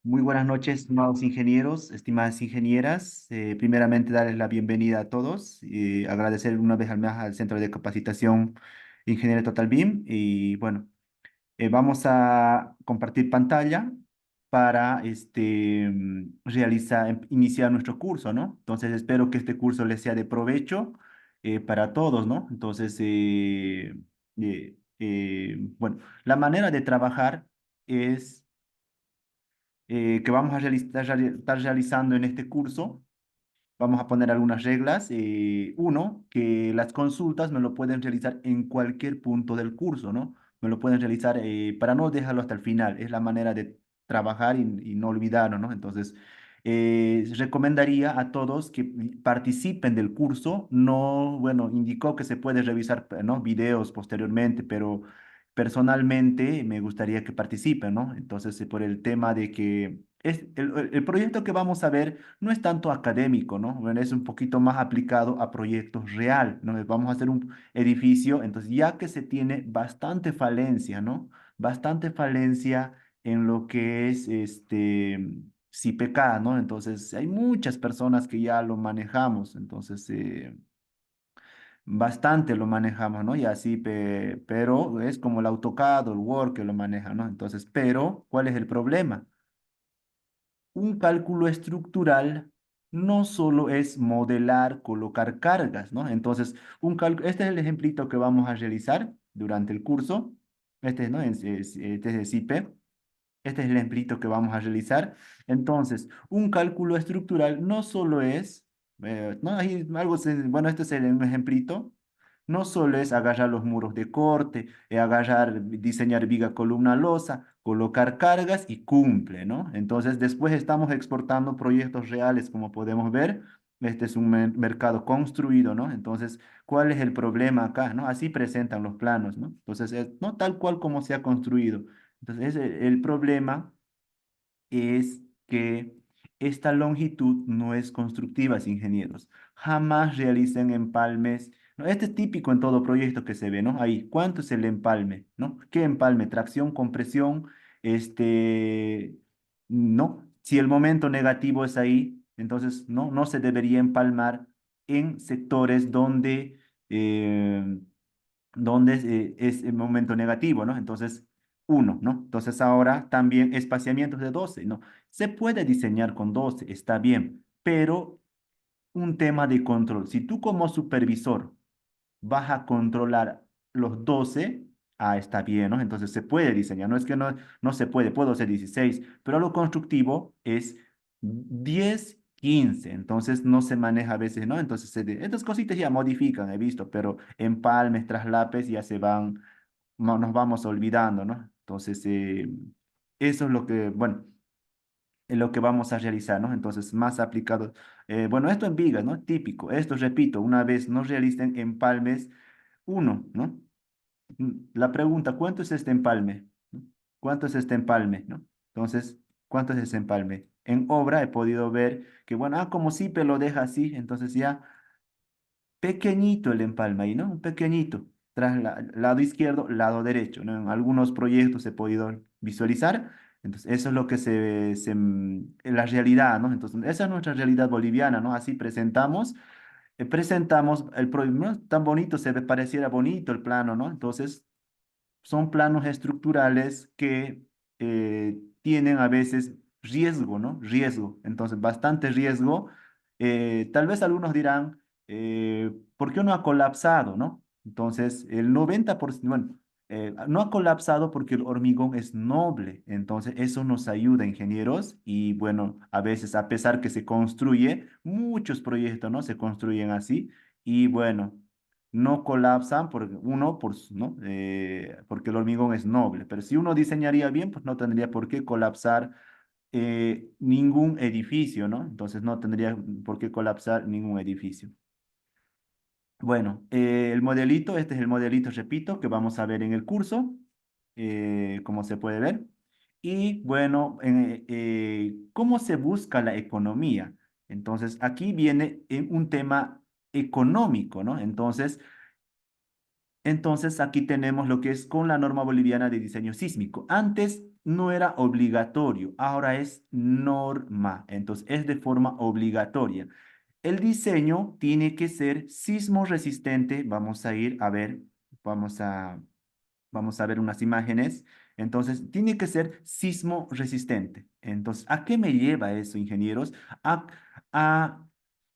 Muy buenas noches, estimados ingenieros, estimadas ingenieras. Primeramente, darles la bienvenida a todos y agradecer una vez al más al Centro de Capacitación Ingeniería Total BIM. Y bueno, vamos a compartir pantalla para iniciar nuestro curso, ¿no? Entonces, espero que este curso les sea de provecho para todos, ¿no? Entonces, bueno, la manera de trabajar es que vamos a estar realizando en este curso. Vamos a poner algunas reglas. Uno, que las consultas me lo pueden realizar en cualquier punto del curso, ¿no? Me lo pueden realizar para no dejarlo hasta el final. Es la manera de trabajar y no olvidarlo, ¿no? Entonces, recomendaría a todos que participen del curso. No, bueno, indicó que se puede revisar, ¿no? Videos posteriormente, pero personalmente me gustaría que participen, ¿no? Entonces, por el tema de que el proyecto que vamos a ver no es tanto académico, ¿no? Bueno, es un poquito más aplicado a proyectos real, ¿no? Vamos a hacer un edificio, entonces ya que se tiene bastante falencia, ¿no? Bastante falencia en lo que es CIPK, ¿no? Entonces hay muchas personas que ya lo manejamos, entonces bastante lo manejamos, ¿no? Y así, pero es como el AutoCAD o el Word que lo maneja, ¿no? Entonces, pero, ¿cuál es el problema? Un cálculo estructural no solo es modelar, colocar cargas, ¿no? Entonces, este es el ejemplito que vamos a realizar durante el curso. Este, ¿no? Este es de CIPE. Este es el ejemplito que vamos a realizar. Entonces, un cálculo estructural no solo es, ¿no? Bueno, este es un ejemplito. No solo es agarrar los muros de corte, diseñar viga, columna, losa, colocar cargas y cumple, ¿no? Entonces, después estamos exportando proyectos reales, como podemos ver. Este es un mercado construido, ¿no? Entonces, ¿cuál es el problema acá, no? Así presentan los planos, ¿no? Entonces, no tal cual como se ha construido. Entonces, el problema es que esta longitud no es constructiva, ingenieros. Jamás realicen empalmes. ¿No? Este es típico en todo proyecto que se ve, ¿no? Ahí, ¿cuánto es el empalme? ¿No? ¿Qué empalme? Tracción, compresión, no. Si el momento negativo es ahí, entonces no se debería empalmar en sectores eh, donde es el momento negativo, ¿no? Entonces, uno, ¿no? Entonces ahora también espaciamientos de 12, ¿no? Se puede diseñar con 12, está bien, pero un tema de control. Si tú como supervisor vas a controlar los 12, está bien, ¿no? Entonces se puede diseñar, no es que no se puede, puedo hacer 16, pero lo constructivo es 10, 15, entonces no se maneja a veces, ¿no? Entonces estas cositas ya modifican, he visto, pero empalmes, traslapes ya se van, nos vamos olvidando, ¿no? Entonces, eso es lo que, bueno, es lo que vamos a realizar, ¿no? Entonces, más aplicado. Bueno, esto en vigas, ¿no? Típico. Esto, repito, una vez no realicen empalmes, uno, ¿no? La pregunta, ¿cuánto es este empalme? ¿No? ¿Cuánto es este empalme? ¿No? Entonces, ¿cuánto es ese empalme? En obra he podido ver que, bueno, como Sipe lo deja así, entonces ya pequeñito el empalme ahí, ¿no? Un pequeñito, lado izquierdo, lado derecho, ¿no? En algunos proyectos he podido visualizar, entonces eso es lo que en la realidad, ¿no? Entonces, esa es nuestra realidad boliviana, ¿no? Así presentamos el proyecto, ¿no? Tan bonito, pareciera bonito el plano, ¿no? Entonces, son planos estructurales que tienen a veces riesgo, ¿no? Riesgo, entonces bastante riesgo. Tal vez algunos dirán, ¿por qué no ha colapsado, no? Entonces, el 90%, bueno, no ha colapsado porque el hormigón es noble, entonces eso nos ayuda, ingenieros, y bueno, a veces a pesar que se construye, muchos proyectos, ¿no? Se construyen así, y bueno no colapsan ¿no? Porque el hormigón es noble. Pero si uno diseñaría bien, pues no tendría por qué colapsar ningún edificio, ¿no? Entonces no tendría por qué colapsar ningún edificio. Bueno, el modelito, este es el modelito, repito, que vamos a ver en el curso, como se puede ver. Y bueno, ¿cómo se busca la economía? Entonces, aquí viene un tema económico, ¿no? Entonces, aquí tenemos lo que es con la norma boliviana de diseño sísmico. Antes, no era obligatorio, ahora es norma, entonces es de forma obligatoria. El diseño tiene que ser sismo resistente. Vamos a ir a ver, vamos a, vamos a ver unas imágenes. Entonces, tiene que ser sismo resistente. Entonces, ¿a qué me lleva eso, ingenieros? A,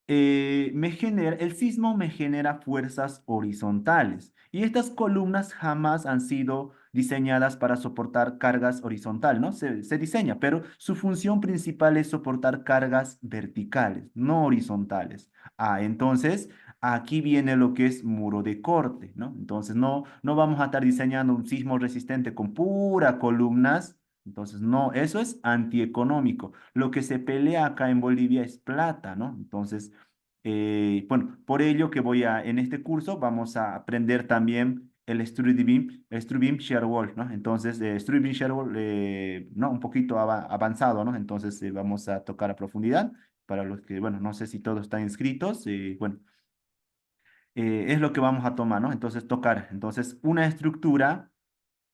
el sismo me genera fuerzas horizontales y estas columnas jamás han sido diseñadas para soportar cargas horizontal, ¿no? Se diseña, pero su función principal es soportar cargas verticales, no horizontales. Entonces, aquí viene lo que es muro de corte, ¿no? Entonces, no vamos a estar diseñando un sismo resistente con pura columnas. Entonces, no, eso es antieconómico. Lo que se pelea acá en Bolivia es plata, ¿no? Entonces, bueno, por ello que en este curso vamos a aprender también el Strubeam Shear Wall, ¿no? Entonces, Strubeam Shear Wall, ¿no? Un poquito avanzado, ¿no? Entonces, vamos a tocar a profundidad para los que, bueno, no sé si todos están inscritos, bueno, es lo que vamos a tomar, ¿no? Entonces, tocar. Entonces, una estructura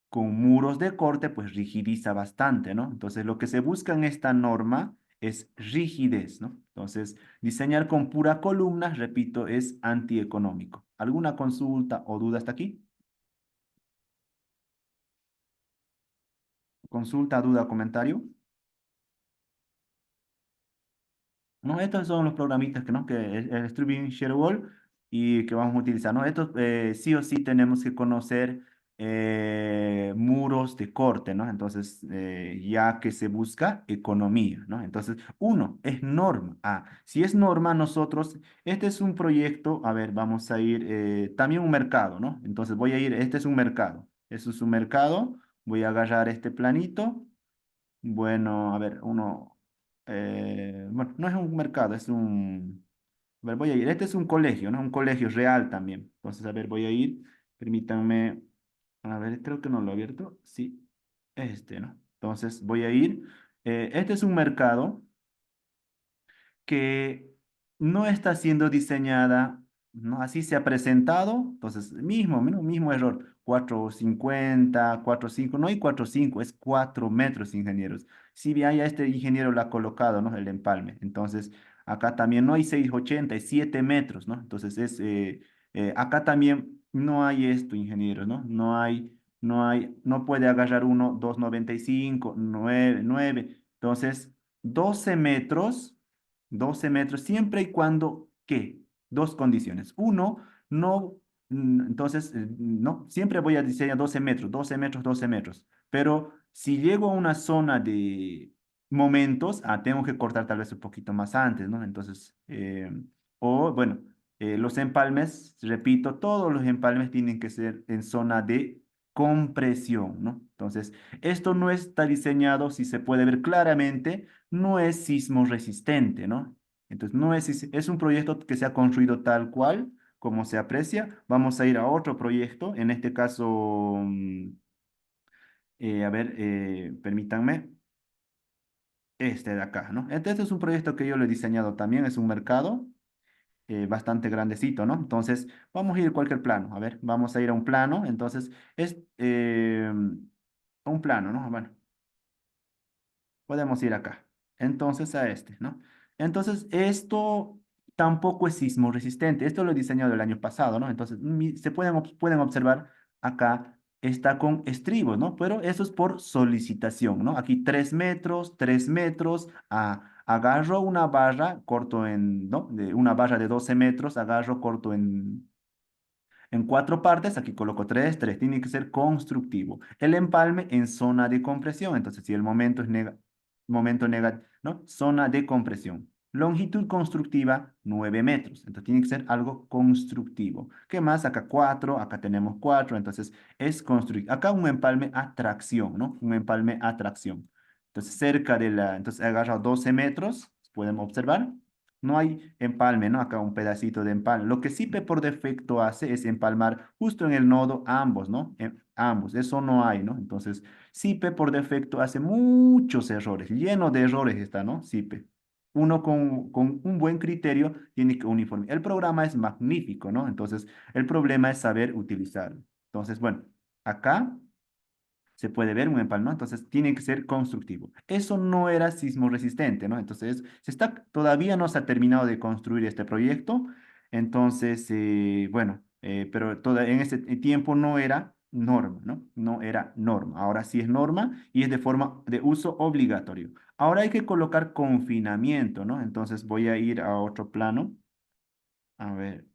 con muros de corte, pues rigidiza bastante, ¿no? Entonces, lo que se busca en esta norma es rigidez, ¿no? Entonces, diseñar con pura columna, repito, es antieconómico. ¿Alguna consulta o duda hasta aquí? Consulta, duda, comentario. No, estos son los programitas que, ¿no? Que el Strubbing Sharewall y que vamos a utilizar, ¿no? Estos sí o sí tenemos que conocer muros de corte, ¿no? Entonces, ya que se busca economía, ¿no? Entonces, uno, es norma. Si es norma, nosotros, este es un proyecto, a ver, vamos a ir, también un mercado, ¿no? Entonces, voy a ir, este es un mercado, eso es un mercado, voy a agarrar este planito. Bueno, a ver, bueno, no es un mercado, a ver, voy a ir, este es un colegio, ¿no? Un colegio real también. Entonces, a ver, voy a ir, permítanme, a ver, creo que no lo he abierto, sí, ¿no? Entonces, voy a ir, este es un mercado que no está siendo diseñada, ¿no? Así se ha presentado, entonces, mismo error, 4,50, 4,5, no hay 4,5, es 4 metros, ingenieros. Si bien ya este ingeniero lo ha colocado, ¿no? El empalme, entonces, acá también no hay 6,80, es 7 metros, ¿no? Entonces, acá también no hay esto, ingenieros, ¿no? No puede agarrar uno 2,95, 9, entonces, 12 metros. 12 metros, siempre y cuando, ¿qué? Dos condiciones. Uno, no, entonces, no, siempre voy a diseñar 12 metros, 12 metros, 12 metros. Pero si llego a una zona de momentos, tengo que cortar tal vez un poquito más antes, ¿no? Entonces, o bueno, los empalmes, repito, todos los empalmes tienen que ser en zona de compresión, ¿no? Entonces, esto no está diseñado, si se puede ver claramente, no es sismo resistente, ¿no? Entonces, no es un proyecto que se ha construido tal cual, como se aprecia. Vamos a ir a otro proyecto, en este caso, a ver, permítanme, este de acá, ¿no? Este es un proyecto que yo lo he diseñado también, es un mercado bastante grandecito, ¿no? Entonces, vamos a ir a cualquier plano, a ver, vamos a ir a un plano, entonces, es un plano, ¿no? Bueno, podemos ir acá. Entonces a ¿no? Entonces esto tampoco es sismo resistente. Esto lo he diseñado el año pasado, ¿no? Entonces pueden observar acá está con estribos, ¿no? Pero eso es por solicitación, ¿no? Aquí 3 metros, 3 metros. Agarro una barra, corto ¿no? Una barra de 12 metros, agarro, corto en cuatro partes, aquí coloco tres, tiene que ser constructivo. El empalme en zona de compresión, entonces si el momento es momento negativo, ¿no? Zona de compresión. Longitud constructiva, 9 metros, entonces tiene que ser algo constructivo. ¿Qué más? Acá 4, acá tenemos 4, entonces es constructivo. Acá un empalme a tracción, ¿no? Un empalme a tracción. Entonces entonces he agarrado 12 metros, pueden observar. No hay empalme, ¿no? Acá un pedacito de empalme. Lo que SIPE por defecto hace es empalmar justo en el nodo ambos, ¿no? Ambos, eso no hay, ¿no? Entonces, SIPE por defecto hace muchos errores, lleno de errores está, ¿no? SIPE. Uno con un buen criterio tiene que uniformar. El programa es magnífico, ¿no? Entonces, el problema es saber utilizarlo. Entonces, bueno, acá se puede ver un empalme, ¿no? Entonces tiene que ser constructivo. Eso no era sismo resistente, ¿no? Entonces todavía no se ha terminado de construir este proyecto, entonces, bueno, pero en ese tiempo no era norma, ¿no? No era norma. Ahora sí es norma y es de forma de uso obligatorio. Ahora hay que colocar confinamiento, ¿no? Entonces voy a ir a otro plano. A ver.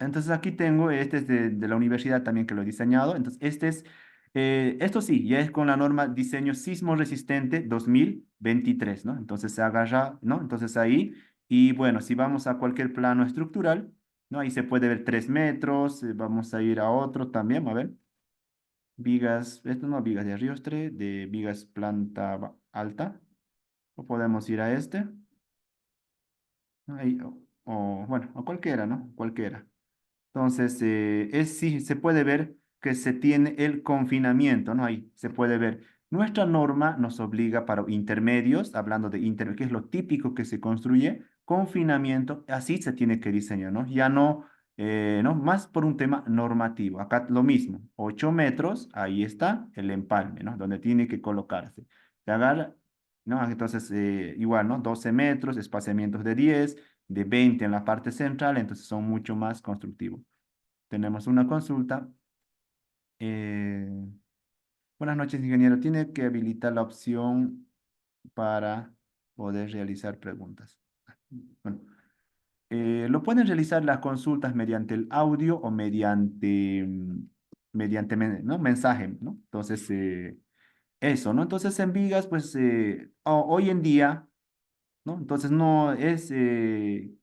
Entonces aquí tengo, este es de la universidad también que lo he diseñado. Entonces esto sí, ya es con la norma diseño sismo resistente 2023, ¿no? Entonces se agarra, ¿no? Entonces ahí, y bueno, si vamos a cualquier plano estructural, ¿no? Ahí se puede ver 3 metros, vamos a ir a otro también, a ver, vigas, esto no, vigas de Riostre, de vigas planta alta, o podemos ir a este, ¿no? Ahí, bueno, a cualquiera, ¿no? Cualquiera. Entonces, sí, se puede ver que se tiene el confinamiento, ¿no? Ahí se puede ver. Nuestra norma nos obliga para intermedios, hablando de intermedios, que es lo típico que se construye, confinamiento, así se tiene que diseñar, ¿no? Ya no, no, más por un tema normativo. Acá lo mismo, 8 metros, ahí está el empalme, ¿no? Donde tiene que colocarse. Se agarra, ¿no? Entonces, igual, ¿no? 12 metros, espaciamientos de 10 de 20 en la parte central, entonces son mucho más constructivos. Tenemos una consulta. eh, Buenas noches, ingeniero. Tiene que habilitar la opción para poder realizar preguntas. Bueno, lo pueden realizar las consultas mediante el audio o mediante ¿no? mensaje, ¿no? Entonces, eso, ¿no? Entonces, en Vigas, pues, hoy en día, ¿no? Entonces no es,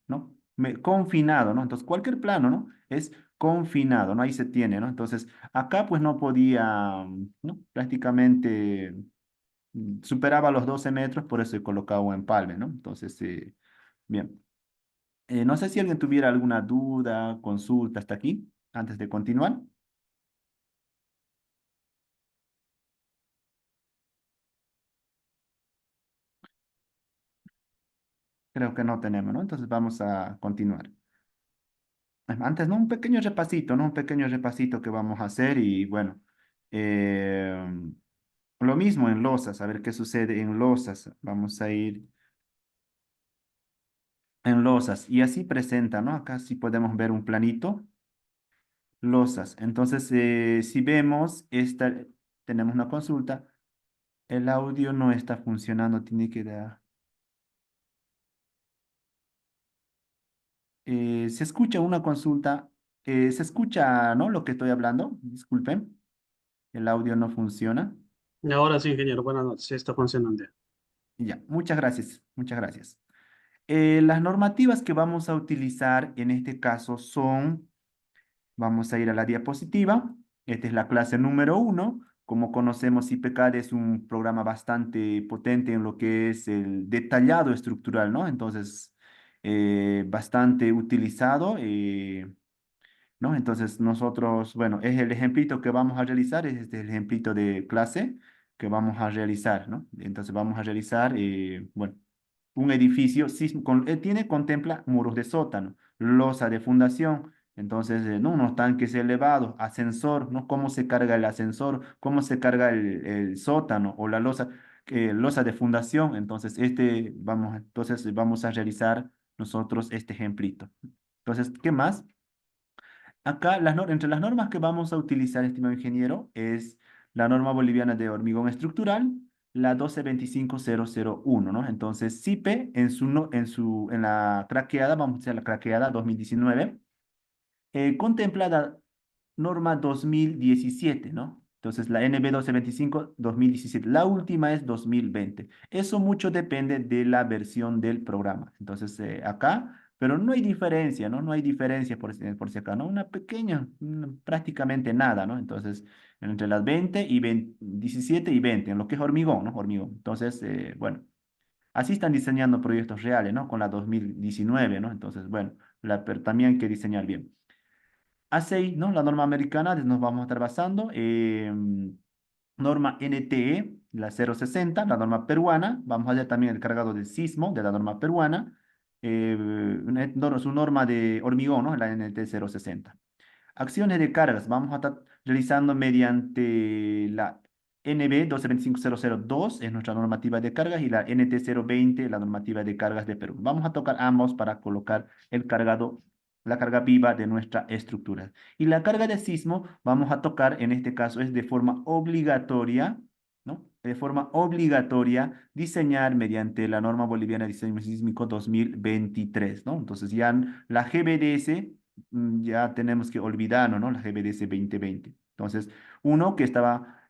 ¿no? Confinado, ¿no? Entonces cualquier plano, ¿no? Es confinado, ¿no? Ahí se tiene, ¿no? Entonces acá pues no podía, ¿no? Prácticamente superaba los 12 metros, por eso he colocado un empalme, ¿no? Entonces, bien. No sé si alguien tuviera alguna duda, consulta hasta aquí, antes de continuar. Creo que no tenemos, ¿no? Entonces vamos a continuar. Antes, ¿no? Un pequeño repasito, ¿no? Un pequeño repasito que vamos a hacer y bueno, eh, lo mismo en losas, a ver qué sucede en losas. Vamos a ir en losas y así presenta, ¿no? Acá sí podemos ver un planito, losas. Entonces, si vemos, tenemos una consulta, el audio no está funcionando, tiene que dar... se escucha una consulta, se escucha, ¿no? Lo que estoy hablando, disculpen, el audio no funciona. Y ahora sí, ingeniero, buenas noches, sí está funcionando. Y ya, muchas gracias, muchas gracias. Las normativas que vamos a utilizar en este caso son, vamos a ir a la diapositiva, esta es la clase número 1. Como conocemos, IPCAD es un programa bastante potente en lo que es el detallado estructural, ¿no? Entonces, bastante utilizado. ¿No? Entonces nosotros, bueno, es el ejemplito que vamos a realizar, es este el ejemplito de clase que vamos a realizar, ¿no? Entonces vamos a realizar, bueno, un edificio, contempla muros de sótano, losa de fundación, entonces, ¿no? Unos tanques elevados, ascensor, ¿no? ¿Cómo se carga el ascensor? ¿Cómo se carga el sótano o la losa de fundación? Entonces, entonces vamos a realizar nosotros este ejemplito. Entonces, ¿qué más? Acá, entre las normas que vamos a utilizar, estimado ingeniero, es la norma boliviana de hormigón estructural, la 1225001, ¿no? Entonces, CIPE en la craqueada, vamos a decir la craqueada 2019, contempla la norma 2017, ¿no? Entonces, la NB 1225-2017. La última es 2020. Eso mucho depende de la versión del programa. Entonces, acá, pero no hay diferencia, ¿no? No hay diferencia por si acá, ¿no? Una pequeña, prácticamente nada, ¿no? Entonces, entre las 20 y 17 y 20, en lo que es hormigón, ¿no? Hormigón. Entonces, bueno, así están diseñando proyectos reales, ¿no? Con la 2019, ¿no? Entonces, bueno, pero también hay que diseñar bien. A6, ¿no? La norma americana, nos vamos a estar basando. Norma NTE, la 060, la norma peruana. Vamos a ver también el cargado del sismo de la norma peruana. Su norma de hormigón, ¿no? La NT 060. Acciones de cargas, vamos a estar realizando mediante la NB 1225002, es nuestra normativa de cargas, y la NT 020, la normativa de cargas de Perú. Vamos a tocar ambos para colocar el cargado, la carga viva de nuestra estructura. Y la carga de sismo, vamos a tocar, en este caso es de forma obligatoria, ¿no? De forma obligatoria diseñar mediante la norma boliviana de diseño sísmico 2023, ¿no? Entonces ya la GBDS ya tenemos que olvidarnos, ¿no? La GBDS 2020. Entonces, uno que estaba,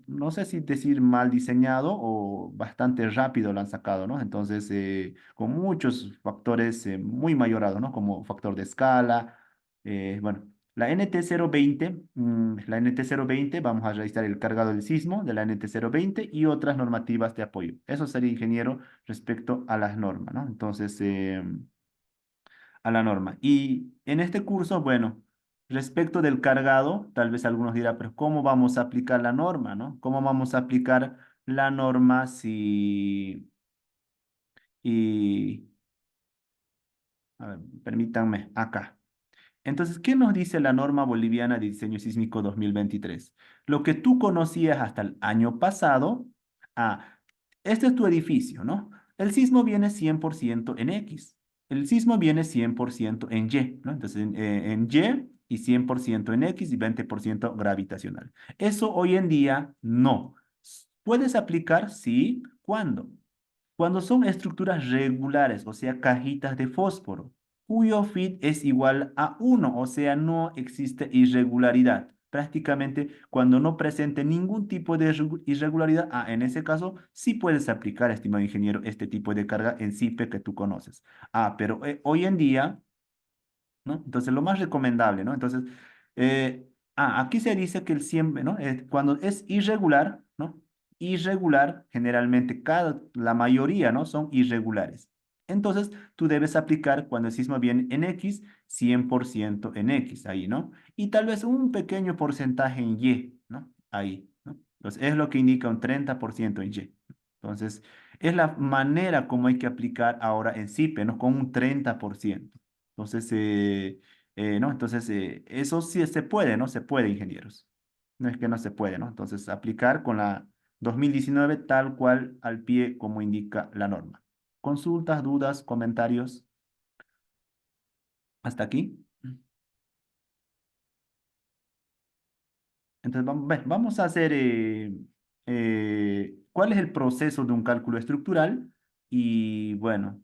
no sé si decir mal diseñado o bastante rápido lo han sacado, ¿no? Entonces, con muchos factores muy mayorados, ¿no? Como factor de escala, bueno. La NT020, la NT020, vamos a realizar el cargado del sismo de la NT020 y otras normativas de apoyo. Eso sería, ingeniero, respecto a las normas, ¿no? Entonces, a la norma. Y en este curso, bueno, respecto del cargado, tal vez algunos dirán, pero ¿cómo vamos a aplicar la norma, no? ¿Cómo vamos a aplicar la norma si... Y, a ver, permítanme, acá. Entonces, ¿qué nos dice la norma boliviana de diseño sísmico 2023? Lo que tú conocías hasta el año pasado, ah, este es tu edificio, ¿no? El sismo viene 100% en X. El sismo viene 100% en Y, ¿no? Entonces, en Y 100% en X y 20% gravitacional. Eso hoy en día no. ¿Puedes aplicar? Sí. ¿Cuándo? Cuando son estructuras regulares, o sea, cajitas de fósforo, cuyo fit es igual a 1, o sea, no existe irregularidad. Prácticamente cuando no presente ningún tipo de irregularidad, en ese caso sí puedes aplicar, estimado ingeniero, este tipo de carga en SIPE que tú conoces. Pero hoy en día, ¿no? Entonces, lo más recomendable, ¿no? Entonces, aquí se dice que el siempre, ¿no? Cuando es irregular, ¿no? Irregular, generalmente la mayoría, ¿no? Son irregulares. Entonces, tú debes aplicar cuando el sismo viene en X, 100% en X, ahí, ¿no? Y tal vez un pequeño porcentaje en Y, ¿no? Ahí, ¿no? Entonces, es lo que indica un 30% en Y. Entonces, es la manera como hay que aplicar ahora en SIPE, ¿no? Con un 30%. Entonces, ¿no? Entonces, eso sí se puede, ¿no? Se puede, ingenieros. No es que no se puede, ¿no? Entonces, aplicar con la 2019 tal cual al pie como indica la norma. Consultas, dudas, comentarios. ¿Hasta aquí? Entonces, vamos a hacer, ¿cuál es el proceso de un cálculo estructural? Y bueno,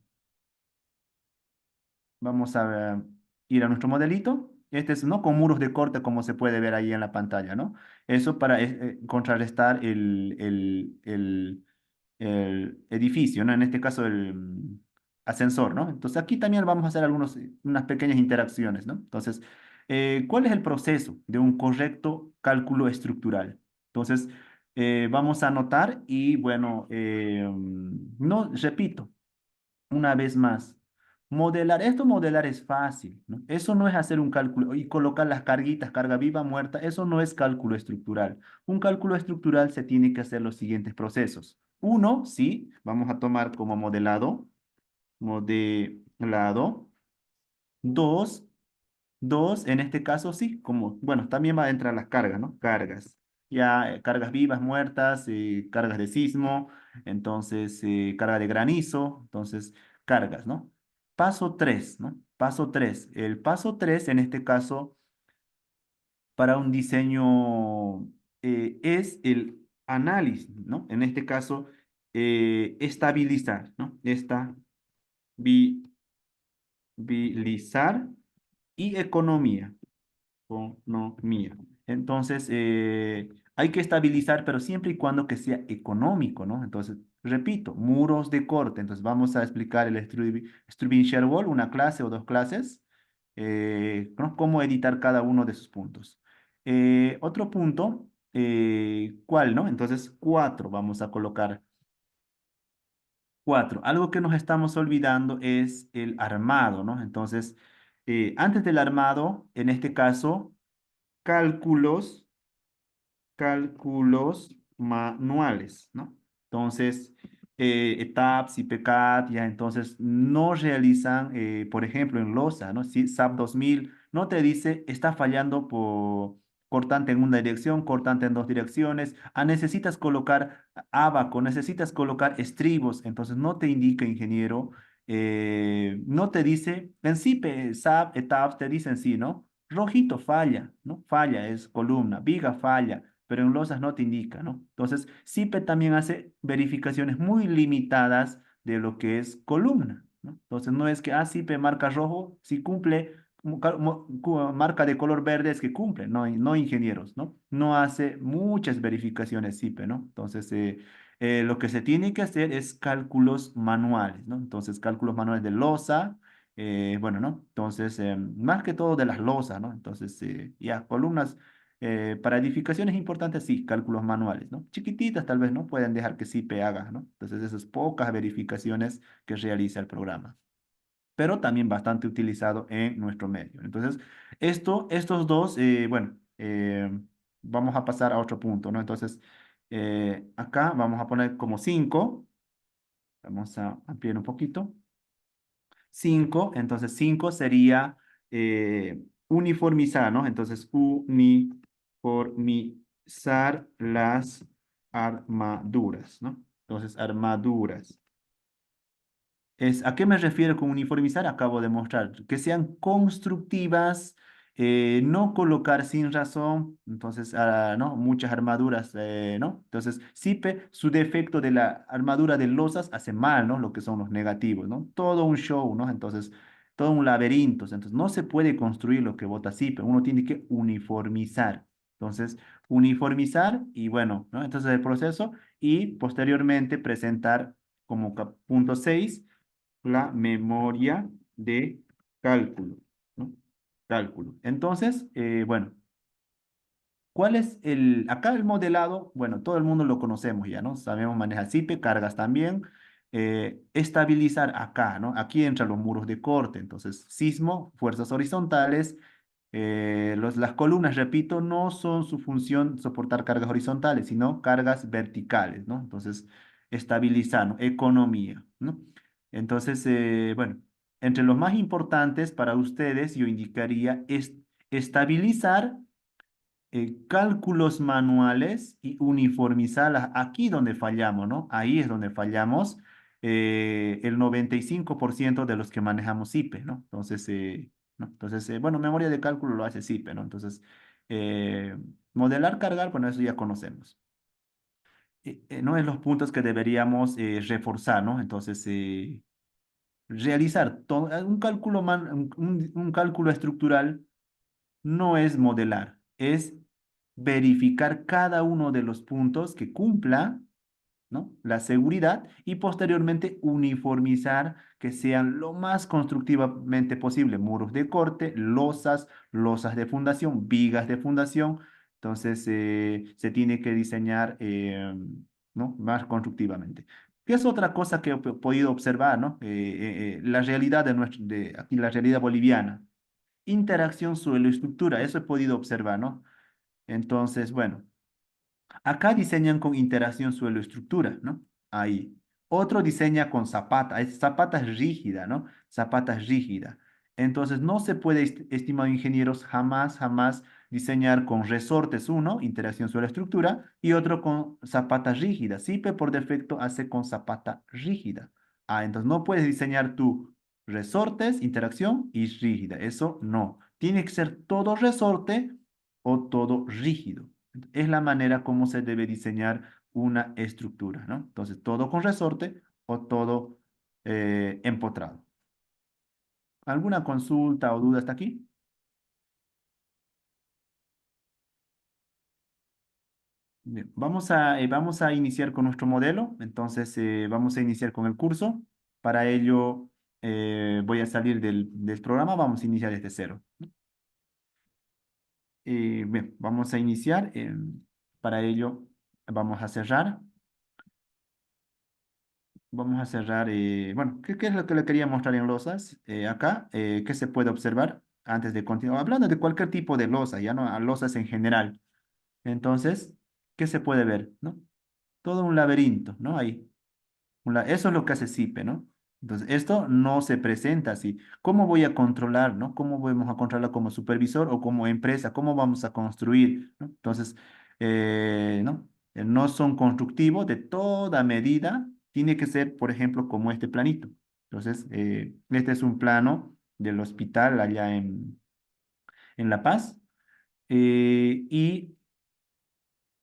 vamos a ir a nuestro modelito. Este es, ¿no? Con muros de corte, como se puede ver ahí en la pantalla, ¿no? Eso para contrarrestar el edificio, ¿no? En este caso, el ascensor, ¿no? Entonces, aquí también vamos a hacer unas pequeñas interacciones, ¿no? Entonces, ¿cuál es el proceso de un correcto cálculo estructural? Entonces, vamos a anotar y, bueno, no, repito. Una vez más, modelar es fácil, ¿no? Eso no es hacer un cálculo y colocar las carguitas, carga viva, muerta, eso no es cálculo estructural. Un cálculo estructural se tiene que hacer los siguientes procesos. Uno, sí, vamos a tomar como modelado. Dos, Dos, en este caso sí, como, bueno, también va a entrar las cargas, ¿no? Cargas. Ya, cargas vivas, muertas, cargas de sismo, entonces, carga de granizo, entonces, cargas, ¿no? Paso 3, ¿no? Paso 3. El paso 3 en este caso, para un diseño, es el análisis, ¿no? En este caso, estabilizar, ¿no? Estabilizar y economía. Economía. Entonces, hay que estabilizar, pero siempre y cuando que sea económico, ¿no? Entonces, repito, muros de corte. Entonces, vamos a explicar el Strubing Shear Wall, una clase o dos clases, ¿no? Cómo editar cada uno de sus puntos. Otro punto, ¿cuál, no? Entonces, cuatro, vamos a colocar cuatro. Algo que nos estamos olvidando es el armado, ¿no? Entonces, antes del armado, en este caso, cálculos, cálculos manuales, ¿no? Entonces, ETABS y PCAT, ya entonces no realizan, por ejemplo, en LOSA, ¿no? Si SAP 2000 no te dice está fallando por cortante en una dirección, cortante en dos direcciones, necesitas colocar abaco, necesitas colocar estribos, entonces no te indica, ingeniero, no te dice, en sí, SAP, ETABS te dicen sí, ¿no? Rojito falla, ¿no? Falla, es columna, viga falla, pero en losas no te indica, ¿no? Entonces, CIPE también hace verificaciones muy limitadas de lo que es columna, ¿no? Entonces, no es que, CIPE marca rojo, si cumple, marca de color verde es que cumple, no, no ingenieros, ¿no? No hace muchas verificaciones CIPE, ¿no? Entonces, lo que se tiene que hacer es cálculos manuales, ¿no? Entonces, cálculos manuales de losa, bueno, ¿no? Entonces, más que todo de las losas, ¿no? Entonces, ya, columnas para edificaciones importantes, sí, cálculos manuales, ¿no? Chiquititas tal vez, ¿no? Pueden dejar que SIPE haga, ¿no? Entonces, esas pocas verificaciones que realiza el programa, pero también bastante utilizado en nuestro medio. Entonces, estos dos, bueno, vamos a pasar a otro punto, ¿no? Entonces, acá vamos a poner como 5, vamos a ampliar un poquito. 5, entonces 5 sería uniformizar, ¿no? Entonces, uniformizar las armaduras, ¿no? Entonces, armaduras. ¿A qué me refiero con uniformizar? Acabo de mostrar que sean constructivas, no colocar sin razón, entonces, ¿no? Muchas armaduras, ¿no? Entonces, SIPE, su defecto de la armadura de losas hace mal, ¿no? Lo que son los negativos, ¿no? Todo un show, ¿no? Entonces, todo un laberinto, entonces, no se puede construir lo que vota SIPE, uno tiene que uniformizar. Entonces, uniformizar y bueno, ¿no? Entonces, el proceso y posteriormente presentar como punto 6 la memoria de cálculo, ¿no? Cálculo. Entonces, bueno, ¿cuál es acá el modelado? Bueno, todo el mundo lo conocemos ya, ¿no? Sabemos manejar SIPE, cargas también. Estabilizar acá, ¿no? Aquí entran los muros de corte, entonces, sismo, fuerzas horizontales. Las columnas, repito, no son su función soportar cargas horizontales, sino cargas verticales, ¿no? Entonces, estabilizar, ¿no? Economía, ¿no? Entonces, bueno, entre los más importantes para ustedes, yo indicaría estabilizar cálculos manuales y uniformizarlas aquí donde fallamos, ¿no? Ahí es donde fallamos el 95% de los que manejamos IPE, ¿no? Entonces, ¿no? Entonces, bueno, memoria de cálculo lo hace SIPE, ¿no? Entonces, eh, modelar, cargar, bueno, eso ya conocemos. No es los puntos que deberíamos reforzar, ¿no? Entonces, realizar un cálculo, un cálculo estructural no es modelar, es verificar cada uno de los puntos que cumpla, ¿no? La seguridad y posteriormente uniformizar que sean lo más constructivamente posible. Muros de corte, losas de fundación, vigas de fundación. Entonces, se tiene que diseñar, ¿no? Más constructivamente. ¿Qué es otra cosa que he podido observar, ¿no? La realidad de aquí, la realidad boliviana. Interacción suelo-estructura, eso he podido observar, ¿no? Entonces, bueno, acá diseñan con interacción suelo-estructura, ¿no? Ahí. Otro diseña con zapata, zapata es rígida, ¿no? Zapata es rígida. Entonces, no se puede, estimados ingenieros, jamás diseñar con resortes, uno, interacción suelo-estructura, y otro con zapata rígida. SIPE por defecto hace con zapata rígida. Entonces no puedes diseñar tú resortes, interacción y rígida. Eso no. Tiene que ser todo resorte o todo rígido. Es la manera como se debe diseñar una estructura, ¿no? Entonces, todo con resorte o todo empotrado. ¿Alguna consulta o duda hasta aquí? Bien, vamos a iniciar con nuestro modelo. Entonces, vamos a iniciar con el curso. Para ello, voy a salir del programa. Vamos a iniciar desde cero. Bien, vamos a iniciar. Para ello, vamos a cerrar. Vamos a cerrar, bueno, ¿qué es lo que le quería mostrar en losas? Acá, ¿qué se puede observar antes de continuar? Hablando de cualquier tipo de losa, ya no a losas en general. Entonces, ¿qué se puede ver? ¿No? Todo un laberinto, ¿no? Ahí. Eso es lo que hace SIPE, ¿no? Entonces, esto no se presenta así. ¿Cómo voy a controlar, no? ¿Cómo vamos a controlar como supervisor o como empresa? ¿Cómo vamos a construir, ¿no? Entonces, ¿no? No son constructivos de toda medida. Tiene que ser, por ejemplo, como este planito. Entonces, este es un plano del hospital allá en La Paz. Y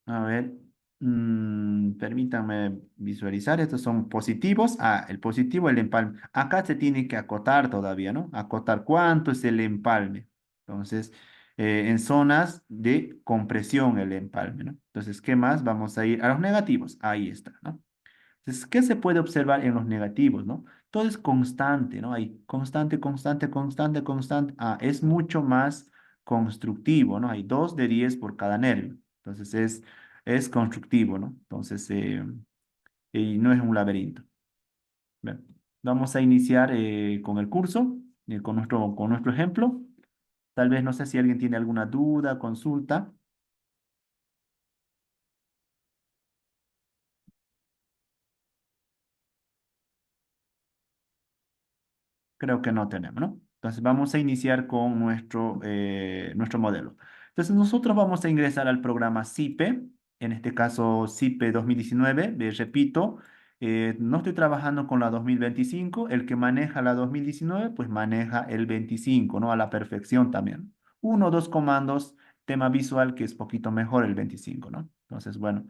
a ver, permítanme visualizar, estos son positivos. Ah, el positivo, el empalme. Acá se tiene que acotar todavía, ¿no? Acotar cuánto es el empalme. Entonces, en zonas de compresión el empalme, ¿no? Entonces, ¿qué más? Vamos a ir a los negativos. Ahí está, ¿no? Entonces, ¿qué se puede observar en los negativos, no? Todo es constante, ¿no? Hay constante, constante, constante, constante. Ah, es mucho más constructivo, ¿no? Hay 2 de 10 por cada nervio. Entonces, es constructivo, ¿no? Entonces, y no es un laberinto. Bien, vamos a iniciar con el curso, con nuestro ejemplo. Tal vez no sé si alguien tiene alguna duda, consulta. Creo que no tenemos, ¿no? Entonces vamos a iniciar con nuestro modelo. Entonces nosotros vamos a ingresar al programa SIPE, en este caso SIPE 2019. Repito, no estoy trabajando con la 2025. El que maneja la 2019, pues maneja el 25, ¿no? A la perfección también. Uno o dos comandos, tema visual, que es poquito mejor el 25, ¿no? Entonces, bueno.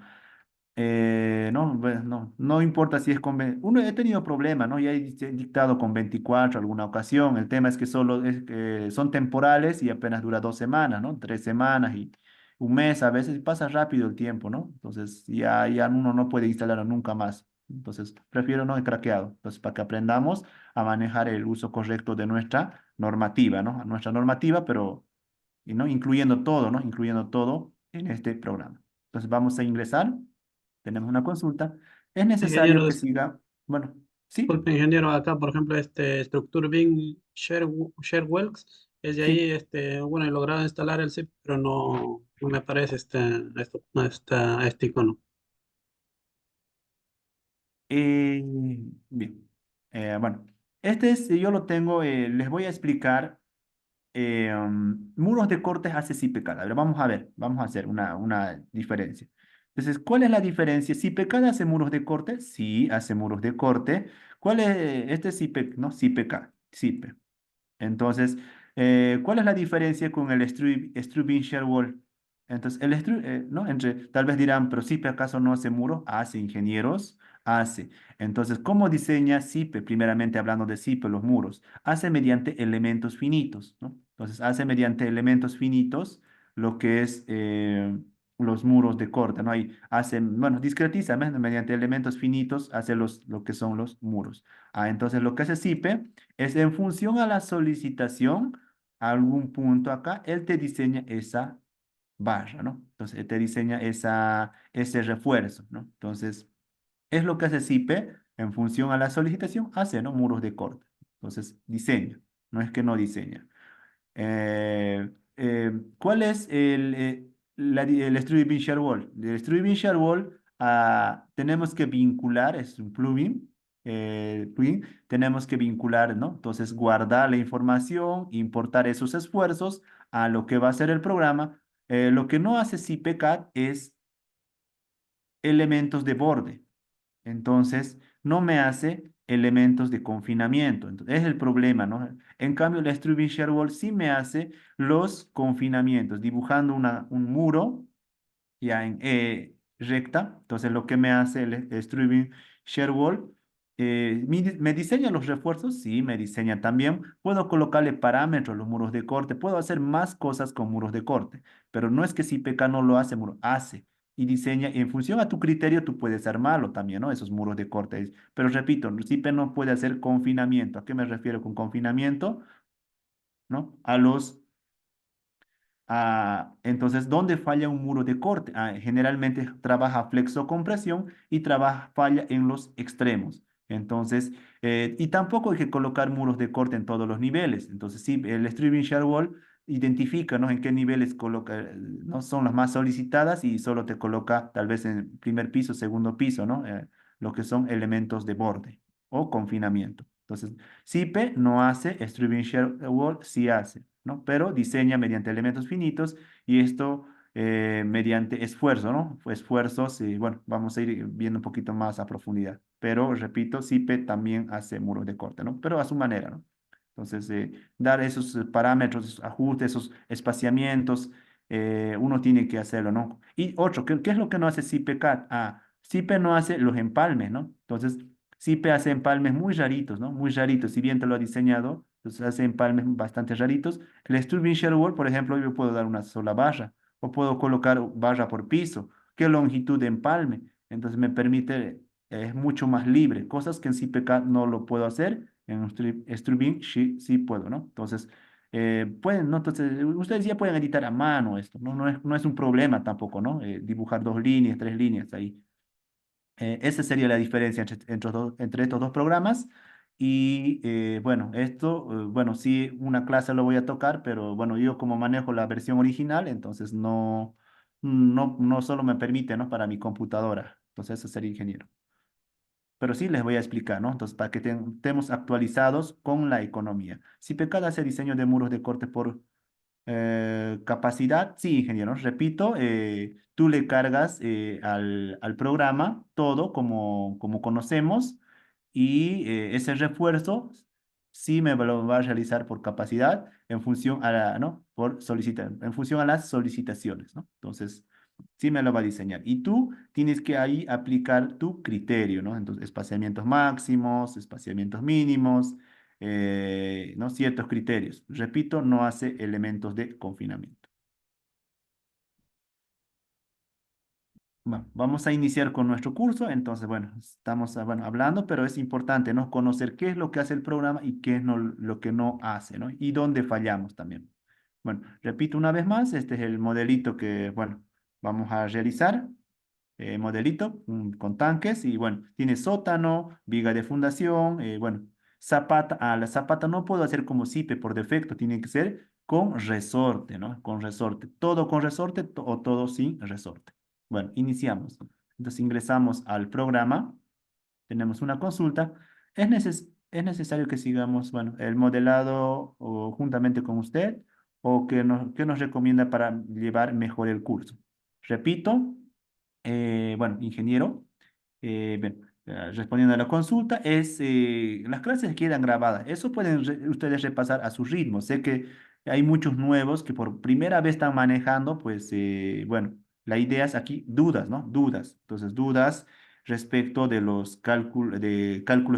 No, pues, no importa si es con... Uno he tenido problemas, ¿no? Ya he dictado con 24 alguna ocasión. El tema es que solo son temporales y apenas dura 2 semanas, ¿no? 3 semanas y un mes a veces. Pasa rápido el tiempo, ¿no? Entonces ya uno no puede instalarlo nunca más. Entonces prefiero no he craqueado. Entonces para que aprendamos a manejar el uso correcto de nuestra normativa, ¿no? Nuestra normativa, pero y no incluyendo todo, ¿no? Incluyendo todo en este programa. Entonces vamos a ingresar. Tenemos una consulta. Es necesario Ingeniero, que siga, bueno, sí, disculpe, ingeniero, acá, por ejemplo, este Structure Beam Shareworks, es de ahí, sí. bueno, he logrado instalar el zip, pero no me aparece este icono. Eh, bien. Bueno, yo lo tengo, les voy a explicar muros de cortes hace CIPECAD. A ver, vamos a hacer una diferencia. Entonces, ¿cuál es la diferencia? ¿CIPECAD hace muros de corte? Sí, hace muros de corte. ¿Cuál es este CIPE, no? CIPECAD, CIPE. Entonces, ¿cuál es la diferencia con el Strubing Shear Wall? Entonces, ¿no? Tal vez dirán, pero SIPE acaso no hace muro, hace ingenieros, hace. Entonces, ¿cómo diseña SIPE? Primeramente hablando de SIPE, los muros, hace mediante elementos finitos, ¿no? Entonces, hace mediante elementos finitos lo que es los muros de corte, ¿no? Bueno, discretiza, ¿no? Mediante elementos finitos, hace lo que son los muros. Entonces, lo que hace SIPE es en función a la solicitación, a algún punto acá, él te diseña esa barra, ¿no? Entonces, él te diseña ese refuerzo, ¿no? Entonces, es lo que hace SIPE en función a la solicitación, hace, ¿no? Muros de corte. Entonces, diseña, no es que no diseña. ¿Cuál es el Struve Share Wall? El Struve Share Wall tenemos que vincular, es un plugin, tenemos que vincular, ¿no? Entonces, guardar la información, importar esos esfuerzos a lo que va a ser el programa. Lo que no hace CPCAD es elementos de borde. Entonces, no me hace elementos de confinamiento. Entonces, es el problema, ¿no? En cambio, la Struve Wall sí me hace los confinamientos, dibujando un muro ya en recta. Entonces, lo que me hace el Struve Wall, me diseña los refuerzos, sí, me diseña también. Puedo colocarle parámetros a los muros de corte, puedo hacer más cosas con muros de corte, pero no es que si PK no lo hace, hace y diseña, y en función a tu criterio, tú puedes armarlo también, ¿no? Esos muros de corte. Pero repito, CIPE no puede hacer confinamiento. ¿A qué me refiero con confinamiento? ¿No? Entonces, ¿dónde falla un muro de corte? Generalmente trabaja flexocompresión y falla en los extremos. Entonces, y tampoco hay que colocar muros de corte en todos los niveles. Entonces, sí, el Stripping Shear Wall identifica, ¿no? En qué niveles no son las más solicitadas y solo te coloca tal vez en primer piso, segundo piso, ¿no? lo que son elementos de borde o confinamiento. Entonces, SIPE no hace, Struve Shear Wall sí hace, ¿no? Pero diseña mediante elementos finitos y esto mediante esfuerzo, ¿no? Esfuerzos, y bueno, vamos a ir viendo un poquito más a profundidad. Pero, repito, SIPE también hace muros de corte, ¿no? Pero a su manera, ¿no? Entonces, dar esos parámetros, esos ajustes, esos espaciamientos, uno tiene que hacerlo, ¿no? Y otro, ¿qué es lo que no hace SIPE-CAD? Ah, SIPE no hace los empalmes, ¿no? Entonces, SIPE hace empalmes muy raritos, ¿no? Muy raritos. Si bien te lo ha diseñado, entonces hace empalmes bastante raritos. El Stubbing Shell Wall, por ejemplo, yo puedo dar una sola barra o puedo colocar barra por piso. ¿Qué longitud de empalme? Entonces me permite, es mucho más libre, cosas que en CPK no lo puedo hacer, en Strubbing sí puedo, ¿no? Entonces, pueden, ¿no? Entonces, ustedes ya pueden editar a mano esto, ¿no? No es un problema tampoco, ¿no? Dibujar 2 líneas, 3 líneas ahí. Esa sería la diferencia entre estos dos programas. Y bueno, esto, bueno, sí, una clase lo voy a tocar, pero bueno, yo como manejo la versión original, entonces no solo me permite, ¿no? Para mi computadora. Entonces, eso sería ingeniero. Pero sí les voy a explicar, ¿no? Entonces, para que estemos actualizados con la economía. Si Pecada hace diseño de muros de corte por capacidad, sí, ingeniero. Repito, tú le cargas al programa todo como conocemos y ese refuerzo sí me lo va a realizar por capacidad en función a ¿no? En función a las solicitaciones, ¿no? Entonces, sí me lo va a diseñar. Y tú tienes que ahí aplicar tu criterio, ¿no? Entonces, espaciamientos máximos, espaciamientos mínimos, ¿no? Ciertos criterios. Repito, no hace elementos de confinamiento. Bueno, vamos a iniciar con nuestro curso. Entonces, bueno, estamos bueno, hablando, pero es importante, ¿no? Conocer qué es lo que hace el programa y qué es lo que no hace, ¿no? Y dónde fallamos también. Bueno, repito una vez más, este es el modelito que, bueno, vamos a realizar. Modelito con tanques y bueno, tiene sótano, viga de fundación, bueno, zapata, la zapata no puedo hacer como SIPE por defecto, tiene que ser con resorte, ¿no? Con resorte, todo con resorte o todo sin resorte. Bueno, iniciamos. Entonces ingresamos al programa, tenemos una consulta, es necesario que sigamos, bueno, el modelado o juntamente con usted o qué nos recomienda para llevar mejor el curso. Repito, bueno, ingeniero, bien, respondiendo a la consulta, las clases quedan grabadas. Eso pueden ustedes repasar a su ritmo. Sé que hay muchos nuevos que por primera vez están manejando, pues, bueno, la idea es aquí dudas, ¿no? Dudas. Entonces, dudas respecto de los cálculos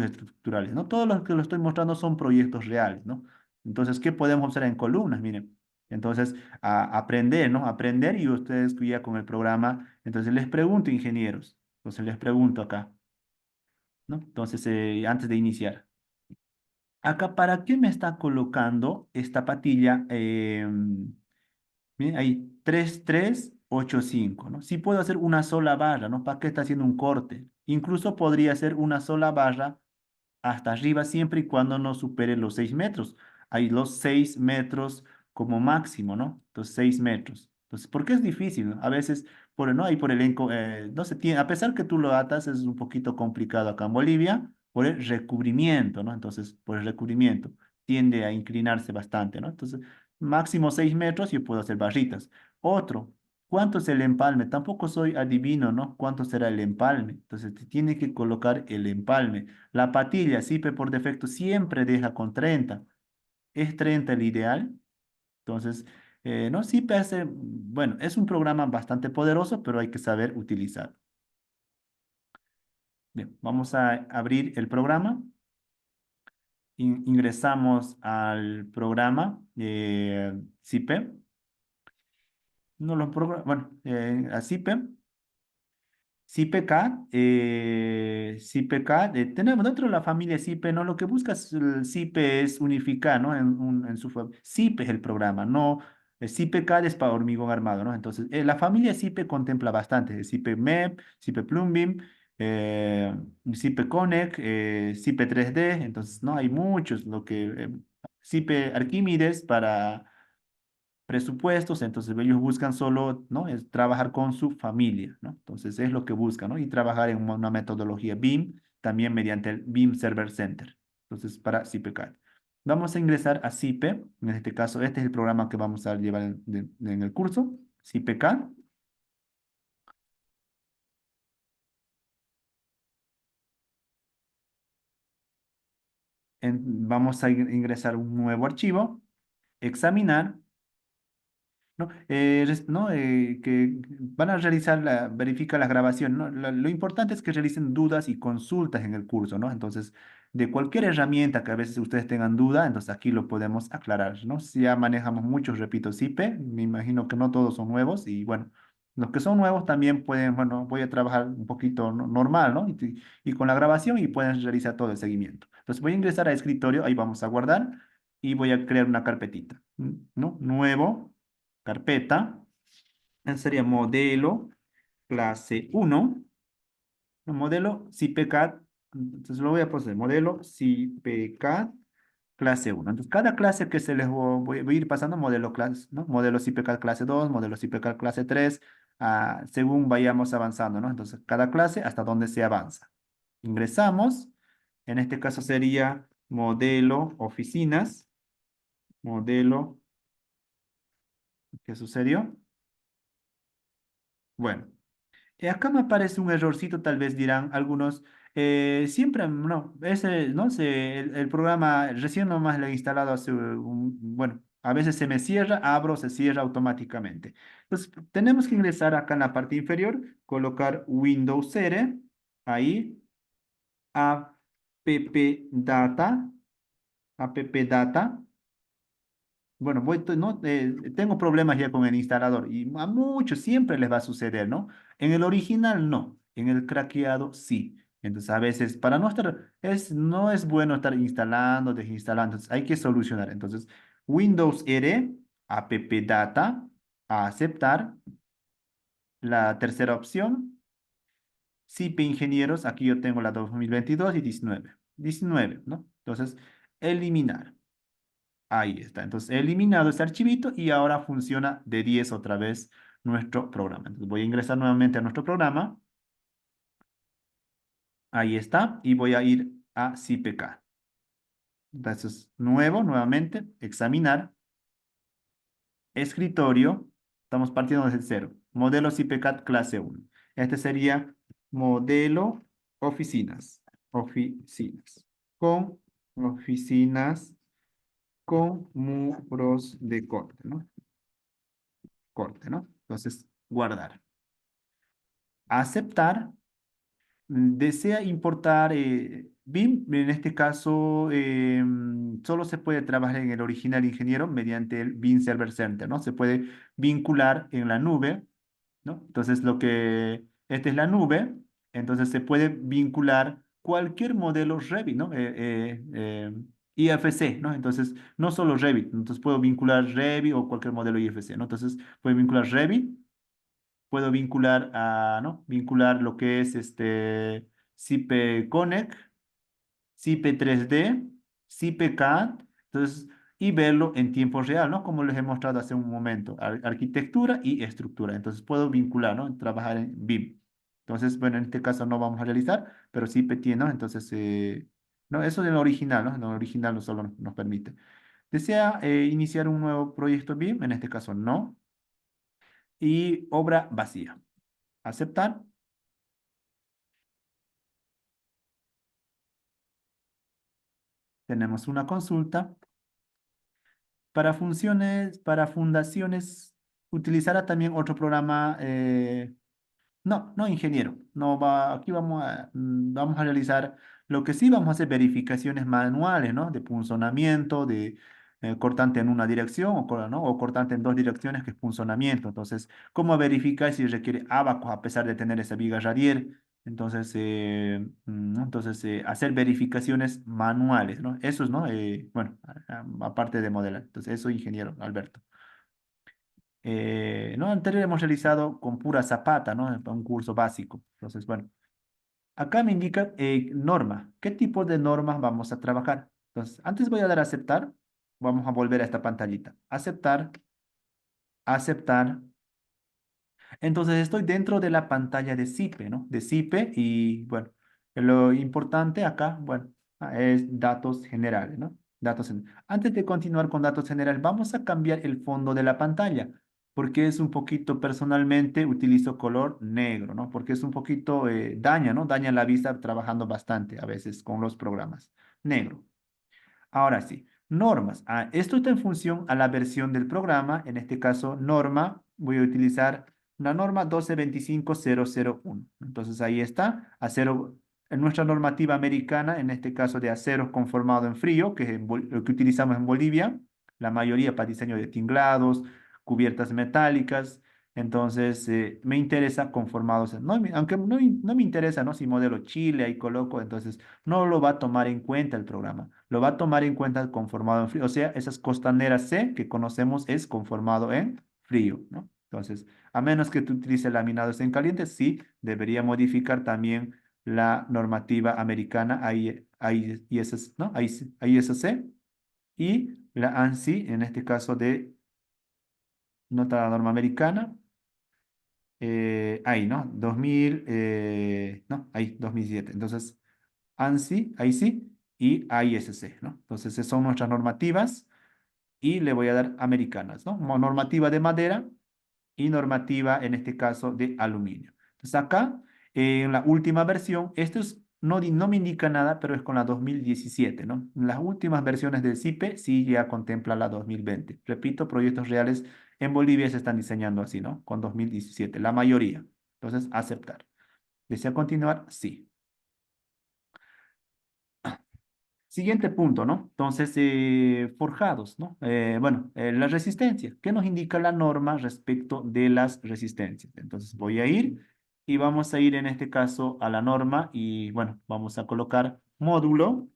estructurales, ¿no? Todo lo que lo estoy mostrando son proyectos reales, ¿no? Entonces, ¿qué podemos hacer en columnas? Miren. Entonces, a aprender, ¿no? Aprender y ustedes ya con el programa. Entonces, les pregunto, ingenieros. Entonces, les pregunto acá, ¿no? Entonces, antes de iniciar. Acá, ¿para qué me está colocando esta patilla? Miren, ahí, 3 3 8 5, ¿no? Sí puedo hacer una sola barra, ¿no? ¿Para qué está haciendo un corte? Incluso podría hacer una sola barra hasta arriba siempre y cuando no supere los 6 metros. Hay los 6 metros como máximo, ¿no? Entonces, 6 metros. Entonces, ¿por qué es difícil? ¿No? A veces, ¿no? Ahí por no se tiene, a pesar que tú lo atas, es un poquito complicado acá en Bolivia por el recubrimiento, ¿no? Entonces, por el recubrimiento, tiende a inclinarse bastante, ¿no? Entonces, máximo 6 metros yo puedo hacer barritas. Otro, ¿cuánto es el empalme? Tampoco soy adivino, ¿no? ¿Cuánto será el empalme? Entonces, te tiene que colocar el empalme. La patilla SIPE por defecto siempre deja con 30. ¿Es 30 el ideal? Entonces, no, SIPE hace, bueno, es un programa bastante poderoso, pero hay que saber utilizar. Bien, vamos a abrir el programa. Ingresamos al programa SIPE. No lo bueno, a SIPE. CIPECAD, CIPECAD, tenemos dentro de la familia CIPE, ¿no? Lo que busca el CIPE es unificar, ¿no? En CIPE es el programa, no, el CIPECAD es para hormigón armado, ¿no? Entonces, la familia CIPE contempla bastante, CIPE MEP, CIPE Plumbing, eh, CIPE Connect, CIPE 3D, entonces, ¿no? Hay muchos, CIPE Arquímedes presupuestos, entonces ellos buscan solo, ¿no? Es trabajar con su familia, ¿no? Entonces es lo que buscan, ¿no? Y trabajar en una metodología BIM, también mediante el BIM Server Center. Entonces, para CIPECAD. Vamos a ingresar a CIPE, en este caso, este es el programa que vamos a llevar en el curso, CIPECAD. Vamos a ingresar un nuevo archivo, examinar. ¿No? ¿No? Que van a realizar verifica la grabación, ¿no? Lo importante es que realicen dudas y consultas en el curso, ¿no? Entonces, de cualquier herramienta que a veces ustedes tengan duda, entonces aquí lo podemos aclarar, ¿no? Si ya manejamos muchos, repito, SIPE, me imagino que no todos son nuevos y bueno, los que son nuevos también pueden, bueno, voy a trabajar un poquito normal, ¿no? Y con la grabación y pueden realizar todo el seguimiento. Entonces, voy a ingresar a escritorio, ahí vamos a guardar y voy a crear una carpetita, ¿no? Nuevo carpeta, sería modelo clase uno, modelo CIPECAD, entonces lo voy a poner, modelo CIPECAD clase uno. Entonces, cada clase que se les voy a ir pasando modelo clase, ¿no? Modelo CIPECAD clase 2, modelo CIPECAD clase 3, según vayamos avanzando, ¿no? Entonces, cada clase hasta donde se avanza. Ingresamos, en este caso sería modelo oficinas, modelo, ¿qué sucedió? Bueno. Acá me aparece un errorcito, tal vez dirán algunos. Siempre, no, ese, no sé, el programa recién nomás lo he instalado hace bueno, a veces se me cierra, abro, se cierra automáticamente. Entonces, tenemos que ingresar acá en la parte inferior, colocar Windows R, ahí, app data, app data. Bueno, no, tengo problemas ya con el instalador y a muchos siempre les va a suceder, ¿no? En el original no, en el craqueado sí. Entonces a veces para no estar, no es bueno estar instalando, desinstalando, entonces hay que solucionar. Entonces Windows R, app data, a aceptar. La tercera opción, CIP Ingenieros, aquí yo tengo la 2022 y 19. 19, ¿no? Entonces eliminar. Ahí está. Entonces he eliminado ese archivito y ahora funciona de 10 otra vez nuestro programa. Entonces voy a ingresar nuevamente a nuestro programa. Ahí está. Y voy a ir a CPK. Entonces, nuevamente, examinar, escritorio. Estamos partiendo desde cero. Modelo CPK clase uno. Este sería modelo oficinas. Oficinas. Con oficinas con muros de corte, ¿no? Corte, ¿no? Entonces, guardar. Aceptar. Desea importar BIM, en este caso solo se puede trabajar en el original ingeniero mediante el BIM Server Center, ¿no? Se puede vincular en la nube, ¿no? Entonces esta es la nube, entonces se puede vincular cualquier modelo Revit, ¿no? IFC, ¿no? Entonces, no solo Revit, entonces puedo vincular Revit o cualquier modelo IFC, ¿no? Entonces, puedo vincular Revit, puedo vincular ¿no? Vincular lo que es CIPE Connect, CIPE 3D, CIPE CAD, entonces, y verlo en tiempo real, ¿no? Como les he mostrado hace un momento, arquitectura y estructura. Entonces, puedo vincular, ¿no? Trabajar en BIM. Entonces, bueno, en este caso no vamos a realizar, pero CIPE tiene, ¿no? Entonces, no, eso es el original, ¿no? El original no solo nos permite. ¿Desea iniciar un nuevo proyecto BIM? En este caso, no. Y obra vacía. Aceptar. Tenemos una consulta. Para fundaciones, utilizará también otro programa. No, no, ingeniero. No va, aquí vamos a realizar lo que sí vamos a hacer verificaciones manuales, ¿no? De punzonamiento, de cortante en una dirección ¿no? O cortante en dos direcciones, que es punzonamiento. Entonces, ¿cómo verificar si requiere abacos a pesar de tener esa viga radier? Entonces, ¿no? Entonces hacer verificaciones manuales, ¿no? Eso es, ¿no? Bueno, aparte de modelar. Entonces, eso, ingeniero, Alberto. ¿No? Anterior hemos realizado con pura zapata, ¿no? Un curso básico. Entonces, bueno, acá me indica norma. ¿Qué tipo de normas vamos a trabajar? Entonces, antes voy a dar a aceptar. Vamos a volver a esta pantallita. Aceptar. aceptar. Entonces estoy dentro de la pantalla de CIPE, ¿no? De CIPE y bueno, lo importante acá, bueno, es datos generales, ¿no? Antes de continuar con datos generales, vamos a cambiar el fondo de la pantalla, porque es un poquito, personalmente utilizo color negro, ¿no? Porque es un poquito, daña, ¿no? Daña la vista trabajando bastante a veces con los programas. Negro. Ahora sí, normas. Esto está en función a la versión del programa. En este caso, norma, voy a utilizar la norma 1225001. Entonces ahí está, acero, en nuestra normativa americana, en este caso de acero conformado en frío, que es lo que utilizamos en Bolivia, la mayoría para diseño de tinglados, cubiertas metálicas. Entonces, me interesa conformados, aunque no me interesa, ¿no? Si modelo Chile, ahí coloco, entonces no lo va a tomar en cuenta el programa. Lo va a tomar en cuenta conformado en frío. O sea, esas costaneras C que conocemos es conformado en frío, ¿no? Entonces, a menos que tú utilices laminados en caliente, sí, debería modificar también la normativa americana ISS, ¿no? ISC y la ANSI, en este caso de nota la norma americana, ahí, ¿no? 2000, no, ahí, 2007. Entonces, ANSI, ahí sí, y ISC, ¿no? Entonces, esas son nuestras normativas y le voy a dar americanas, ¿no? Normativa de madera y normativa, en este caso, de aluminio. Entonces, acá, en la última versión, esto es, no me indica nada, pero es con la 2017, ¿no? En las últimas versiones del CIPE sí ya contempla la 2020. Repito, proyectos reales en Bolivia se están diseñando así, ¿no? Con 2017, la mayoría. Entonces, aceptar. ¿Desea continuar? Sí. Siguiente punto, ¿no? Entonces, forjados, ¿no? Bueno, la resistencia. ¿Qué nos indica la norma respecto de las resistencias? Entonces, voy a ir y vamos a ir en este caso a la norma y, bueno, vamos a colocar módulo.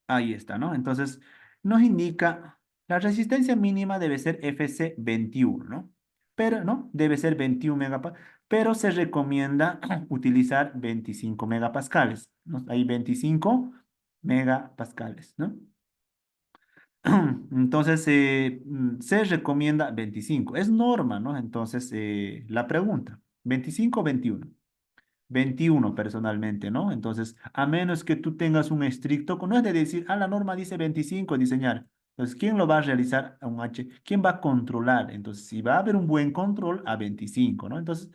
Ahí está, ¿no? Entonces, nos indica la resistencia mínima debe ser FC21, ¿no? Pero, ¿no? Debe ser 21 megapascales, pero se recomienda utilizar 25 megapascales, ¿no? Hay 25 megapascales, ¿no? Entonces, se recomienda 25. Es norma, ¿no? Entonces, la pregunta, 25 o 21. 21 personalmente, ¿no? Entonces, a menos que tú tengas un estricto, no es de decir, la norma dice 25 diseñar. Entonces, ¿quién lo va a realizar a un H? ¿Quién va a controlar? Entonces, si va a haber un buen control, a 25, ¿no? Entonces,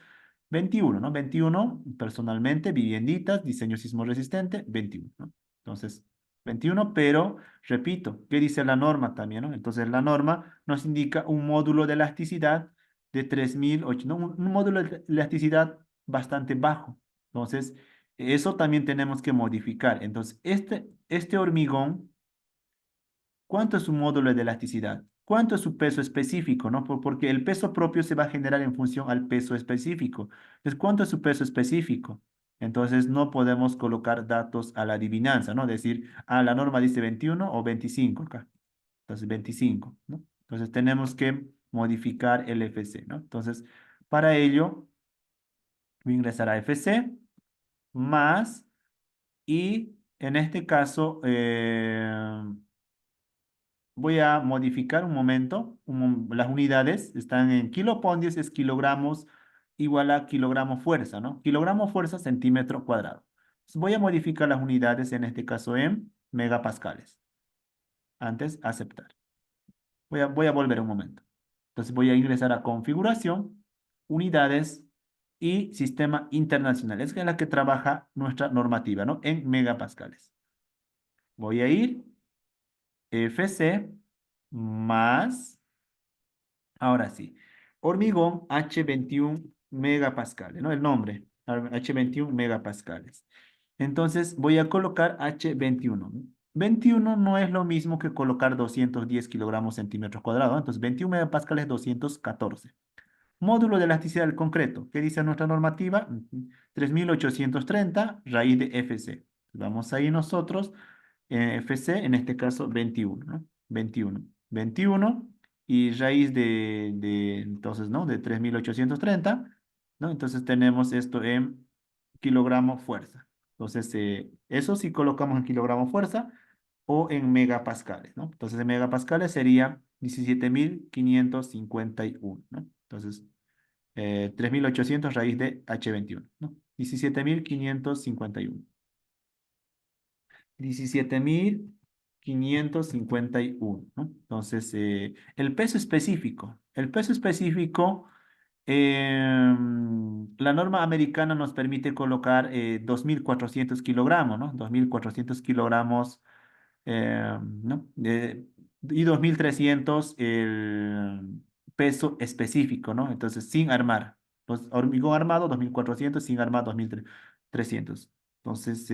21, ¿no? 21 personalmente, vivienditas, diseño sismo resistente, 21, ¿no? Entonces, 21, pero repito, ¿qué dice la norma también, ¿no? Entonces, la norma nos indica un módulo de elasticidad de 3008, ¿no? Un módulo de elasticidad bastante bajo. Entonces, eso también tenemos que modificar. Entonces, este hormigón, ¿cuánto es su módulo de elasticidad? ¿Cuánto es su peso específico? ¿No? Porque el peso propio se va a generar en función al peso específico. Entonces, ¿cuánto es su peso específico? Entonces, no podemos colocar datos a la adivinanza, ¿no? Decir, la norma dice 21 o 25 acá. Entonces, 25, ¿no? Entonces, tenemos que modificar el FC, ¿no? Entonces, para ello, voy a ingresar a FC más. Y en este caso, voy a modificar un momento. Las unidades están en kilopondios, es kilogramos igual a kilogramo fuerza, ¿no? Kilogramo fuerza, centímetro cuadrado. Entonces, voy a modificar las unidades, en este caso en megapascales. Antes, aceptar. Voy a volver un momento. Entonces, voy a ingresar a configuración, unidades y sistema internacional. Es la que trabaja nuestra normativa, ¿no? En megapascales. Voy a ir FC más, ahora sí, hormigón H21 megapascales, ¿no? El nombre, H21 megapascales. Entonces voy a colocar H21. 21 no es lo mismo que colocar 210 kilogramos centímetros cuadrados, ¿no? Entonces 21 megapascales 214. Módulo de elasticidad del concreto. ¿Qué dice nuestra normativa? 3830 raíz de FC. Vamos a ir nosotros FC, en este caso 21, ¿no? 21. 21 y raíz entonces, ¿no? De 3830, ¿no? Entonces tenemos esto en kilogramo fuerza. Entonces, eso sí colocamos en kilogramo fuerza, o en megapascales, ¿no? Entonces, en megapascales sería 17.551, ¿no? Entonces, 3.800 raíz de H21, ¿no? 17.551. 17.551, ¿no? Entonces, el peso específico. El peso específico, la norma americana nos permite colocar 2.400 kilogramos, ¿no? 2.400 kilogramos, ¿no? Y 2.300 el peso específico, ¿no? Entonces, sin armar. Pues, hormigón armado, 2.400, sin armar, 2.300. Entonces,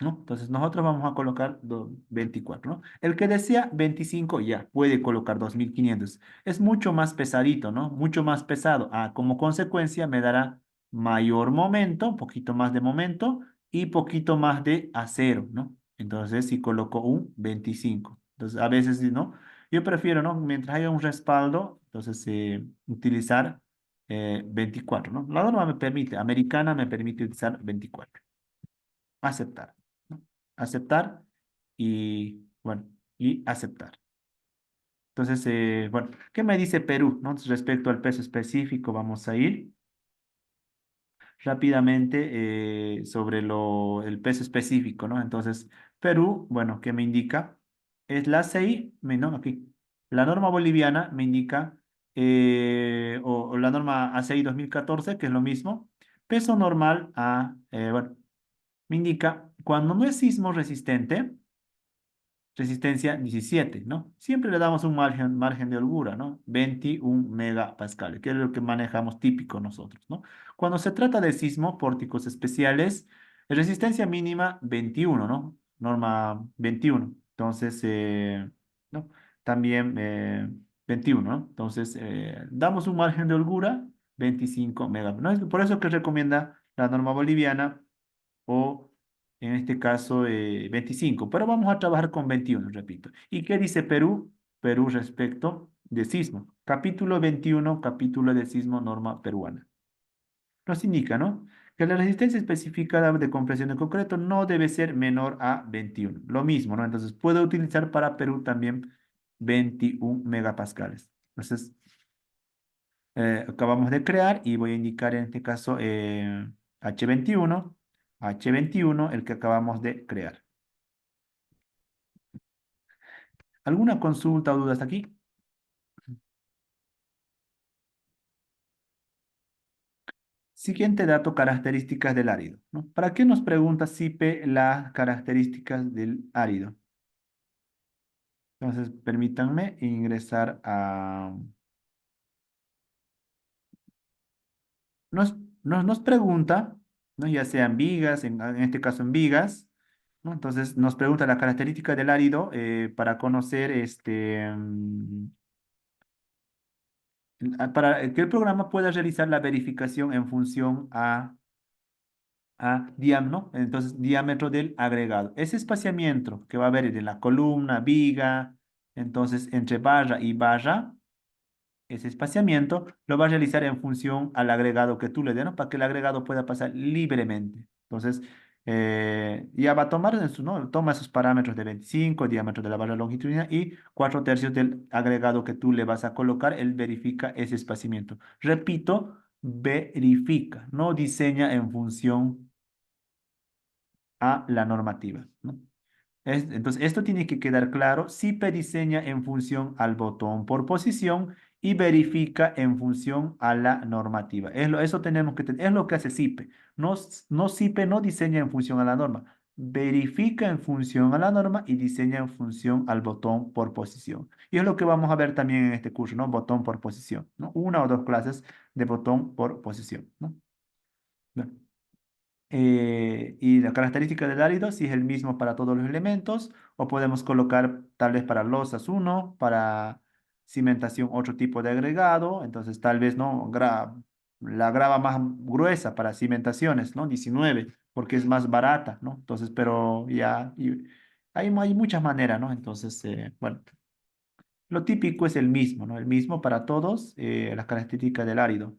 ¿no? Entonces nosotros vamos a colocar 24, ¿no? El que desea 25 ya puede colocar 2.500. Es mucho más pesadito, ¿no? Mucho más pesado. Ah, como consecuencia me dará mayor momento, un poquito más de momento y poquito más de acero, ¿no? Entonces si coloco un 25. Entonces a veces, ¿no? Yo prefiero, ¿no? Mientras haya un respaldo, entonces utilizar 24, ¿no? La norma me permite, americana me permite utilizar 24. Aceptar, ¿no? Aceptar y, bueno, y aceptar. Entonces, bueno, ¿qué me dice Perú, no? Entonces, respecto al peso específico, vamos a ir rápidamente sobre el peso específico, ¿no? Entonces, Perú, bueno, ¿qué me indica? Es la CI, no, aquí. La norma boliviana me indica, o la norma ACI 2014, que es lo mismo, peso normal bueno, me indica cuando no es sismo resistente, resistencia 17, ¿no? Siempre le damos un margen de holgura, ¿no? 21 megapascales, que es lo que manejamos típico nosotros, ¿no? Cuando se trata de sismo, pórticos especiales, resistencia mínima 21, ¿no? Norma 21. Entonces, ¿no? También 21, ¿no? Entonces, damos un margen de holgura 25 megapascales, ¿no? Es por eso que recomienda la norma boliviana o en este caso 25, pero vamos a trabajar con 21, repito. ¿Y qué dice Perú? Perú respecto de sismo. Capítulo 21, capítulo de sismo, norma peruana. Nos indica, ¿no? Que la resistencia especificada de compresión de concreto no debe ser menor a 21. Lo mismo, ¿no? Entonces, puedo utilizar para Perú también 21 megapascales. Entonces, acabamos de crear y voy a indicar en este caso H21, H21, el que acabamos de crear. ¿Alguna consulta o duda hasta aquí? Siguiente dato, características del árido, ¿no? ¿Para qué nos pregunta CIPE las características del árido? Entonces, permítanme ingresar a... Nos, nos pregunta, ¿no? Ya sean vigas, en este caso en vigas, ¿no? Entonces, nos pregunta la característica del árido para conocer para que el programa pueda realizar la verificación en función a diámetro, ¿no? Entonces, diámetro del agregado. Ese espaciamiento que va a haber de la columna, viga, entonces entre barra y barra, ese espaciamiento lo va a realizar en función al agregado que tú le des, ¿no? Para que el agregado pueda pasar libremente. Entonces, ya va a tomar, ¿no? Toma esos parámetros de 25, diámetro de la barra longitudinal y 4/3 del agregado que tú le vas a colocar, él verifica ese espaciamiento. Repito, verifica, no diseña en función a la normativa, ¿no? Entonces, esto tiene que quedar claro. SIPE diseña en función al botón por posición y verifica en función a la normativa. Eso tenemos que tener, es lo que hace SIPE. No, no SIPE no diseña en función a la norma, verifica en función a la norma y diseña en función al botón por posición. Y es lo que vamos a ver también en este curso, ¿no? Botón por posición, ¿no? Una o dos clases de botón por posición, ¿no? Bueno. Y la característica del árido, si es el mismo para todos los elementos, o podemos colocar tal vez para losas uno, para cimentación otro tipo de agregado, entonces tal vez no la grava más gruesa para cimentaciones, ¿no? 19 porque es más barata, ¿no? Entonces, pero ya hay muchas maneras, ¿no? Entonces, bueno, lo típico es el mismo, ¿no? El mismo para todos, las características del árido.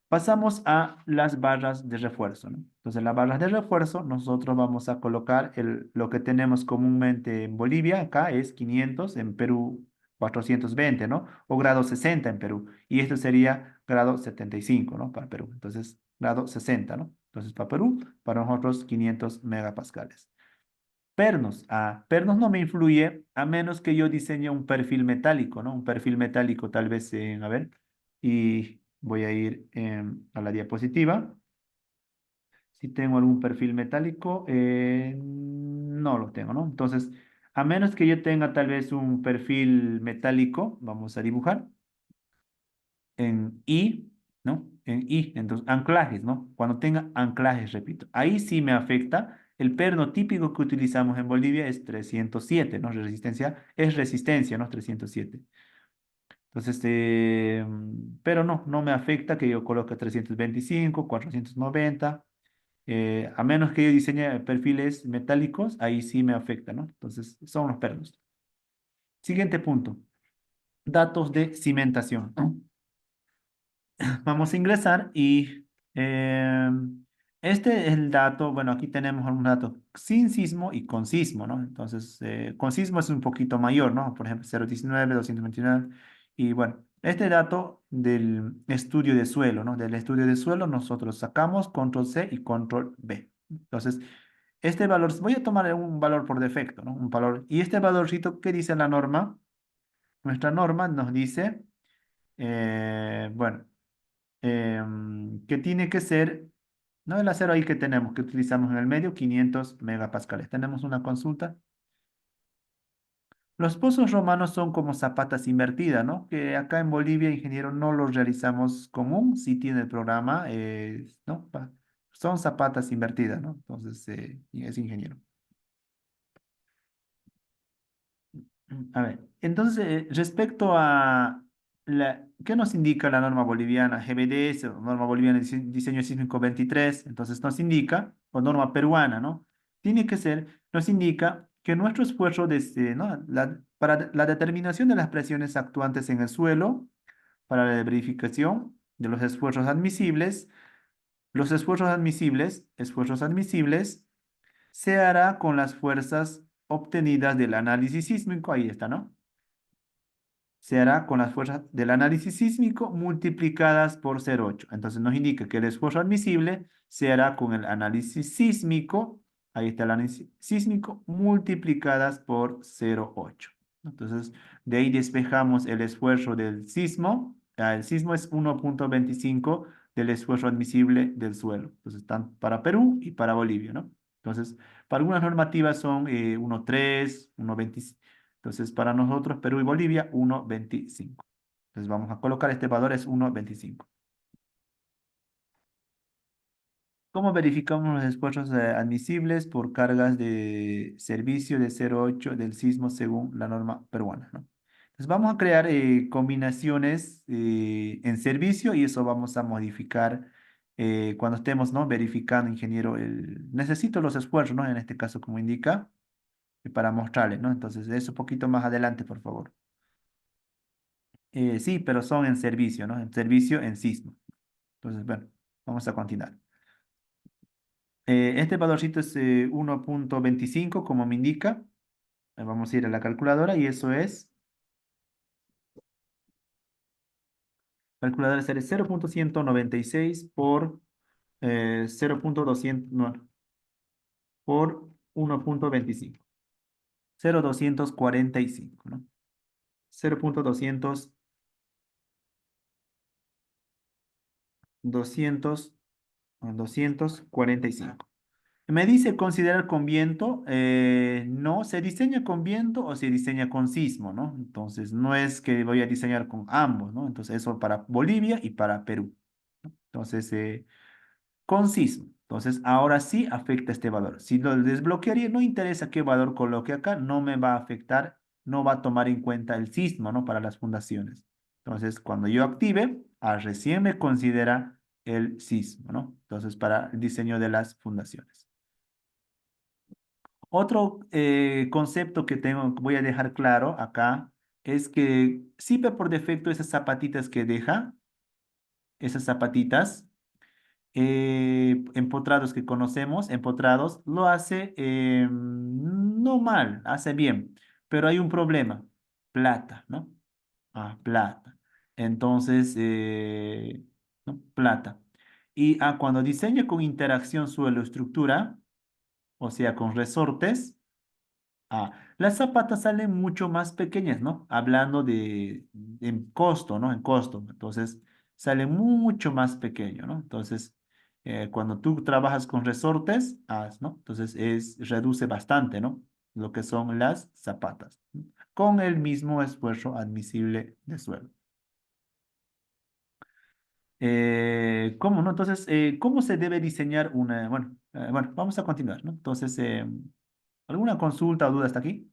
Pasamos a las barras de refuerzo, ¿no? Entonces, en las barras de refuerzo, nosotros vamos a colocar lo que tenemos comúnmente en Bolivia, acá es 500, en Perú 420, ¿no? O grado 60 en Perú. Y esto sería grado 75, ¿no? Para Perú. Entonces, grado 60, ¿no? Entonces, para Perú, para nosotros 500 megapascales. Pernos no me influye a menos que yo diseñe un perfil metálico, ¿no? Un perfil metálico tal vez a ver, y voy a ir a la diapositiva. Si tengo algún perfil metálico, no lo tengo, ¿no? Entonces, a menos que yo tenga tal vez un perfil metálico, vamos a dibujar en I, ¿no? En I, entonces anclajes, ¿no? Cuando tenga anclajes, repito, ahí sí me afecta. El perno típico que utilizamos en Bolivia es 307, ¿no? Resistencia, ¿no? 307. Entonces, pero no me afecta que yo coloque 325, 490, a menos que yo diseñe perfiles metálicos, ahí sí me afecta, ¿no? Entonces, son los pernos. Siguiente punto, datos de cimentación, ¿no? Vamos a ingresar y este es el dato, bueno, aquí tenemos un dato sin sismo y con sismo, ¿no? Entonces, con sismo es un poquito mayor, ¿no? Por ejemplo, 019, 229. Y bueno, este dato del estudio de suelo, ¿no? Del estudio de suelo nosotros sacamos control C y control V. Entonces, este valor, voy a tomar un valor por defecto, ¿no? Un valor. Y este valorcito, ¿qué dice la norma? Nuestra norma nos dice, bueno, que tiene que ser, no el acero ahí que tenemos, que utilizamos en el medio, 500 megapascales. Tenemos una consulta. Los pozos romanos son como zapatas invertidas, ¿no? Que acá en Bolivia, ingeniero, no los realizamos común, sí tiene el programa, ¿no? Son zapatas invertidas, ¿no? Entonces, es ingeniero. A ver, entonces, respecto a ¿qué nos indica la norma boliviana GBDS, o norma boliviana de diseño sísmico 23? Entonces nos indica, o norma peruana, ¿no? Tiene que ser, nos indica que nuestro esfuerzo desde, ¿no? Para la determinación de las presiones actuantes en el suelo, para la verificación de esfuerzos admisibles, se hará con las fuerzas obtenidas del análisis sísmico, ahí está, ¿no? Se hará con las fuerzas del análisis sísmico multiplicadas por 0,8. Entonces nos indica que el esfuerzo admisible se hará con el análisis sísmico, ahí está el análisis sísmico, multiplicadas por 0,8. Entonces de ahí despejamos el esfuerzo del sismo. El sismo es 1,25 del esfuerzo admisible del suelo. Entonces están para Perú y para Bolivia, ¿no? Entonces, para algunas normativas son 1,3, 1,25. Entonces, para nosotros, Perú y Bolivia, 1,25. Entonces, vamos a colocar este valor, es 1,25. ¿Cómo verificamos los esfuerzos admisibles por cargas de servicio de 0,8 del sismo según la norma peruana, ¿no? Entonces, vamos a crear combinaciones en servicio y eso vamos a modificar cuando estemos, ¿no? Verificando, ingeniero, necesito los esfuerzos, ¿no? En este caso, como indica, para mostrarles, ¿no? Entonces, eso un poquito más adelante, por favor. Sí, pero son en servicio, ¿no? En servicio en sismo. Entonces, bueno, vamos a continuar. Este valorcito es 1,25, como me indica. Vamos a ir a la calculadora y eso es, calculadora sale 0,196 por 0,200, no, por 1,25. 0,245, ¿no? 0,200, 200, 245. Me dice considerar con viento, no, se diseña con viento o se diseña con sismo, ¿no? Entonces, no es que voy a diseñar con ambos, ¿no? Entonces, eso para Bolivia y para Perú. Entonces, con sismo. Entonces, ahora sí afecta este valor. Si lo desbloquearía, no interesa qué valor coloque acá, no me va a afectar, no va a tomar en cuenta el sismo, ¿no? Para las fundaciones. Entonces, cuando yo active, recién me considera el sismo, ¿no? Entonces, para el diseño de las fundaciones. Otro concepto que voy a dejar claro acá es que SIPE por defecto esas zapatitas que deja, esas zapatitas. Empotrados que conocemos, Empotrados, lo hace no mal, hace bien, pero hay un problema, plata, ¿no? Plata. Entonces, ¿no? Plata. Y cuando diseña con interacción suelo-estructura, o sea, con resortes, las zapatas salen mucho más pequeñas, ¿no? Hablando de en costo, ¿no? En costo. Entonces, sale mucho más pequeño, ¿no? Entonces, cuando tú trabajas con resortes, ¿no? Entonces, reduce bastante, ¿no? Lo que son las zapatas, ¿no? Con el mismo esfuerzo admisible de suelo. ¿Cómo, no? Entonces, ¿cómo se debe diseñar una? Bueno, vamos a continuar, ¿no? Entonces, ¿alguna consulta o duda hasta aquí?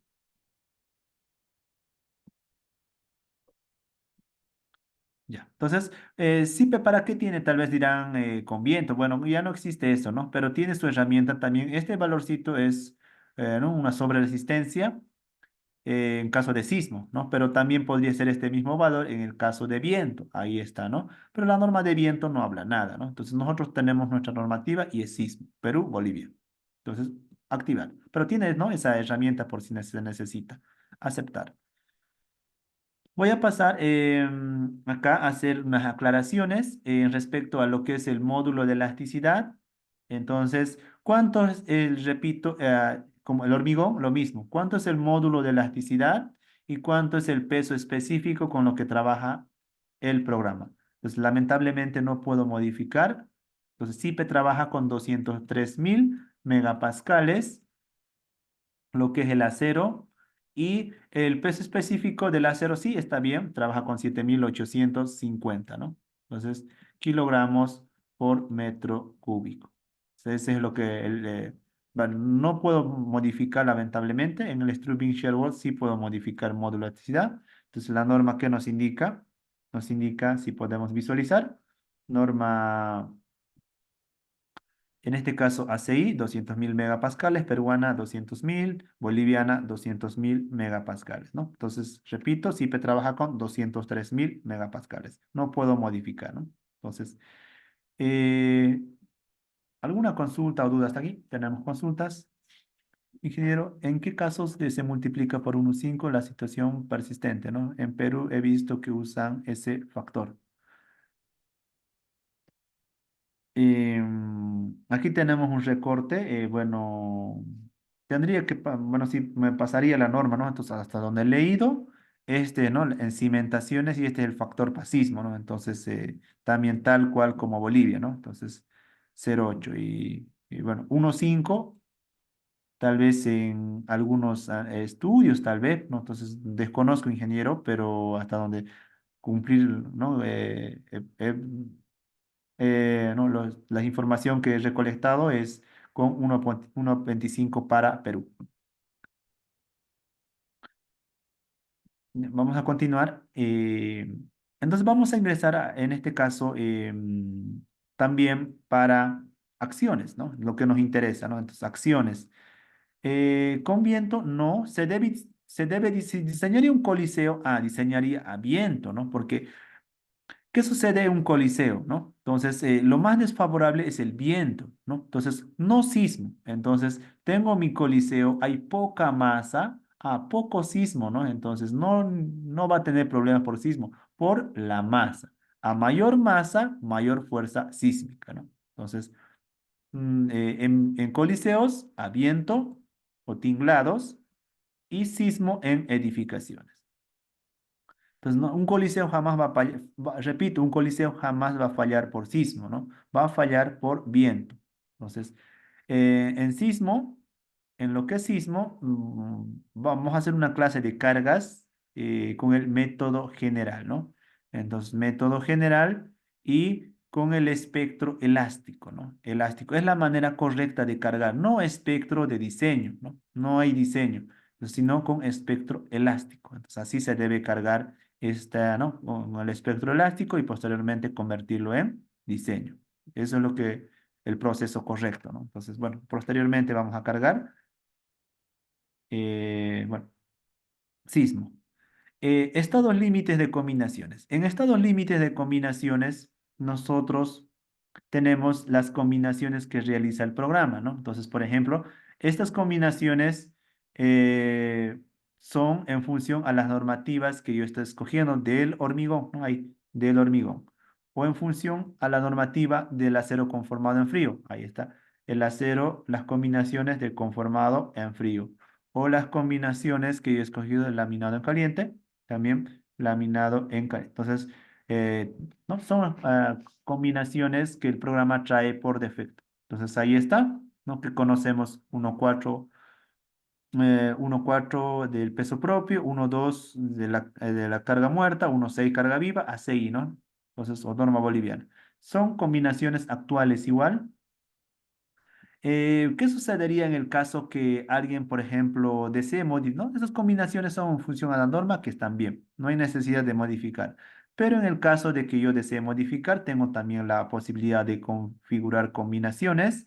Ya. Entonces, SIPE, ¿para qué tiene? Tal vez dirán con viento. Bueno, ya no existe eso, ¿no? Pero tiene su herramienta también. Este valorcito es, ¿no? Una sobreresistencia en caso de sismo, ¿no? Pero también podría ser este mismo valor en el caso de viento. Ahí está, ¿no? Pero la norma de viento no habla nada, ¿no? Entonces, nosotros tenemos nuestra normativa y es sismo. Perú, Bolivia. Entonces, activar. Pero tiene, ¿no? Esa herramienta por si se necesita. Aceptar. Voy a pasar acá a hacer unas aclaraciones respecto a lo que es el módulo de elasticidad. Entonces, ¿cuánto es repito, como el hormigón? Lo mismo. ¿Cuánto es el módulo de elasticidad y cuánto es el peso específico con lo que trabaja el programa? Entonces, lamentablemente no puedo modificar. Entonces, SIPE trabaja con 203.000 megapascales, lo que es el acero, y el peso específico del acero sí está bien, trabaja con 7.850, ¿no? Entonces, kilogramos por metro cúbico. Ese es lo que bueno, no puedo modificar lamentablemente. En el Strubing Sherwood sí puedo modificar módulo de elasticidad. Entonces, la norma que nos indica si podemos visualizar. Norma en este caso, ACI, 200.000 megapascales, peruana, 200.000, boliviana, 200.000 megapascales, ¿no? Entonces, repito, SIPE trabaja con 203.000 megapascales. No puedo modificar, ¿no? Entonces, eh, ¿alguna consulta o duda hasta aquí? ¿Tenemos consultas? Ingeniero, ¿en qué casos se multiplica por 1,5 la situación persistente, ¿no? En Perú he visto que usan ese factor. Aquí tenemos un recorte, bueno, tendría que, bueno, sí, me pasaría la norma, ¿no? Entonces, hasta donde he leído, ¿no? En cimentaciones y este es el factor pasismo, ¿no? Entonces, también tal cual como Bolivia, ¿no? Entonces, 0,8 y bueno, 1,5 tal vez en algunos estudios, tal vez, ¿no? Entonces, desconozco, ingeniero, pero hasta donde cumplir, ¿no? No, la información que he recolectado es con 1,25 para Perú. Vamos a continuar. Entonces vamos a ingresar en este caso también para acciones, ¿no? Lo que nos interesa, ¿no? Entonces, acciones. Con viento, no, si diseñaría un coliseo, diseñaría a viento, ¿no? Porque ¿qué sucede en un coliseo, no? Entonces, lo más desfavorable es el viento, ¿no? Entonces, no sismo. Entonces, tengo mi coliseo, hay poca masa, poco sismo, ¿no? Entonces, no va a tener problemas por sismo, por la masa. A mayor masa, mayor fuerza sísmica, ¿no? Entonces, en coliseos, a viento o tinglados y sismo en edificaciones. Entonces, un coliseo jamás va a fallar, repito, un coliseo jamás va a fallar por sismo, ¿no? Va a fallar por viento. Entonces, en sismo, en lo que es sismo, vamos a hacer una clase de cargas con el método general, ¿no? Entonces, método general y con el espectro elástico, ¿no? Elástico es la manera correcta de cargar, no espectro de diseño, ¿no? No hay diseño, sino con espectro elástico. Entonces, así se debe cargar ¿no? Con el espectro elástico y posteriormente convertirlo en diseño. Eso es lo que el proceso correcto, ¿no? Entonces, bueno, posteriormente vamos a cargar, bueno, sismo. Estados límites de combinaciones. En estados límites de combinaciones, nosotros tenemos las combinaciones que realiza el programa, ¿no? Entonces, por ejemplo, estas combinaciones eh, son en función a las normativas que yo estoy escogiendo del hormigón, ¿no? Ahí, del hormigón. O en función a la normativa del acero conformado en frío. Ahí está. El acero, las combinaciones del conformado en frío. O las combinaciones que yo he escogido del laminado en caliente, también laminado en caliente. Entonces, eh, ¿no? Son combinaciones que el programa trae por defecto. Entonces ahí está, ¿no? Que conocemos 1,4 del peso propio, 1,2 de la carga muerta, 1,6 carga viva, ACI, ¿no? Entonces, o norma boliviana. Son combinaciones actuales igual. ¿Qué sucedería en el caso que alguien, por ejemplo, desee modificar? ¿No? Esas combinaciones son en función a la norma que están bien, no hay necesidad de modificar. Pero en el caso de que yo desee modificar, tengo también la posibilidad de configurar combinaciones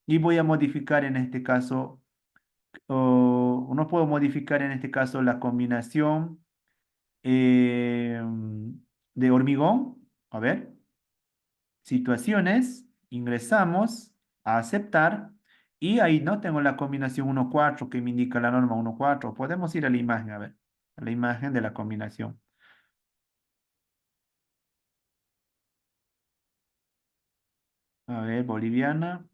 y voy a modificar en este caso, o no puedo modificar en este caso la combinación eh, de hormigón. A ver. Situaciones, ingresamos a aceptar y ahí no tengo la combinación 1,4 que me indica la norma 1,4. Podemos ir a la imagen, a ver, a la imagen de la combinación. A ver, boliviana,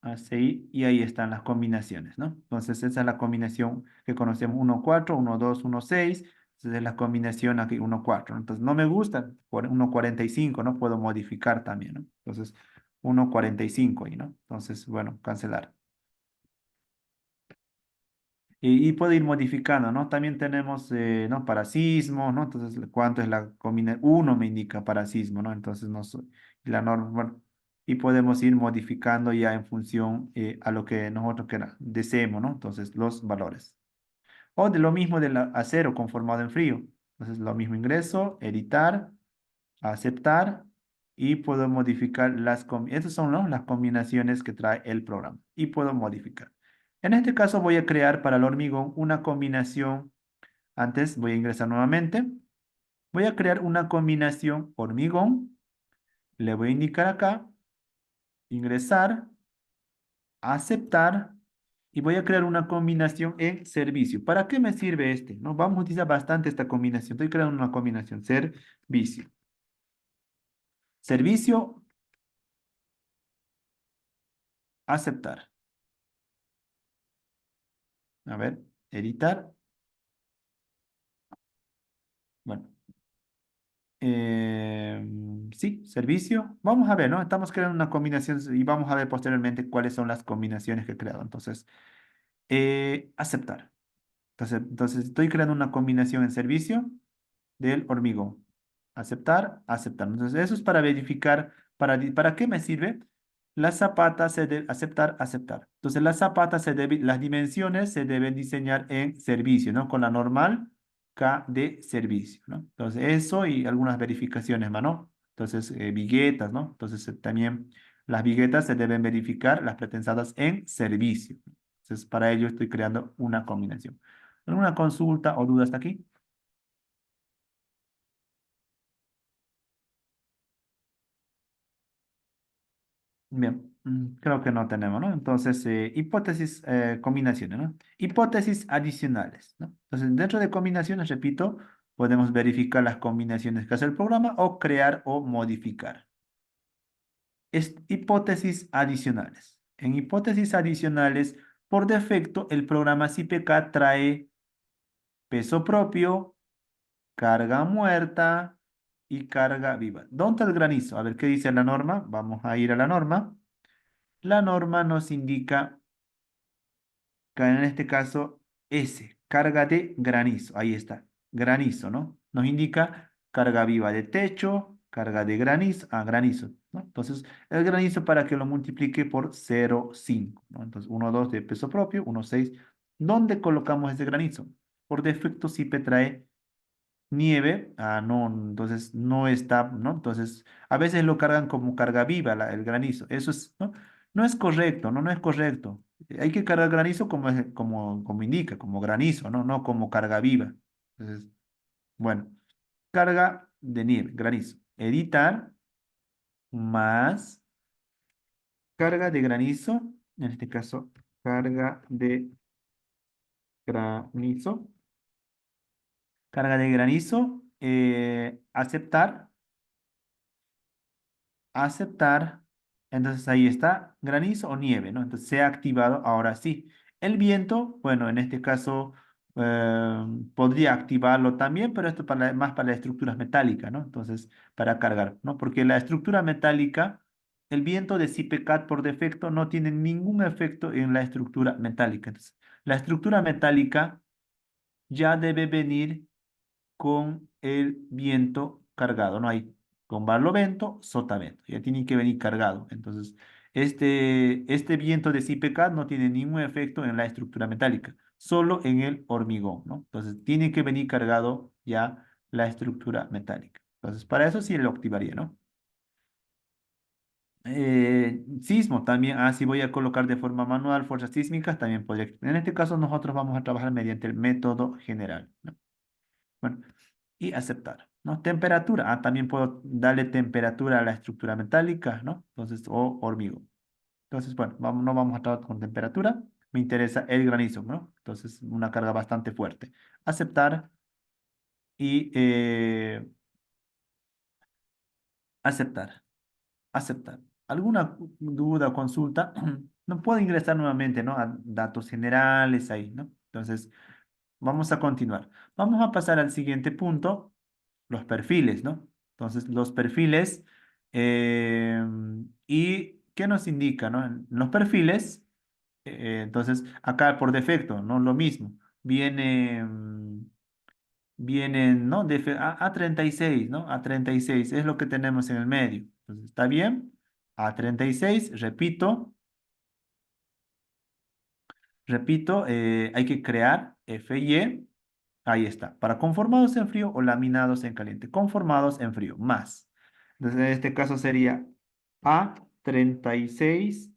ACI, y ahí están las combinaciones, ¿no? Entonces esa es la combinación que conocemos 1,4, 1,2, 1,6. Entonces es la combinación aquí 1,4. Entonces no me gusta por 1,45, ¿no? Puedo modificar también, ¿no? Entonces 1,45 ahí, ¿no? Entonces, bueno, cancelar. Y puede ir modificando, ¿no? También tenemos, ¿no? Para sismo, ¿no? Entonces, ¿cuánto es la combinación? Uno me indica para sismo, ¿no? Entonces, no soy, la norma, bueno, y podemos ir modificando ya en función a lo que nosotros deseemos, ¿no? Entonces, los valores. O de lo mismo del acero conformado en frío. Entonces, lo mismo ingreso, editar, aceptar, y puedo modificar estas son, ¿no? Las combinaciones que trae el programa y puedo modificar. En este caso voy a crear para el hormigón una combinación. Antes voy a ingresar nuevamente. Voy a crear una combinación hormigón. Le voy a indicar acá, ingresar, aceptar, y voy a crear una combinación en servicio. ¿Para qué me sirve este? ¿No? Vamos a utilizar bastante esta combinación. Estoy creando una combinación, servicio. Servicio, aceptar. A ver, editar. Bueno, sí, servicio. Vamos a ver, ¿no? Estamos creando una combinación y vamos a ver posteriormente cuáles son las combinaciones que he creado. Entonces, aceptar. Entonces, estoy creando una combinación en servicio del hormigón. Aceptar, aceptar. Entonces, eso es para verificar, ¿para qué me sirve? La zapata se debe aceptar, aceptar. Entonces, las dimensiones se deben diseñar en servicio, ¿no? Con la normal K de servicio, ¿no? Entonces, eso y algunas verificaciones más, ¿no? Entonces, viguetas, ¿no? Entonces, también las viguetas se deben verificar, las pretensadas en servicio. Entonces, para ello estoy creando una combinación. ¿Alguna consulta o duda hasta aquí? Bien, creo que no tenemos, ¿no? Entonces, hipótesis, combinaciones, ¿no? Hipótesis adicionales, ¿no? Entonces, dentro de combinaciones, repito, podemos verificar las combinaciones que hace el programa o crear o modificar. Hipótesis adicionales. En hipótesis adicionales, por defecto, el programa CPK trae peso propio, carga muerta y carga viva. ¿Dónde está el granizo? A ver, ¿qué dice la norma? Vamos a ir a la norma. La norma nos indica que en este caso S, carga de granizo. Ahí está, granizo, ¿no? Nos indica carga viva de techo, carga de granizo, granizo, ¿no? Entonces, el granizo para que lo multiplique por 0,5, ¿no? Entonces, 1,2 de peso propio, 1,6. ¿Dónde colocamos ese granizo? Por defecto, siempre trae nieve, no, entonces no está, ¿no? Entonces, a veces lo cargan como carga viva el granizo. Eso es, ¿no? No es correcto, ¿no? No es correcto. Hay que cargar granizo como indica, como granizo, ¿no? No como carga viva. Entonces, bueno, carga de nieve, granizo. Editar, más carga de granizo, en este caso, carga de granizo, carga de granizo, aceptar, aceptar, entonces ahí está, granizo o nieve, ¿no? Entonces se ha activado ahora sí. El viento, bueno, en este caso podría activarlo también, pero esto más para las estructuras metálicas, ¿no? Entonces, para cargar, ¿no? Porque la estructura metálica, el viento de CIPECAT por defecto no tiene ningún efecto en la estructura metálica. Entonces, la estructura metálica ya debe venir con el viento cargado, no hay con barlovento, sotavento, ya tiene que venir cargado. Entonces, este viento de CIPECAT no tiene ningún efecto en la estructura metálica, solo en el hormigón, ¿no? Entonces, tiene que venir cargado ya la estructura metálica. Entonces, para eso sí lo activaría, ¿no? Sismo también, si voy a colocar de forma manual fuerzas sísmicas, también podría. En este caso, nosotros vamos a trabajar mediante el método general, ¿no? Bueno, y aceptar, ¿no? Temperatura. También puedo darle temperatura a la estructura metálica, ¿no? Entonces, o hormigón. Entonces, bueno, no vamos a trabajar con temperatura. Me interesa el granizo, ¿no? Entonces, una carga bastante fuerte. Aceptar y aceptar, aceptar. ¿Alguna duda o consulta? No puedo ingresar nuevamente, ¿no? A datos generales ahí, ¿no? Entonces, vamos a continuar. Vamos a pasar al siguiente punto, los perfiles, ¿no? Entonces, los perfiles, ¿y qué nos indica, no? En los perfiles, entonces, acá por defecto, ¿no? Lo mismo. Vienen, ¿no? A36, ¿no? A36 es lo que tenemos en el medio. Entonces, ¿está bien? A36, repito, hay que crear FY. Ahí está. Para conformados en frío o laminados en caliente. Conformados en frío, más. Entonces, en este caso sería A36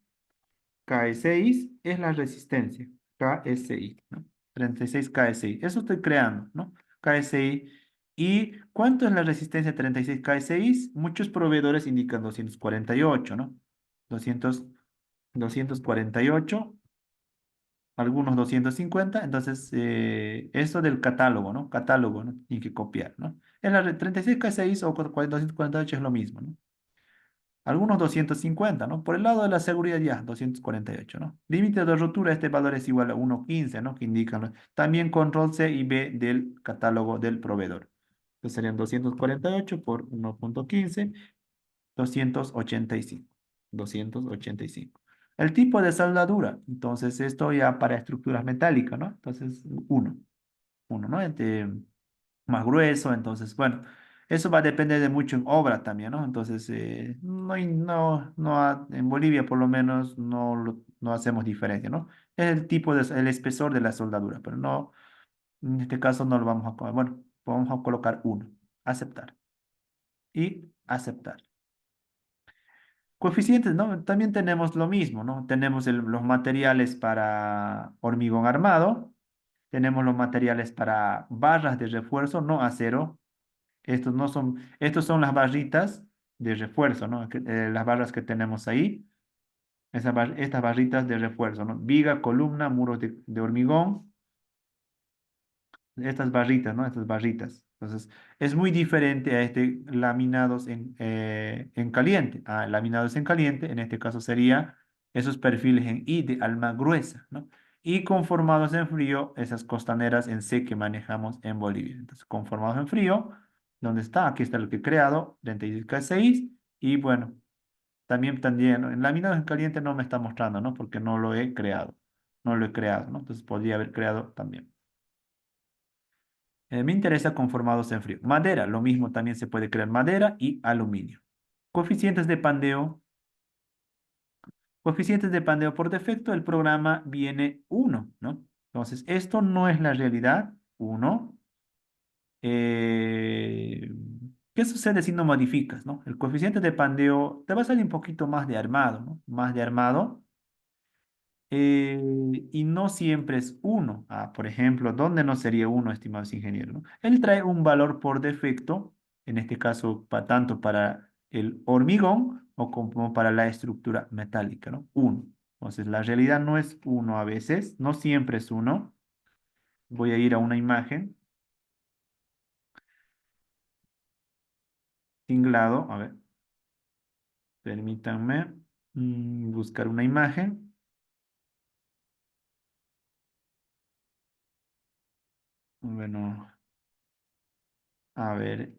KSI es la resistencia. KSI, ¿no? 36 KSI. Eso estoy creando, ¿no? KSI. ¿Y cuánto es la resistencia 36 KSI? Muchos proveedores indican 248, ¿no? 200, 248, algunos 250. Entonces, esto del catálogo, ¿no? Catálogo, ¿no? Tiene que copiar, ¿no? En la 36K6 o 248 es lo mismo, ¿no? Algunos 250, ¿no? Por el lado de la seguridad ya, 248, ¿no? Límite de rotura, este valor es igual a 1.15, ¿no? Que indican, ¿no? También control C y B del catálogo del proveedor. Entonces serían 248 por 1.15, 285. 285. El tipo de soldadura, entonces esto ya para estructuras metálicas, ¿no? Entonces, uno, ¿no? Más grueso, entonces, bueno, eso va a depender de mucho en obra también, ¿no? Entonces, en Bolivia por lo menos no hacemos diferencia, ¿no? Es el tipo el espesor de la soldadura, pero no, en este caso no lo vamos a, bueno, vamos a colocar uno, aceptar y aceptar. Coeficientes, ¿no? También tenemos lo mismo, ¿no? Tenemos los materiales para hormigón armado, tenemos los materiales para barras de refuerzo, no acero. Estos son las barritas de refuerzo, ¿no? Las barras que tenemos ahí, estas barritas de refuerzo, ¿no? Viga, columna, muros de hormigón, estas barritas, ¿no? Estas barritas. Entonces, es muy diferente a laminados en caliente. Laminados en caliente, en este caso sería esos perfiles en I de alma gruesa, ¿no? Y conformados en frío, esas costaneras en C que manejamos en Bolivia. Entonces, conformados en frío, ¿dónde está? Aquí está lo que he creado, 36K6. Y bueno, también, ¿no? En laminados en caliente no me está mostrando, ¿no? Porque no lo he creado. No lo he creado, ¿no? Entonces, podría haber creado también. Me interesa conformados en frío. Madera, lo mismo también se puede crear madera y aluminio. Coeficientes de pandeo. Coeficientes de pandeo por defecto, el programa viene uno, ¿no? Entonces, esto no es la realidad. Uno. Eh, ¿Qué sucede si no modificas, no? El coeficiente de pandeo te va a salir un poquito más de armado, ¿no? Más de armado. Y no siempre es uno. Por ejemplo, ¿dónde no sería uno, estimados ingenieros, no? Él trae un valor por defecto, en este caso tanto para el hormigón o como para la estructura metálica, ¿no? Uno. Entonces, la realidad no es uno a veces, no siempre es uno. Voy a ir a una imagen, tinglado, a ver, permítanme buscar una imagen. Bueno, a ver,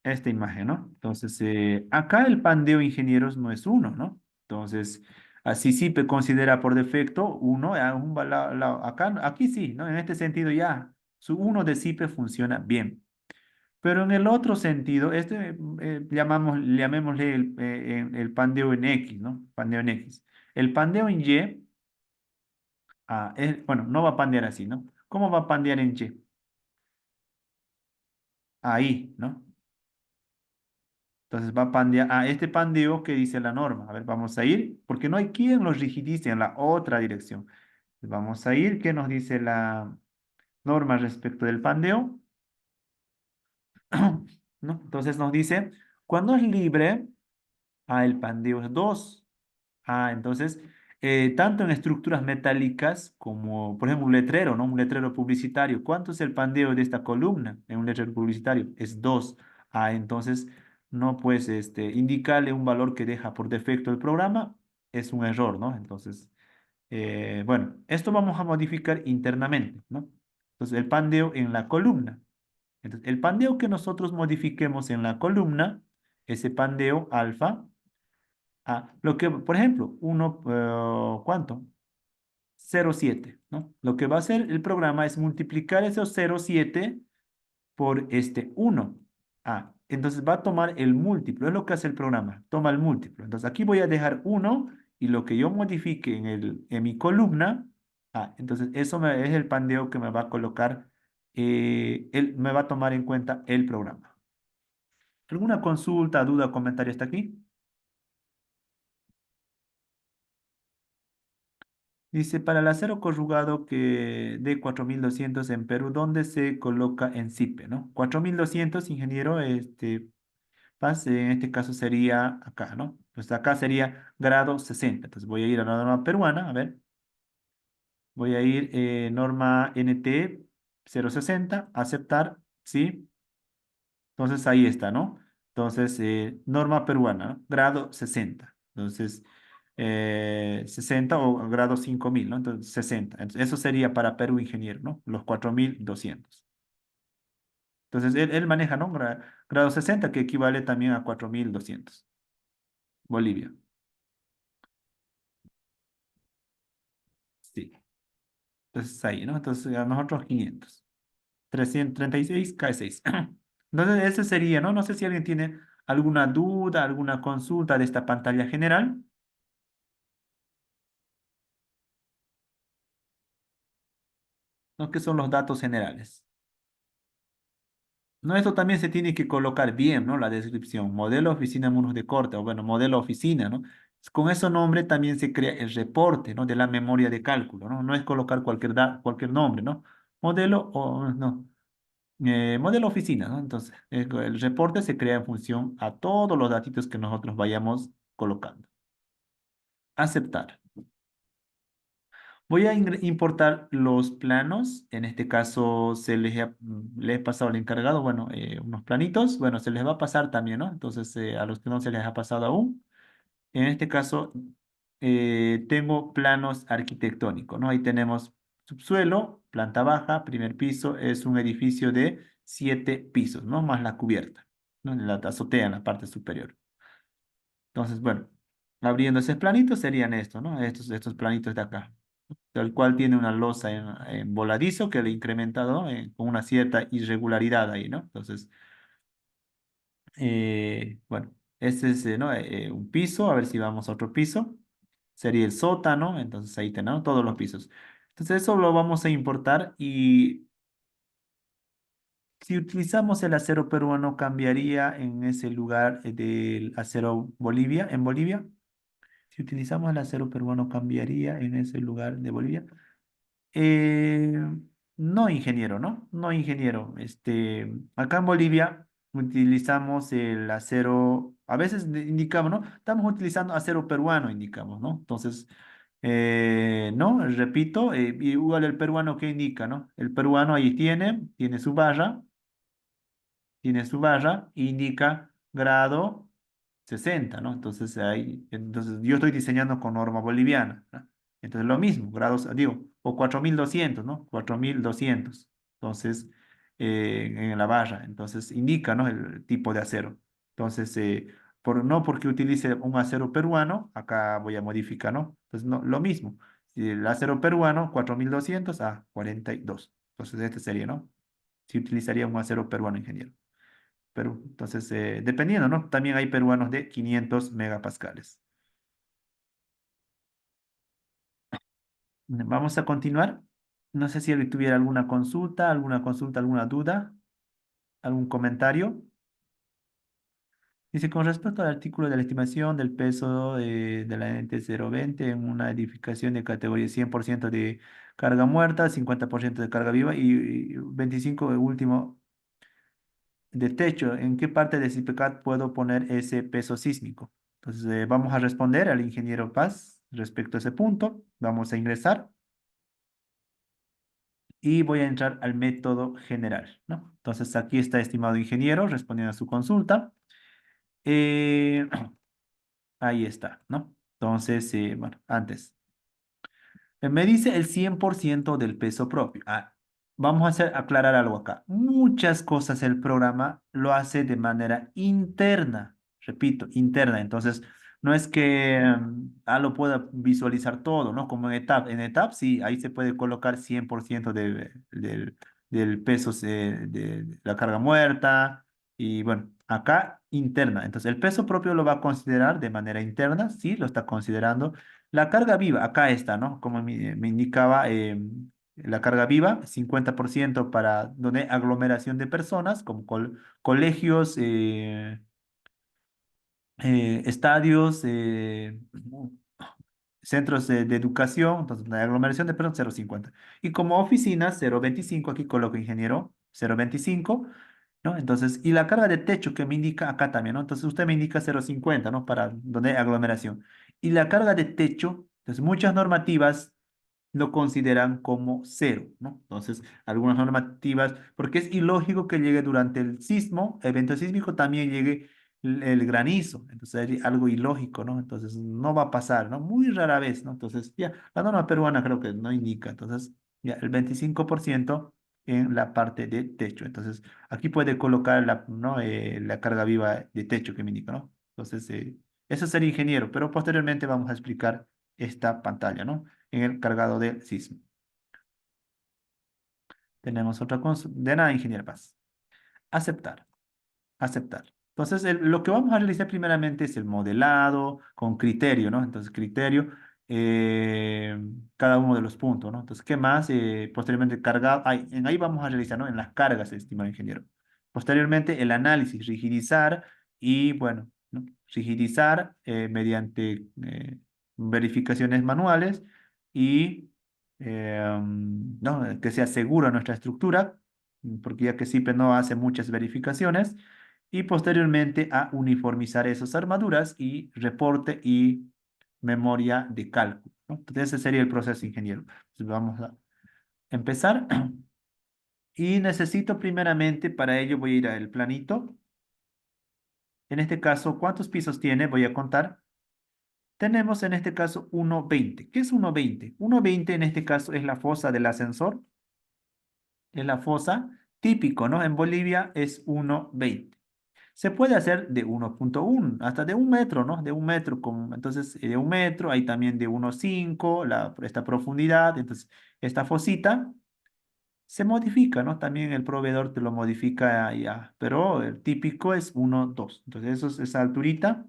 esta imagen, ¿no? Entonces, acá el pandeo ingenieros no es uno, ¿no? Entonces, así sí se considera por defecto uno, acá, aquí sí, ¿no? En este sentido ya, su uno de CIPE funciona bien. Pero en el otro sentido, llamémosle el pandeo en X, ¿no? Pandeo en X. El pandeo en Y, bueno, no va a pandear así, ¿no? ¿Cómo va a pandear en Y? Ahí, ¿no? Entonces va a pandear, este pandeo que dice la norma. A ver, vamos a ir, porque no hay quien lo rigidice en la otra dirección. Vamos a ir, ¿qué nos dice la norma respecto del pandeo? ¿No? Entonces nos dice, cuando es libre, el pandeo es 2. Entonces, tanto en estructuras metálicas como, por ejemplo, un letrero, ¿no? Un letrero publicitario. ¿Cuánto es el pandeo de esta columna en un letrero publicitario? Es 2. Entonces, no puedes indicarle un valor que deja por defecto el programa. Es un error, ¿no? Entonces, bueno, esto vamos a modificar internamente, ¿no? Entonces, el pandeo en la columna. Entonces, el pandeo que nosotros modifiquemos en la columna, ese pandeo alfa, lo que, por ejemplo, ¿cuánto? 0,7, ¿no? Lo que va a hacer el programa es multiplicar esos 0,7 por este 1. Entonces va a tomar el múltiplo, es lo que hace el programa, toma el múltiplo. Entonces aquí voy a dejar 1 y lo que yo modifique en mi columna, entonces eso es el pandeo que me va a colocar, me va a tomar en cuenta el programa. ¿Alguna consulta, duda o comentario hasta aquí? Dice, para el acero corrugado que de 4200 en Perú, ¿dónde se coloca en CIPE, no? 4200 ingeniero, en este caso sería acá, ¿no? Pues acá sería grado 60. Entonces voy a ir a la norma peruana, a ver, voy a ir norma NT 060, aceptar, ¿sí? Entonces ahí está, ¿no? Entonces, norma peruana, ¿no? Grado 60. Entonces, 60 o grado 5000, ¿no? Entonces, 60. Entonces, eso sería para Perú ingeniero, ¿no? Los 4200. Entonces, él maneja, ¿no? Grado 60, que equivale también a 4200. Bolivia. Sí. Entonces, ahí, ¿no? Entonces, a nosotros 500. 336 cae 6. Entonces, ese sería, ¿no? No sé si alguien tiene alguna duda, alguna consulta de esta pantalla general. ¿No? ¿Qué son los datos generales? No, esto también se tiene que colocar bien, ¿no? La descripción, modelo oficina muros de corte, o bueno, modelo oficina, ¿no? Con ese nombre también se crea el reporte, ¿no? De la memoria de cálculo, ¿no? No es colocar cualquier nombre, ¿no? Modelo o no, modelo oficina, ¿no? Entonces, el reporte se crea en función a todos los datitos que nosotros vayamos colocando. Aceptar. Voy a importar los planos. En este caso les he pasado al encargado, bueno, unos planitos. Bueno, se les va a pasar también, ¿no? Entonces, a los que no se les ha pasado aún. En este caso, tengo planos arquitectónicos, ¿no? Ahí tenemos subsuelo, planta baja, primer piso. Es un edificio de 7 pisos, ¿no? Más la cubierta, ¿no? La azotea en la parte superior. Entonces, bueno, abriendo ese planito serían estos, ¿no? Estos planitos de acá, el cual tiene una losa en voladizo que le he incrementado con una cierta irregularidad ahí, ¿no? Entonces, bueno, este es ¿no? Un piso, a ver si vamos a otro piso, sería el sótano, entonces ahí tenemos todos los pisos. Entonces eso lo vamos a importar y si utilizamos el acero peruano, cambiaría en ese lugar del acero Bolivia, en Bolivia. Si utilizamos el acero peruano, cambiaría en ese lugar de Bolivia. Eh, no ingeniero, ¿no? No ingeniero. Acá en Bolivia utilizamos el acero, a veces indicamos, ¿no? Estamos utilizando acero peruano, indicamos, ¿no? Entonces, no, repito, igual el peruano que indica, ¿no? El peruano ahí tiene su barra, indica grado 60, ¿no? Entonces, ahí, entonces yo estoy diseñando con norma boliviana, ¿no? Entonces, lo mismo, grados, digo, o 4200, ¿no? 4200. Entonces, en la barra, entonces indica, ¿no? El tipo de acero. Entonces, no porque utilice un acero peruano, acá voy a modificar, ¿no? Entonces, no, lo mismo. Si el acero peruano, 4200 a 42. Entonces, este sería, ¿no? Si utilizaría un acero peruano, ingeniero. Perú. Entonces, dependiendo, ¿no? También hay peruanos de 500 megapascales. Vamos a continuar. No sé si alguien tuviera alguna consulta, alguna duda, algún comentario. Dice, con respecto al artículo de la estimación del peso de la ente 020 en una edificación de categoría 100% de carga muerta, 50% de carga viva y 25 de último de techo, ¿en qué parte de CIPECAT puedo poner ese peso sísmico? Entonces, vamos a responder al ingeniero Paz respecto a ese punto. Vamos a ingresar y voy a entrar al método general, ¿no? Entonces, aquí está, estimado ingeniero, respondiendo a su consulta. Eh, ahí está, ¿no? Entonces, bueno, antes. Me dice el 100% del peso propio. Vamos a aclarar algo acá. Muchas cosas el programa lo hace de manera interna. Repito, interna. Entonces, no es que lo pueda visualizar todo, ¿no? Como en ETAP. En ETAP, sí, ahí se puede colocar 100% del peso de la carga muerta. Y bueno, acá interna. Entonces, el peso propio lo va a considerar de manera interna. Sí, lo está considerando. La carga viva, acá está, ¿no? Como me indicaba, la carga viva, 50% para donde hay aglomeración de personas, como colegios, estadios, centros de educación, entonces la aglomeración de personas 0,50. Y como oficinas, 0,25, aquí coloco ingeniero, 0,25. ¿No? Entonces, y la carga de techo que me indica acá también, ¿no? Entonces usted me indica 0,50, ¿no? Para donde hay aglomeración. Y la carga de techo, entonces muchas normativas lo consideran como cero, ¿no? Entonces, algunas normativas, porque es ilógico que llegue durante el sismo, evento sísmico, también llegue el granizo, entonces es algo ilógico, ¿no? Entonces, no va a pasar, ¿no? Muy rara vez, ¿no? Entonces, ya, la norma peruana creo que no indica, entonces, ya, el 25% en la parte de techo. Entonces, aquí puede colocar ¿no? La carga viva de techo que me indica, ¿no? Entonces, eso sería ingeniero, pero posteriormente vamos a explicar esta pantalla, ¿no? En el cargado del sismo. Tenemos otra consulta. De nada, ingeniero Paz. Aceptar. Aceptar. Entonces, lo que vamos a realizar primeramente es el modelado con criterio, ¿no? Entonces, criterio, cada uno de los puntos, ¿no? Entonces, ¿qué más? Posteriormente, cargado, ahí vamos a realizar, ¿no? En las cargas, estimado ingeniero. Posteriormente, el análisis, rigidizar y, bueno, ¿no? Rigidizar mediante verificaciones manuales y, ¿no? Que sea segura nuestra estructura, porque ya que SIPE no hace muchas verificaciones y posteriormente a uniformizar esas armaduras y reporte y memoria de cálculo, ¿no? Entonces ese sería el proceso, ingeniero. Entonces vamos a empezar y necesito primeramente, para ello voy a ir al planito. En este caso, ¿cuántos pisos tiene? Voy a contar. Tenemos en este caso 1,20. ¿Qué es 1,20? 1,20 en este caso es la fosa del ascensor, es la fosa típico, ¿no? En Bolivia es 1,20. Se puede hacer de 1,1 hasta de 1 metro, ¿no? De 1 metro, entonces de 1 metro, hay también de 1,5 esta profundidad, entonces esta fosita se modifica, ¿no? También el proveedor te lo modifica ya, pero el típico es 1,2. Entonces eso es esa alturita.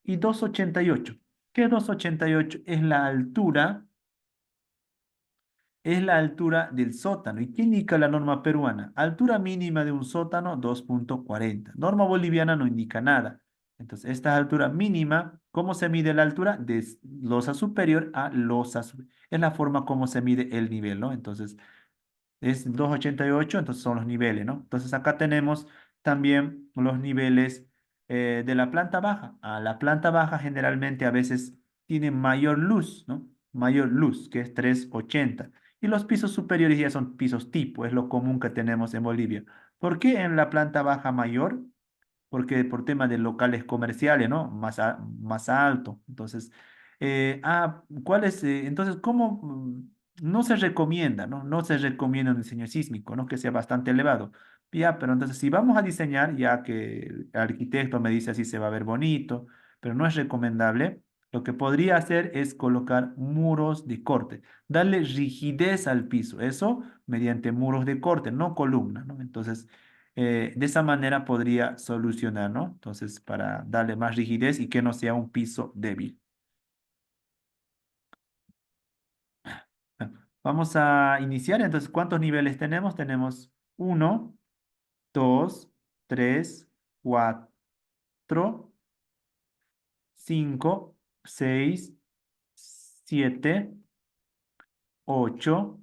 Y 2,88. ¿Qué 2,88? Es la altura del sótano. ¿Y qué indica la norma peruana? Altura mínima de un sótano, 2,40. Norma boliviana no indica nada. Entonces, esta es altura mínima. ¿Cómo se mide la altura? De losa superior a losa superior. Es la forma como se mide el nivel, ¿no? Entonces, es 2,88, entonces son los niveles, ¿no? Entonces, acá tenemos también los niveles de la planta baja. A la planta baja generalmente a veces tiene mayor luz, ¿no? Mayor luz, que es 380. Y los pisos superiores ya son pisos tipo, es lo común que tenemos en Bolivia. ¿Por qué en la planta baja mayor? Porque por tema de locales comerciales, ¿no? Más alto. Entonces, ¿cuál es? Entonces, ¿cómo no se recomienda, ¿no? No se recomienda un diseño sísmico, ¿no? Que sea bastante elevado. Ya, pero entonces, si vamos a diseñar, ya que el arquitecto me dice así se va a ver bonito, pero no es recomendable, lo que podría hacer es colocar muros de corte, darle rigidez al piso, eso mediante muros de corte, no columnas, ¿no? Entonces, de esa manera podría solucionar, ¿no? Entonces, para darle más rigidez y que no sea un piso débil. Bueno, vamos a iniciar. Entonces, ¿cuántos niveles tenemos? Tenemos uno, 2, 3, 4, 5, 6, 7, 8,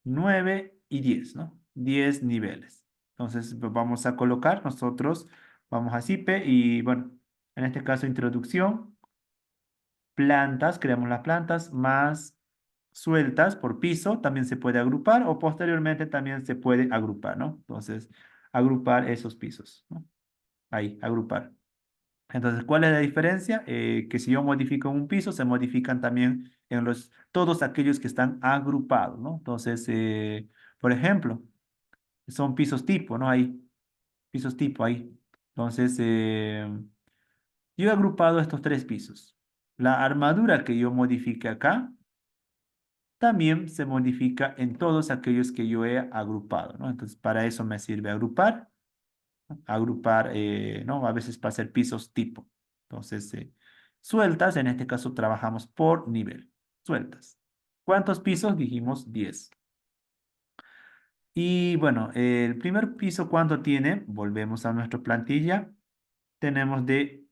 9 y 10, ¿no? 10 niveles. Entonces, vamos a colocar nosotros, vamos a CIPE y bueno, en este caso introducción. Plantas, creamos las plantas más sueltas por piso, también se puede agrupar o posteriormente también se puede agrupar, ¿no? Entonces, agrupar esos pisos, ¿no? Ahí, agrupar. Entonces, ¿cuál es la diferencia? Que si yo modifico un piso, se modifican también en todos aquellos que están agrupados, ¿no? Entonces, por ejemplo, son pisos tipo, ¿no? Hay pisos tipo ahí. Entonces, yo he agrupado estos tres pisos. La armadura que yo modifique acá también se modifica en todos aquellos que yo he agrupado, ¿no? Entonces, para eso me sirve agrupar, ¿no? Agrupar, ¿no? A veces para hacer pisos tipo. Entonces, sueltas, en este caso trabajamos por nivel. Sueltas. ¿Cuántos pisos? Dijimos 10. Y bueno, el primer piso, ¿cuánto tiene? Volvemos a nuestra plantilla. Tenemos de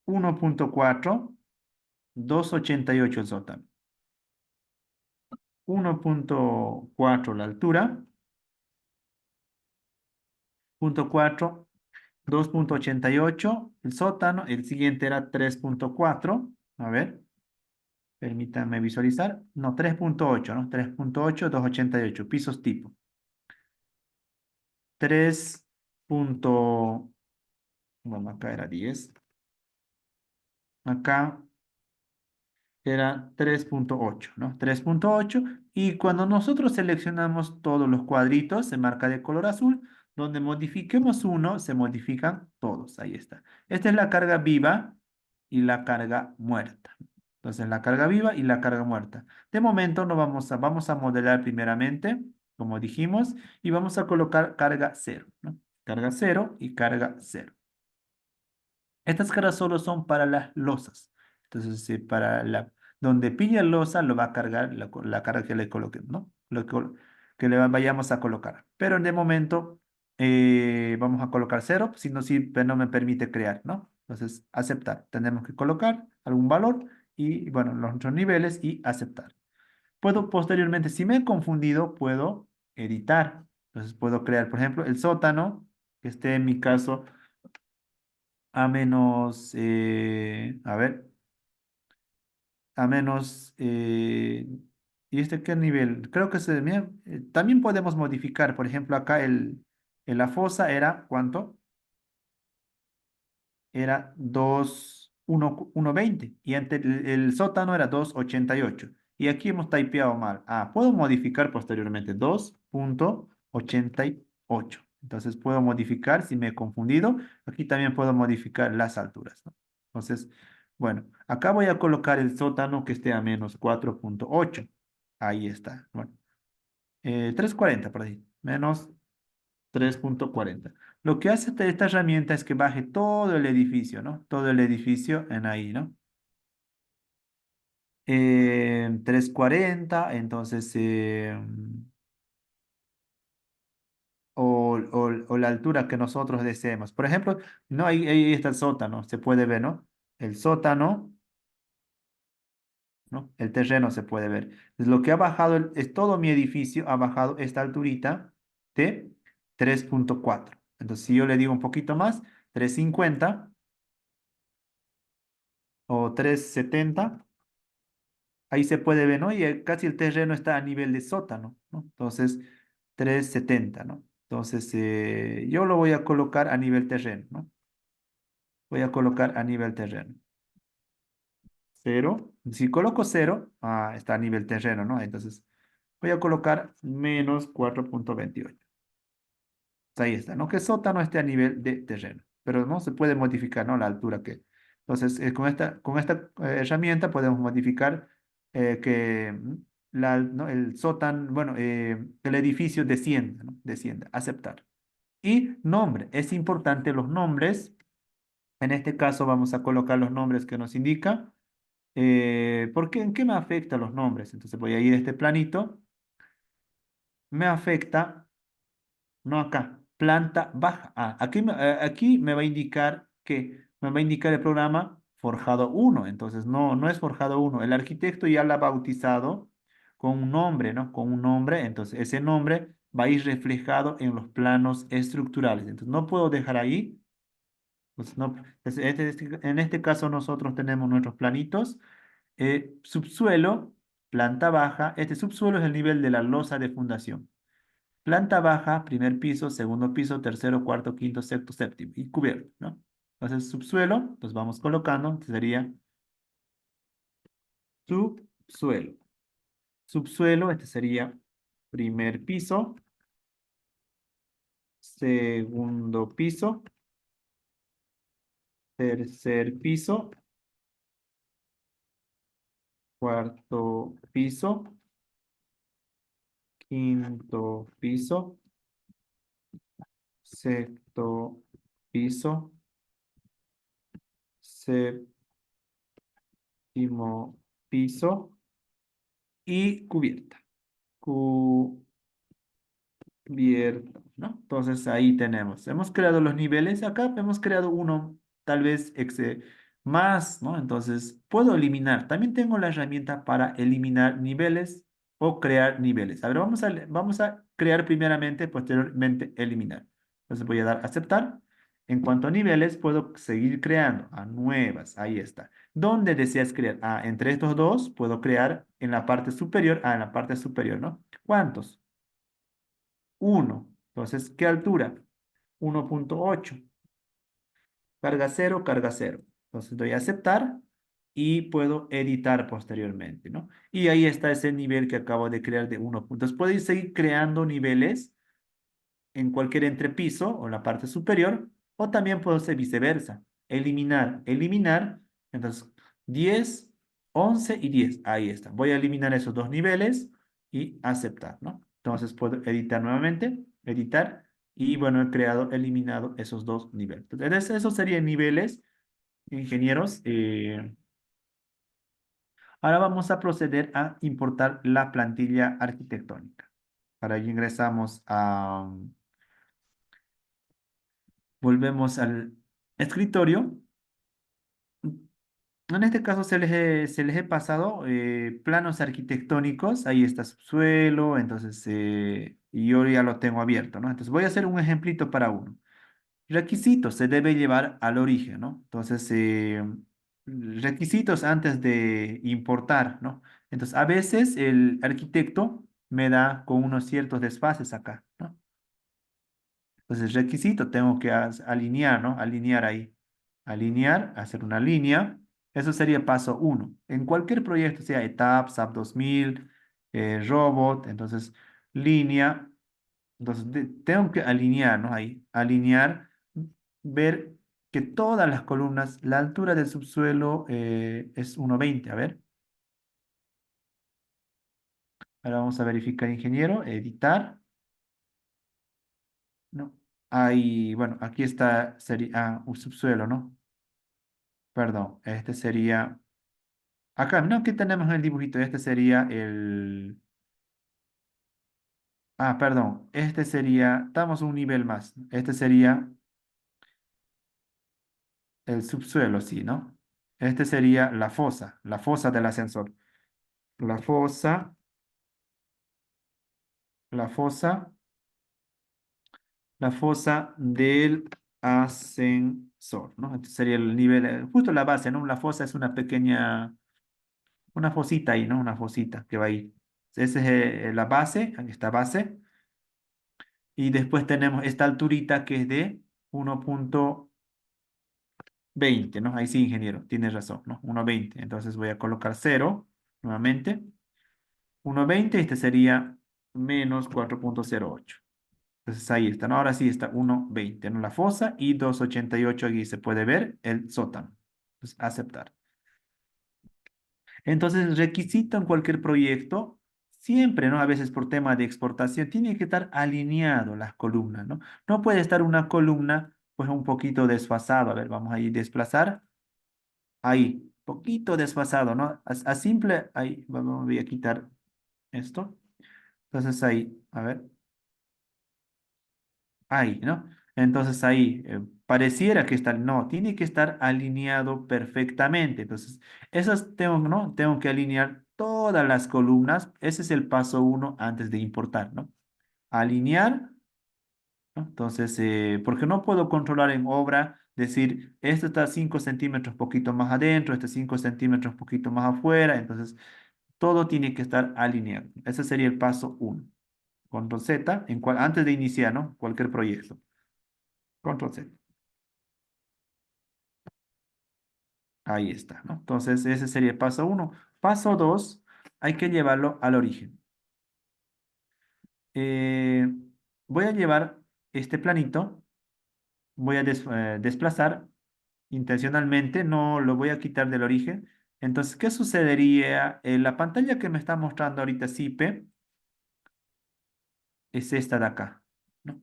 1,4, 2,88 el sótano. 1,4 la altura, 0,4, 2,88 el sótano, el siguiente era 3,4. A ver, permítanme visualizar. No, 3,8, ¿no? 3,8, 2,88 pisos tipo. 3. Bueno, acá era 10. Acá era 3,8, ¿no? 3,8. Y cuando nosotros seleccionamos todos los cuadritos, se marca de color azul. Donde modifiquemos uno, se modifican todos. Ahí está. Esta es la carga viva y la carga muerta. Entonces, la carga viva y la carga muerta. De momento, no vamos a modelar primeramente, como dijimos, y vamos a colocar carga cero, ¿no? Carga cero y carga cero. Estas caras solo son para las losas. Entonces, donde pilla losa lo va a cargar la carga que le coloquen, ¿no? Que le vayamos a colocar. Pero de momento vamos a colocar cero, si no, sí, no me permite crear, ¿no? Entonces, aceptar. Tenemos que colocar algún valor y, bueno, los otros niveles y aceptar. Puedo posteriormente, si me he confundido, puedo editar. Entonces, puedo crear, por ejemplo, el sótano, que esté en mi caso a menos, a ver, a menos, ¿y este qué nivel? Creo que mira, también podemos modificar, por ejemplo, acá en la fosa era, ¿cuánto? Era 1,20 y ante el sótano era 2,88. Y aquí hemos typeado mal. Puedo modificar posteriormente 2,88. Entonces puedo modificar, si me he confundido, aquí también puedo modificar las alturas, ¿no? Entonces, bueno, acá voy a colocar el sótano que esté a menos 4,8. Ahí está. Bueno, 3,40 por ahí. Menos 3,40. Lo que hace esta herramienta es que baje todo el edificio, ¿no? Todo el edificio en ahí, ¿no? 3,40, entonces, o la altura que nosotros deseemos. Por ejemplo, no, ahí está el sótano, se puede ver, ¿no? El sótano, ¿no? El terreno se puede ver. Entonces, lo que ha bajado, es todo mi edificio, ha bajado esta alturita de 3.4. Entonces, si yo le digo un poquito más, 350 o 370, ahí se puede ver, ¿no? Y casi el terreno está a nivel de sótano, ¿no? Entonces, 370, ¿no? Entonces, yo lo voy a colocar a nivel terreno, ¿no? Voy a colocar a nivel terreno. Cero. Si coloco cero, está a nivel terreno, ¿no? Entonces, voy a colocar menos 4.28. Ahí está, ¿no? Que sótano esté a nivel de terreno, pero no se puede modificar, ¿no? La altura que. Entonces, con esta herramienta podemos modificar que ¿no? El sótano, bueno, el edificio descienda, ¿no? Descienda, aceptar. Y nombre, es importante los nombres. En este caso vamos a colocar los nombres que nos indica. ¿Por qué? ¿En qué me afecta los nombres? Entonces voy a ir a este planito. Me afecta. No acá, planta baja. Aquí me va a indicar que me va a indicar el programa Forjado uno. Entonces, no, no es Forjado uno. El arquitecto ya la ha bautizado con un nombre, ¿no? Con un nombre. Entonces, ese nombre va a ir reflejado en los planos estructurales. Entonces, no puedo dejar ahí. Pues, no, en este caso, nosotros tenemos nuestros planitos. Subsuelo, planta baja. Este subsuelo es el nivel de la losa de fundación. Planta baja, primer piso, segundo piso, tercero, cuarto, quinto, sexto, séptimo y cubierto, ¿no? Entonces, subsuelo, pues vamos colocando, sería subsuelo. Subsuelo, este sería primer piso, segundo piso, tercer piso, cuarto piso, quinto piso, sexto piso, séptimo piso y cubierta. Cubierta, ¿no? Entonces ahí tenemos. Hemos creado los niveles. Acá hemos creado uno tal vez más, ¿no? Entonces puedo eliminar. También tengo la herramienta para eliminar niveles o crear niveles. A ver, vamos a crear primeramente, posteriormente eliminar. Entonces voy a dar aceptar. En cuanto a niveles, puedo seguir creando a nuevas. Ahí está. ¿Dónde deseas crear? Entre estos dos puedo crear en la parte superior. En la parte superior, ¿no? ¿Cuántos? Uno. Entonces, ¿qué altura? 1.8. Carga cero, carga cero. Entonces doy a aceptar y puedo editar posteriormente, ¿no? Y ahí está ese nivel que acabo de crear de 1. Entonces puedo ir seguir creando niveles en cualquier entrepiso o en la parte superior, o también puedo hacer viceversa. Eliminar, eliminar. Entonces, 10, 11 y 10. Ahí está. Voy a eliminar esos dos niveles y aceptar, ¿no? Entonces puedo editar nuevamente, editar, y bueno, he creado, eliminado esos dos niveles. Entonces, esos serían niveles, ingenieros. Ahora vamos a proceder a importar la plantilla arquitectónica. Para ello ingresamos a volvemos al escritorio. En este caso se les he pasado planos arquitectónicos. Ahí está subsuelo, entonces, y yo ya lo tengo abierto, ¿no? Entonces voy a hacer un ejemplito para uno. Requisitos se debe llevar al origen, ¿no? Entonces, requisitos antes de importar, ¿no? Entonces, a veces el arquitecto me da con unos ciertos desfases acá, ¿no? Entonces, requisito, tengo que alinear, ¿no? Alinear ahí. Alinear, hacer una línea. Eso sería paso uno. En cualquier proyecto, sea ETAP, SAP 2000, Robot, entonces, línea. Entonces, tengo que alinear, ¿no? Ahí, alinear, ver que todas las columnas, la altura del subsuelo es 1,20. A ver, ahora vamos a verificar, ingeniero, editar. No. Ahí, bueno, aquí está, sería un subsuelo, ¿no? Perdón, este sería. Acá, no, aquí tenemos el dibujito. Este sería el. Perdón. Este sería. Estamos un nivel más. Este sería el subsuelo, sí, ¿no? Este sería la fosa del ascensor. La fosa, la fosa la fosa del ascensor, ¿no? Este sería el nivel, justo la base, ¿no? La fosa es una pequeña, una fosita ahí, ¿no? Una fosita que va ahí. Esa es la base, aquí está base. Y después tenemos esta alturita que es de 1,20, ¿no? Ahí sí, ingeniero, tienes razón, ¿no? 1,20. Entonces voy a colocar 0 nuevamente. 1,20, este sería -4,08. Entonces ahí está, ¿no? Ahora sí está 1,20, ¿no? La fosa y 2,88 aquí se puede ver el sótano. Entonces, aceptar. Entonces, requisito en cualquier proyecto, siempre, ¿no? A veces por tema de exportación, tiene que estar alineado las columnas, ¿no? No puede estar una columna, pues, un poquito desfasado. A ver, vamos a ir desplazar. Ahí, poquito desfasado, ¿no? A simple, ahí, voy a quitar esto. Entonces ahí, a ver. Ahí, ¿no? Entonces ahí pareciera que está, no, tiene que estar alineado perfectamente. Entonces, esas tengo, ¿no? Tengo que alinear todas las columnas. Ese es el paso uno antes de importar, ¿no? Alinear, ¿no? Entonces, porque no puedo controlar en obra, decir, esto está 5 centímetros poquito más adentro, este 5 centímetros poquito más afuera. Entonces, todo tiene que estar alineado. Ese sería el paso uno. Control Z, antes de iniciar, ¿no? Cualquier proyecto. Control Z. Ahí está, ¿no? Entonces, ese sería el paso uno. Paso dos, hay que llevarlo al origen. Eh, Voy a llevar este planito, voy a desplazar intencionalmente, no lo voy a quitar del origen. Entonces, ¿qué sucedería? La pantalla que me está mostrando ahorita SIPE es esta de acá, ¿no?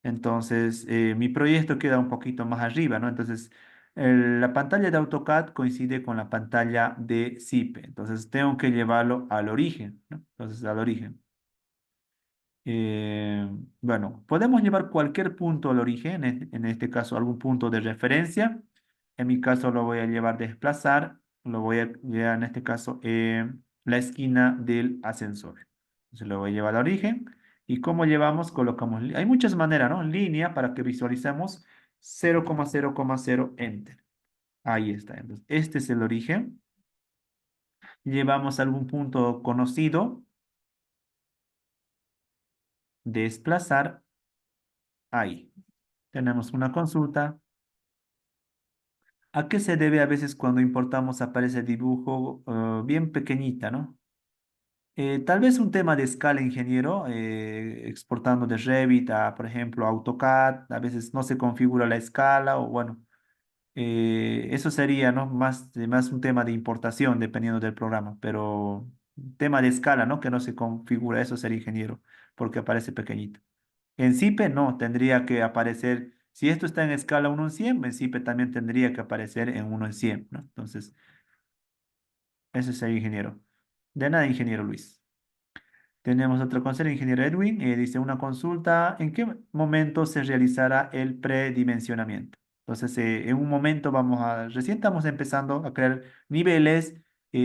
Entonces, mi proyecto queda un poquito más arriba, ¿no? Entonces, la pantalla de AutoCAD coincide con la pantalla de SIPE. Entonces, tengo que llevarlo al origen, ¿no? Entonces, al origen. Eh, bueno, podemos llevar cualquier punto al origen, en este caso algún punto de referencia. En mi caso lo voy a llevar desplazar, lo voy a llevar en este caso la esquina del ascensor. Entonces lo voy a llevar al origen. ¿Y cómo llevamos? Colocamos, hay muchas maneras, ¿no? Línea para que visualicemos 0,0,0 enter. Ahí está. Entonces, este es el origen. Llevamos algún punto conocido, desplazar, ahí. Tenemos una consulta. ¿A qué se debe a veces cuando importamos aparece dibujo bien pequeñita, ¿no? Tal vez un tema de escala, ingeniero, exportando de Revit a, por ejemplo, AutoCAD, a veces no se configura la escala o bueno, eso sería, ¿no? Más un tema de importación dependiendo del programa, pero un tema de escala, ¿no? Que no se configura, eso sería ingeniero, porque aparece pequeñito. En CIPE no, tendría que aparecer, si esto está en escala 1:100, en CIPE también tendría que aparecer en 1:100, ¿no? Entonces, ese es el ingeniero. De nada, ingeniero Luis. Tenemos otro consejo, ingeniero Edwin, dice una consulta, ¿en qué momento se realizará el predimensionamiento? Entonces, en un momento recién estamos empezando a crear niveles,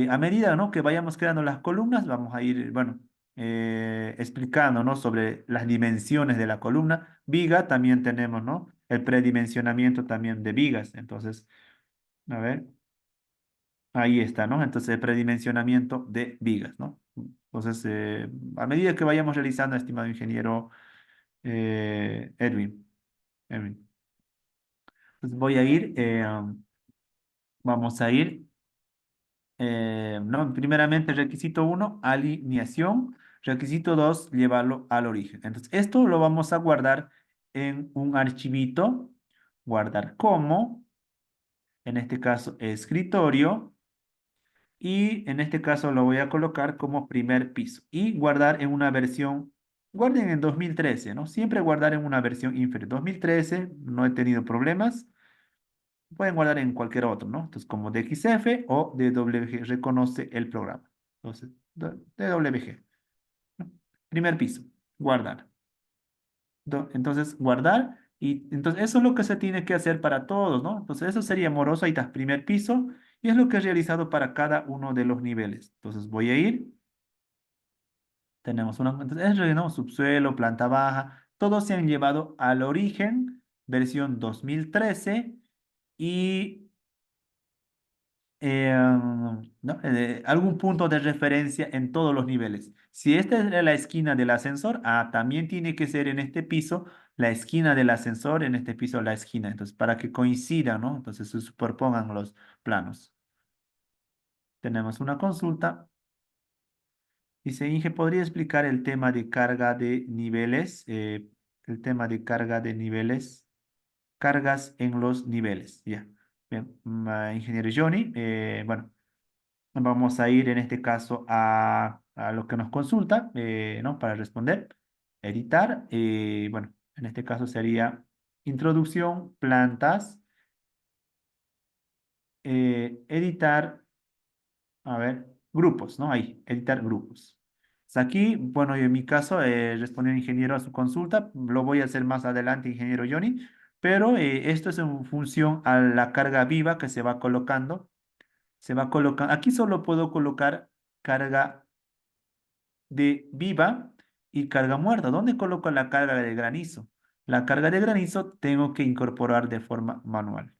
a medida, ¿no? que vayamos creando las columnas, vamos a ir, bueno, explicando, ¿no? sobre las dimensiones de la columna. Viga también tenemos, ¿no? El predimensionamiento también de vigas. Entonces, a ver. Ahí está, ¿no? Entonces, el predimensionamiento de vigas, ¿no? Entonces, a medida que vayamos realizando, estimado ingeniero Edwin, pues voy a ir, vamos a ir, ¿no? Primeramente, requisito uno, alineación. Requisito dos, llevarlo al origen. Entonces, esto lo vamos a guardar en un archivito, guardar como, en este caso, escritorio. Y en este caso lo voy a colocar como primer piso y guardar en una versión, guarden en 2013, ¿no? Siempre guardar en una versión inferior. 2013, no he tenido problemas. Pueden guardar en cualquier otro, ¿no? Entonces, como DXF o DWG, reconoce el programa. Entonces, DWG, ¿no? Primer piso, guardar. Entonces, guardar. Y entonces, eso es lo que se tiene que hacer para todos, ¿no? Entonces, eso sería moroso, ahí está, primer piso. Y es lo que he realizado para cada uno de los niveles. Entonces, voy a ir. Tenemos una, entonces, es relleno, subsuelo, planta baja. Todos se han llevado al origen, versión 2013 y ¿no? Algún punto de referencia en todos los niveles. Si esta es la esquina del ascensor, también tiene que ser en este piso la esquina del ascensor, en este piso la esquina. Entonces, para que coincidan, ¿no? Entonces se superpongan los planos. Tenemos una consulta. Dice, Inge, ¿podría explicar el tema de carga de niveles? El tema de carga de niveles, cargas en los niveles. Ya. Bien, ingeniero Johnny, bueno. Vamos a ir en este caso a lo que nos consulta, ¿no? Para responder. Editar. Bueno, en este caso sería introducción, plantas, editar, a ver, grupos, ¿no? Ahí, editar grupos. Aquí, bueno, en mi caso, respondió el ingeniero a su consulta. Lo voy a hacer más adelante, ingeniero Johnny. Pero esto es en función a la carga viva que se va colocando. Se va colocando. Aquí solo puedo colocar carga de viva y carga muerta. ¿Dónde coloco la carga de granizo? La carga de granizo tengo que incorporar de forma manual,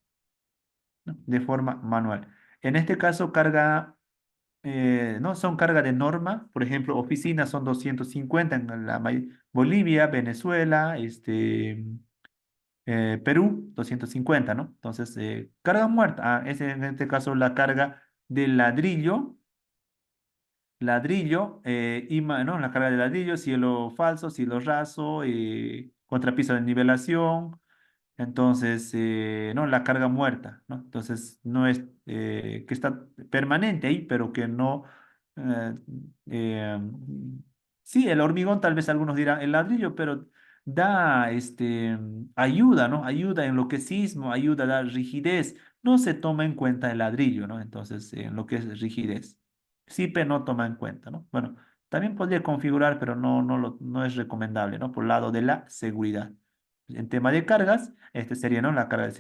¿no? De forma manual. En este caso, carga, no son carga de norma. Por ejemplo, oficinas son 250 en Bolivia, Venezuela, Perú, 250, ¿no? Entonces, carga muerta. Es en este caso la carga del ladrillo, ¿no? La carga de ladrillo, cielo falso, cielo raso, contrapiso de nivelación, entonces, ¿no? La carga muerta, ¿no? Entonces, no es que está permanente ahí, pero que no... eh, eh, sí, el hormigón, tal vez algunos dirán el ladrillo, pero da, ayuda, ¿no? Ayuda en lo que es sismo, ayuda a dar rigidez. No se toma en cuenta el ladrillo, ¿no? Entonces, en lo que es rigidez. SIPE no toma en cuenta, ¿no? Bueno, también podría configurar, pero no es recomendable, ¿no? Por el lado de la seguridad. En tema de cargas, este sería, ¿no? La carga,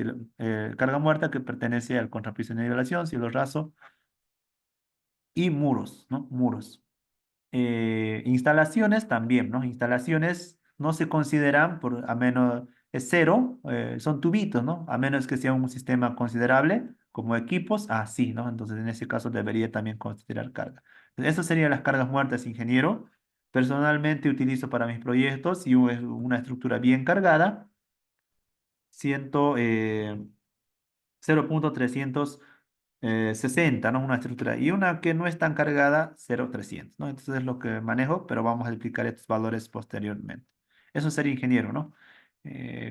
carga muerta que pertenece al contrapiso de nivelación, cielo raso y muros, ¿no? Muros. Instalaciones también, ¿no? Instalaciones no se consideran por a menos es cero, son tubitos, ¿no? A menos que sea un sistema considerable como equipos, sí, ¿no? Entonces en ese caso debería también considerar carga. Esas serían las cargas muertas, ingeniero. Personalmente utilizo para mis proyectos y es una estructura bien cargada, 100, 0.360, ¿no? Una estructura. Y una que no es tan cargada, 0.300, ¿no? Entonces es lo que manejo, pero vamos a explicar estos valores posteriormente. Eso sería ingeniero, ¿no?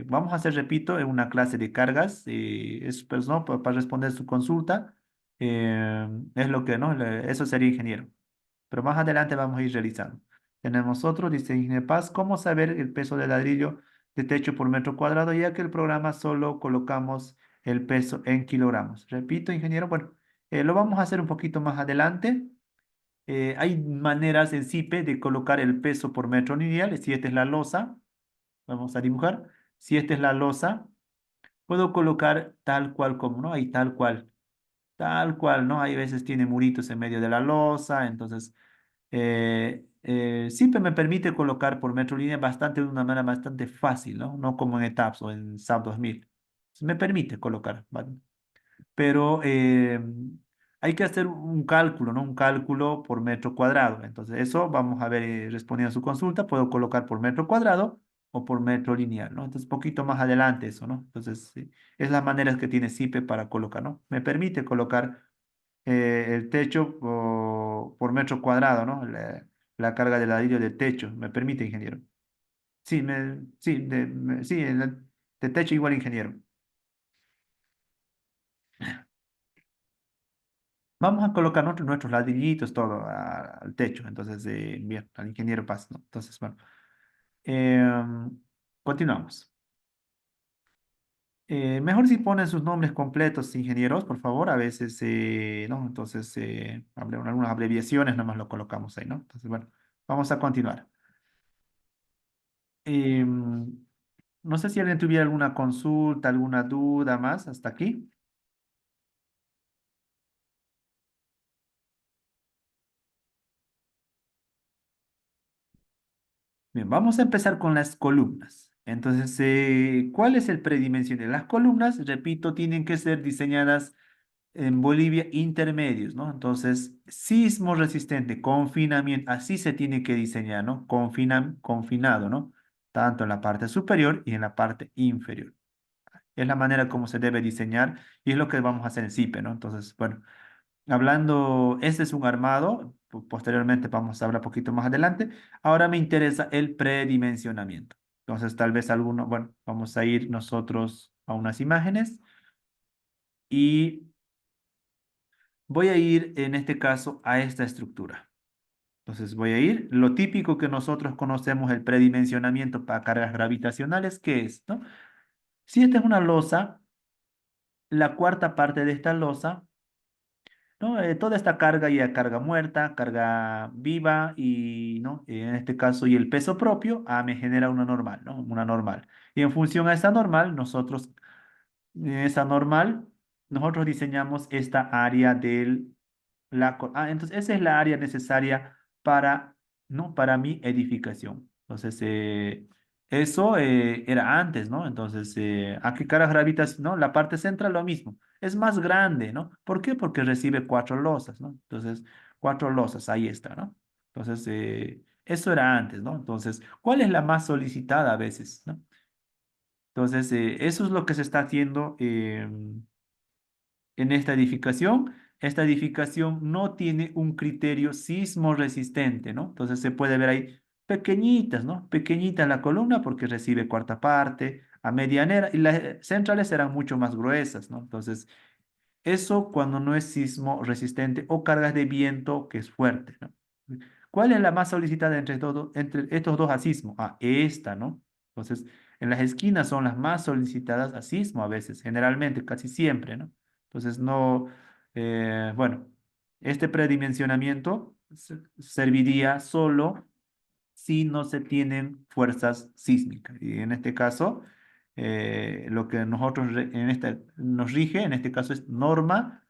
Vamos a hacer, repito, en una clase de cargas, pues, ¿no? Para responder su consulta, es lo que, ¿no? Eso sería ingeniero. Pero más adelante vamos a ir realizando. Tenemos otro, dice Ingeniero Paz, ¿cómo saber el peso del ladrillo de techo por metro cuadrado? Ya que el programa solo colocamos el peso en kilogramos. Repito, ingeniero, bueno, lo vamos a hacer un poquito más adelante. Hay maneras en CIPE de colocar el peso por metro lineal. Si esta es la losa, vamos a dibujar. Si esta es la losa, puedo colocar tal cual como, ¿no? Ahí tal cual, ¿no? Hay veces tiene muritos en medio de la losa, entonces siempre me permite colocar por metro línea bastante de una manera bastante fácil, ¿no? No como en ETAPS o en SAP 2000. Me permite colocar, ¿vale? Pero hay que hacer un cálculo, ¿no? Un cálculo por metro cuadrado. Entonces, eso vamos a ver respondiendo a su consulta. Puedo colocar por metro cuadrado o por metro lineal, ¿no? Entonces, poquito más adelante eso, ¿no? Entonces, sí, es las maneras que tiene SIPE para colocar, ¿no? Me permite colocar el techo por metro cuadrado, ¿no? La carga de ladrillo del techo, me permite, ingeniero. Sí, sí, de techo igual, ingeniero. Vamos a colocar nuestros ladrillitos, todo al techo, entonces, bien, al ingeniero Paz, ¿no? Entonces, bueno, continuamos. Mejor si ponen sus nombres completos, ingenieros, por favor, a veces, ¿no? Entonces, algunas abreviaciones, nomás lo colocamos ahí, ¿no? Entonces, bueno, vamos a continuar. Em, no sé si alguien tuviera alguna consulta, alguna duda más hasta aquí. Bien, vamos a empezar con las columnas. Entonces, ¿cuál es el predimensional? Las columnas, repito, tienen que ser diseñadas en Bolivia intermedios, ¿no? Entonces, sismo resistente, confinamiento, así se tiene que diseñar, ¿no? Confinado, ¿no? Tanto en la parte superior y en la parte inferior. Es la manera como se debe diseñar y es lo que vamos a hacer en CIPE, ¿no? Entonces, bueno, hablando, este es un armado, posteriormente vamos a hablar un poquito más adelante. Ahora me interesa el predimensionamiento. Entonces, tal vez alguno, bueno, vamos a ir nosotros a unas imágenes y voy a ir en este caso a esta estructura. Entonces voy a ir, lo típico que nosotros conocemos el predimensionamiento para cargas gravitacionales, ¿qué es, no? Si esta es una losa, la cuarta parte de esta losa, ¿no? Toda esta carga ya carga muerta, carga viva y, ¿no? En este caso, y el peso propio, me genera una normal, ¿no? Una normal. Y en función a esa normal, esa normal, nosotros diseñamos esta área del entonces esa es la área necesaria para, ¿no? Para mi edificación. Entonces, eso era antes, ¿no? Entonces, ¿a qué cargas gravitas? ¿No? La parte central lo mismo. Es más grande, ¿no? ¿Por qué? Porque recibe cuatro losas, ¿no? Entonces, cuatro losas, ahí está, ¿no? Entonces, eso era antes, ¿no? Entonces, ¿cuál es la más solicitada a veces, ¿no? Entonces, eso es lo que se está haciendo. En esta edificación. Esta edificación no tiene un criterio sismo resistente, ¿no? Entonces se puede ver ahí pequeñitas, ¿no? Pequeñita la columna porque recibe cuarta parte, a medianera, y las centrales serán mucho más gruesas, ¿no? Entonces, eso cuando no es sismo resistente o cargas de viento que es fuerte, ¿no? ¿Cuál es la más solicitada entre estos dos a sismo? Esta, ¿no? Entonces, en las esquinas son las más solicitadas a sismo a veces, generalmente, casi siempre, ¿no? Entonces, no, bueno, este predimensionamiento serviría solo si no se tienen fuerzas sísmicas. Y en este caso, lo que nos rige, en este caso es norma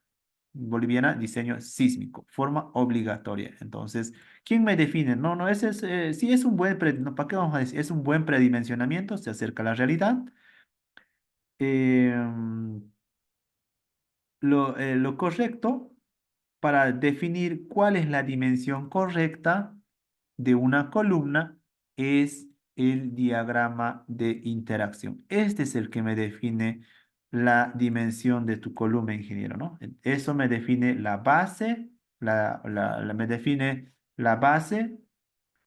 boliviana, diseño sísmico, forma obligatoria. Entonces, ¿quién me define? No, no, ese es, sí es un no, ¿para qué vamos a decir? Es un buen predimensionamiento, se acerca a la realidad. Em, lo correcto para definir cuál es la dimensión correcta de una columna es el diagrama de interacción. Este es el que me define la dimensión de tu columna, ingeniero, ¿no? Eso me define la base, me define la base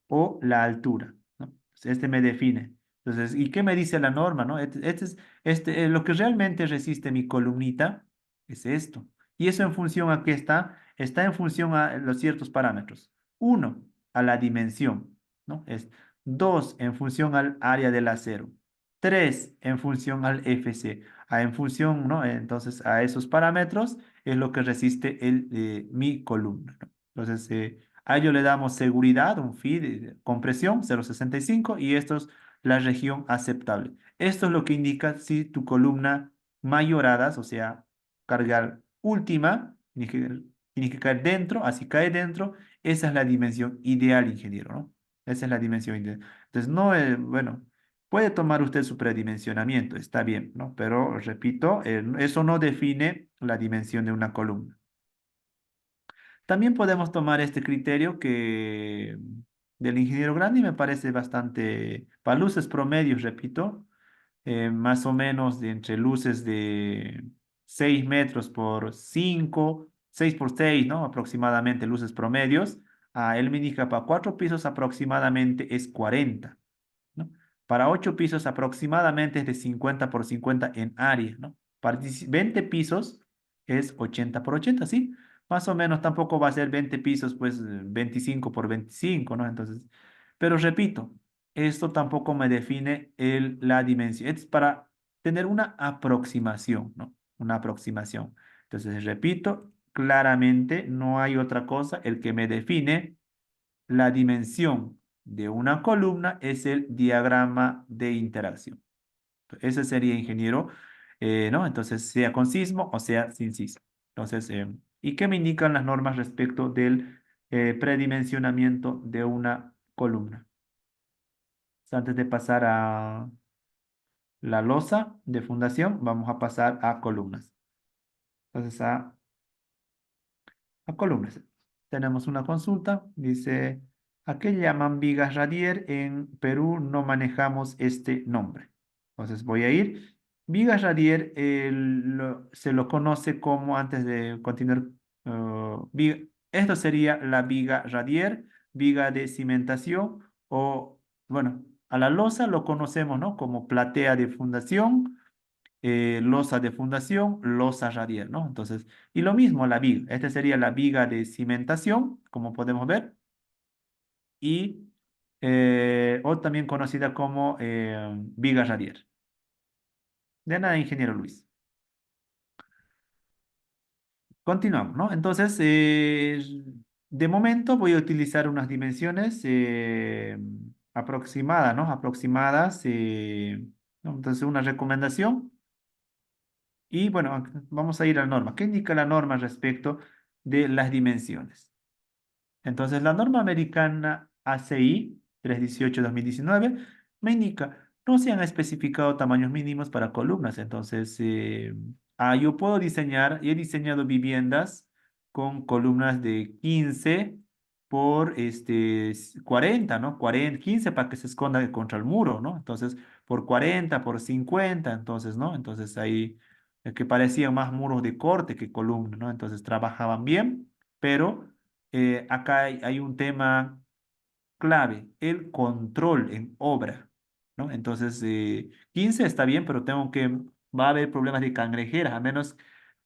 o la altura, ¿no? Este me define. Entonces, ¿y qué me dice la norma, no? Lo que realmente resiste mi columnita es esto. ¿Y eso en función a qué está? Está en función a los ciertos parámetros. Uno, a la dimensión, ¿no? Es dos, en función al área del acero. Tres, en función al FC. En función, ¿no? Entonces, a esos parámetros es lo que resiste mi columna, ¿no? Entonces, a ello le damos seguridad, un feed, compresión 0,65 y esto es la región aceptable. Esto es lo que indica si tu columna mayoradas, o sea, cargar última, tiene que caer dentro, así cae dentro, esa es la dimensión ideal, ingeniero, ¿no? Esa es la dimensión ideal. Entonces, no, bueno, puede tomar usted su predimensionamiento, está bien, ¿no? Pero, repito, eso no define la dimensión de una columna. También podemos tomar este criterio que del ingeniero Grandi me parece bastante, para luces promedios, repito, más o menos entre luces de 6 metros por 5 6 por 6, ¿no? Aproximadamente luces promedios. Él me indica para 4 pisos aproximadamente es 40, ¿no? Para 8 pisos aproximadamente es de 50 por 50 en área, ¿no? Para 20 pisos es 80 por 80, ¿sí? Más o menos tampoco va a ser 20 pisos, pues 25 por 25, ¿no? Entonces, pero repito, esto tampoco me define la dimensión. Es para tener una aproximación, ¿no? Una aproximación. Entonces, repito, claramente no hay otra cosa. El que me define la dimensión de una columna es el diagrama de interacción. Ese sería, ingeniero, ¿no? Entonces, sea con sismo o sea sin sismo. Entonces, ¿y qué me indican las normas respecto del predimensionamiento de una columna? Antes de pasar a la losa de fundación, vamos a pasar a columnas. Entonces, a columnas. Tenemos una consulta, dice, ¿a qué llaman vigas radier? En Perú no manejamos este nombre. Entonces voy a ir. Vigas radier se lo conoce como, antes de continuar, esto sería la viga radier, viga de cimentación o, bueno, a la losa lo conocemos, ¿no? Como platea de fundación, losa de fundación, losa radial, ¿no? Entonces, y lo mismo la viga. Esta sería la viga de cimentación, como podemos ver, y o también conocida como viga radial. De nada, ingeniero Luis. Continuamos, ¿no? Entonces, de momento voy a utilizar unas dimensiones aproximadas, ¿no? Aproximadas, ¿no? Entonces, una recomendación. Y bueno, vamos a ir a la norma. ¿Qué indica la norma respecto de las dimensiones? Entonces, la norma americana ACI 318-2019 me indica, no se han especificado tamaños mínimos para columnas. Entonces, yo puedo diseñar, y he diseñado viviendas con columnas de 15 por 40, ¿no? 40, 15 para que se esconda contra el muro, ¿no? Entonces, por 40, por 50, entonces, ¿no? Entonces, ahí, que parecían más muros de corte que columnas, ¿no? Entonces, trabajaban bien, pero acá hay un tema clave, el control en obra, ¿no? Entonces, 15 está bien, pero va a haber problemas de cangrejeras, a menos,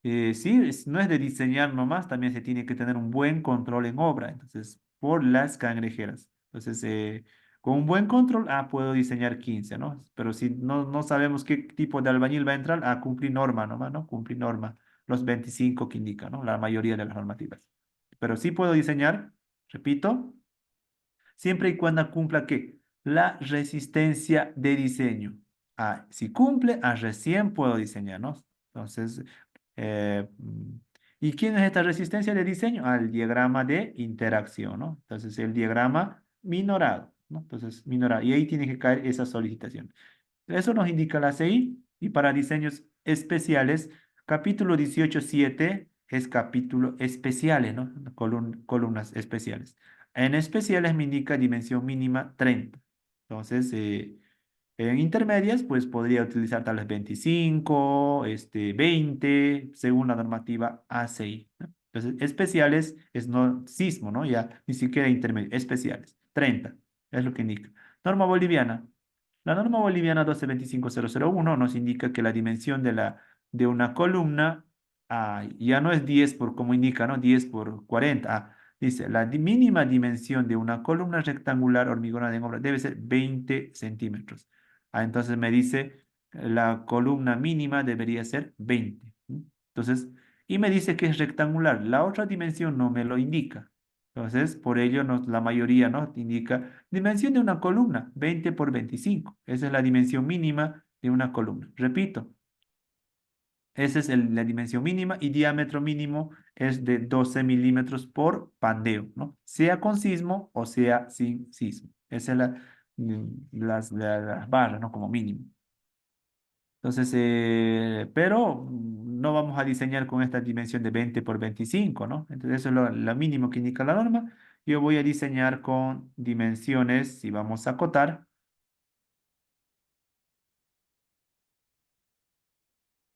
sí, no es de diseñar nomás, también se tiene que tener un buen control en obra, entonces, por las cangrejeras. Entonces, con un buen control, puedo diseñar 15, ¿no? Pero si no sabemos qué tipo de albañil va a entrar, cumplir norma nomás, ¿no? Cumplir norma, los 25 que indica, ¿no? La mayoría de las normativas. Pero sí puedo diseñar, repito, siempre y cuando cumpla ¿qué? La resistencia de diseño. Si cumple, recién puedo diseñar, ¿no? Entonces, ¿y quién es esta resistencia de diseño? Al diagrama de interacción, ¿no? Entonces, el diagrama minorado, ¿no? Entonces, minorado. Y ahí tiene que caer esa solicitación. Eso nos indica la CI y para diseños especiales, capítulo 18.7 es capítulo especiales, ¿no? Columnas especiales. En especiales me indica dimensión mínima 30. Entonces, en intermedias, pues podría utilizar tal vez 25, 20, según la normativa ACI, ¿no? Entonces, especiales es no sismo, ¿no? Ya ni siquiera intermedio, especiales. 30 es lo que indica. Norma boliviana. La norma boliviana 1225001 nos indica que la dimensión de una columna ya no es 10 por como indica, ¿no? 10 por 40. Dice, la mínima dimensión de una columna rectangular hormigonada en obra debe ser 20 centímetros. Entonces me dice, la columna mínima debería ser 20. ¿M? Entonces, y me dice que es rectangular. La otra dimensión no me lo indica. Entonces, por ello la mayoría nos indica dimensión de una columna, 20 por 25. Esa es la dimensión mínima de una columna. Repito, esa es la dimensión mínima y diámetro mínimo es de 12 milímetros por pandeo, ¿no? Sea con sismo o sea sin sismo. Esa es las barras, ¿no? Como mínimo. Entonces, pero no vamos a diseñar con esta dimensión de 20 por 25, ¿no? Entonces, eso es lo mínimo que indica la norma. Yo voy a diseñar con dimensiones, si vamos a acotar,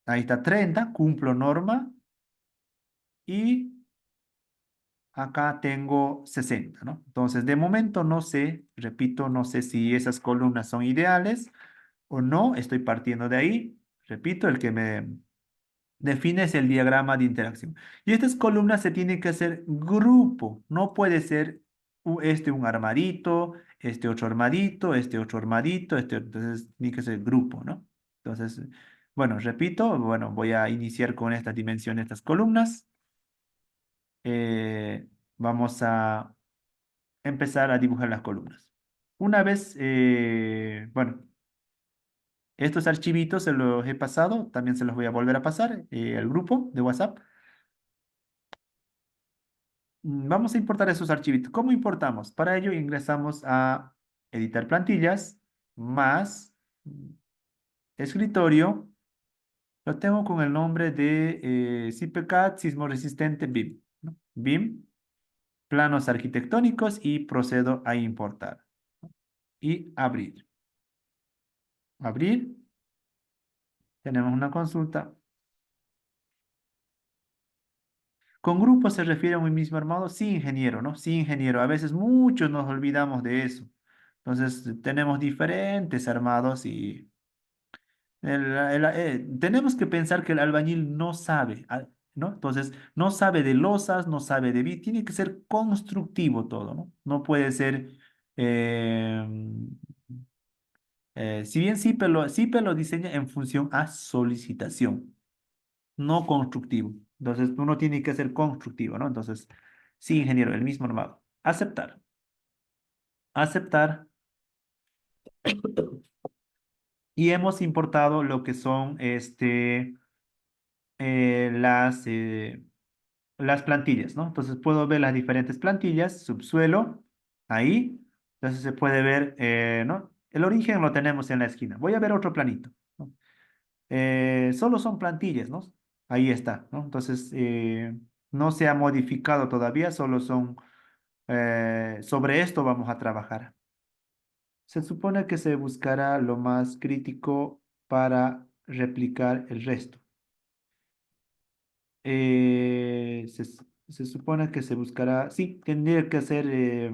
ahí está 30, cumplo norma, y acá tengo 60, ¿no? Entonces, de momento no sé, repito, no sé si esas columnas son ideales o no, estoy partiendo de ahí. Repito, el que me defines el diagrama de interacción. Y estas columnas se tienen que hacer grupo. No puede ser un armadito, este otro armadito, este otro armadito, entonces tiene que ser grupo, ¿no? Entonces, bueno, repito, bueno, voy a iniciar con estas dimensiones, estas columnas. Vamos a empezar a dibujar las columnas. Una vez, bueno, estos archivitos se los he pasado, también se los voy a volver a pasar al grupo de WhatsApp. Vamos a importar esos archivitos. ¿Cómo importamos? Para ello ingresamos a editar plantillas más escritorio, lo tengo con el nombre de CIPECAD sismo resistente BIM, ¿no? BIM, planos arquitectónicos y procedo a importar y abrir. Abrir, tenemos una consulta. Con grupo se refiere a un mismo armado, sí, ingeniero, ¿no? Sí, ingeniero. A veces muchos nos olvidamos de eso. Entonces, tenemos diferentes armados y tenemos que pensar que el albañil no sabe, ¿no? Entonces, no sabe de losas, no sabe de tiene que ser constructivo todo, ¿no? No puede ser, eh, si bien CIPE lo diseña en función a solicitación, no constructivo. Entonces, uno tiene que ser constructivo, ¿no? Entonces, sí, ingeniero, el mismo armado. Aceptar. Aceptar. Y hemos importado lo que son eh, las, eh, las plantillas, ¿no? Entonces, puedo ver las diferentes plantillas, subsuelo, ahí. Entonces, se puede ver, ¿no? El origen lo tenemos en la esquina. Voy a ver otro planito, ¿no? Solo son plantillas, ¿no? Ahí está, ¿no? Entonces, no se ha modificado todavía, solo son, sobre esto vamos a trabajar. Se supone que se buscará lo más crítico para replicar el resto. Se supone que se buscará, sí, tendría que hacer,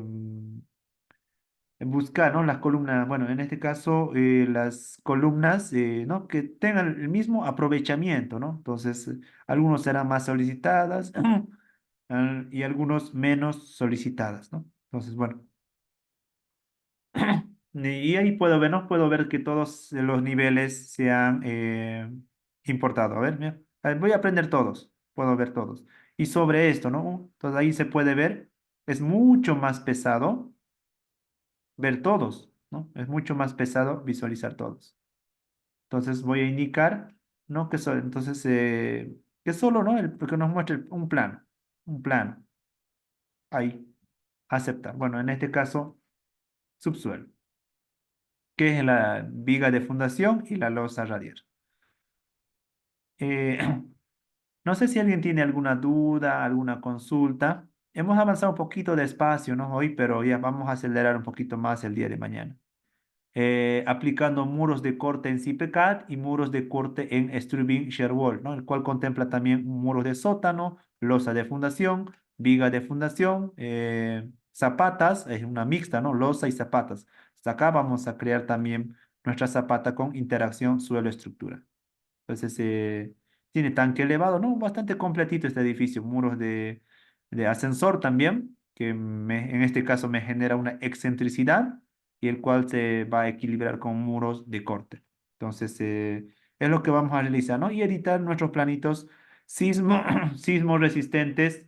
buscar, ¿no? Las columnas, bueno, en este caso, las columnas, ¿no? Que tengan el mismo aprovechamiento, ¿no? Entonces, algunos serán más solicitadas y algunos menos solicitadas, ¿no? Entonces, bueno. Y ahí puedo ver, ¿no? Puedo ver que todos los niveles se han importado. A ver, mira. A ver, voy a aprender todos. Puedo ver todos. Y sobre esto, ¿no? Entonces ahí se puede ver. Es mucho más pesado ver todos, ¿no? Es mucho más pesado visualizar todos. Entonces voy a indicar, ¿no? Entonces, que solo, ¿no? Que nos muestre un plano. Un plano. Ahí. Aceptar. Bueno, en este caso, subsuelo, que es la viga de fundación y la losa radial. Eh, no sé si alguien tiene alguna duda, alguna consulta. Hemos avanzado un poquito despacio, ¿no? Hoy, pero ya vamos a acelerar un poquito más el día de mañana. Aplicando muros de corte en CIPECAD y muros de corte en Strubing Sherwall, ¿no? El cual contempla también muros de sótano, losa de fundación, viga de fundación, zapatas, es una mixta, ¿no? Losa y zapatas. Hasta acá vamos a crear también nuestra zapata con interacción suelo-estructura. Entonces, tiene tanque elevado, ¿no? Bastante completito este edificio. Muros de ascensor también, que en este caso me genera una excentricidad y el cual se va a equilibrar con muros de corte. Entonces, es lo que vamos a realizar, ¿no? Y editar nuestros planitos sismo, sismo resistentes.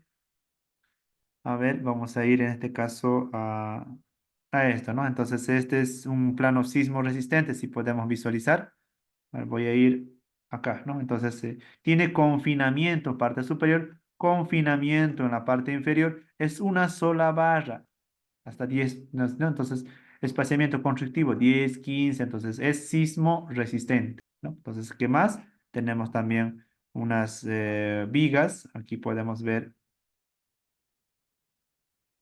A ver, vamos a ir en este caso a esto, ¿no? Entonces, este es un plano sismo resistente, si podemos visualizar. A ver, voy a ir acá, ¿no? Entonces, tiene confinamiento, parte superior, confinamiento en la parte inferior, es una sola barra, hasta 10, ¿no? Entonces, espaciamiento constructivo, 10, 15, entonces es sismo resistente, ¿no? Entonces, ¿qué más? Tenemos también unas vigas, aquí podemos ver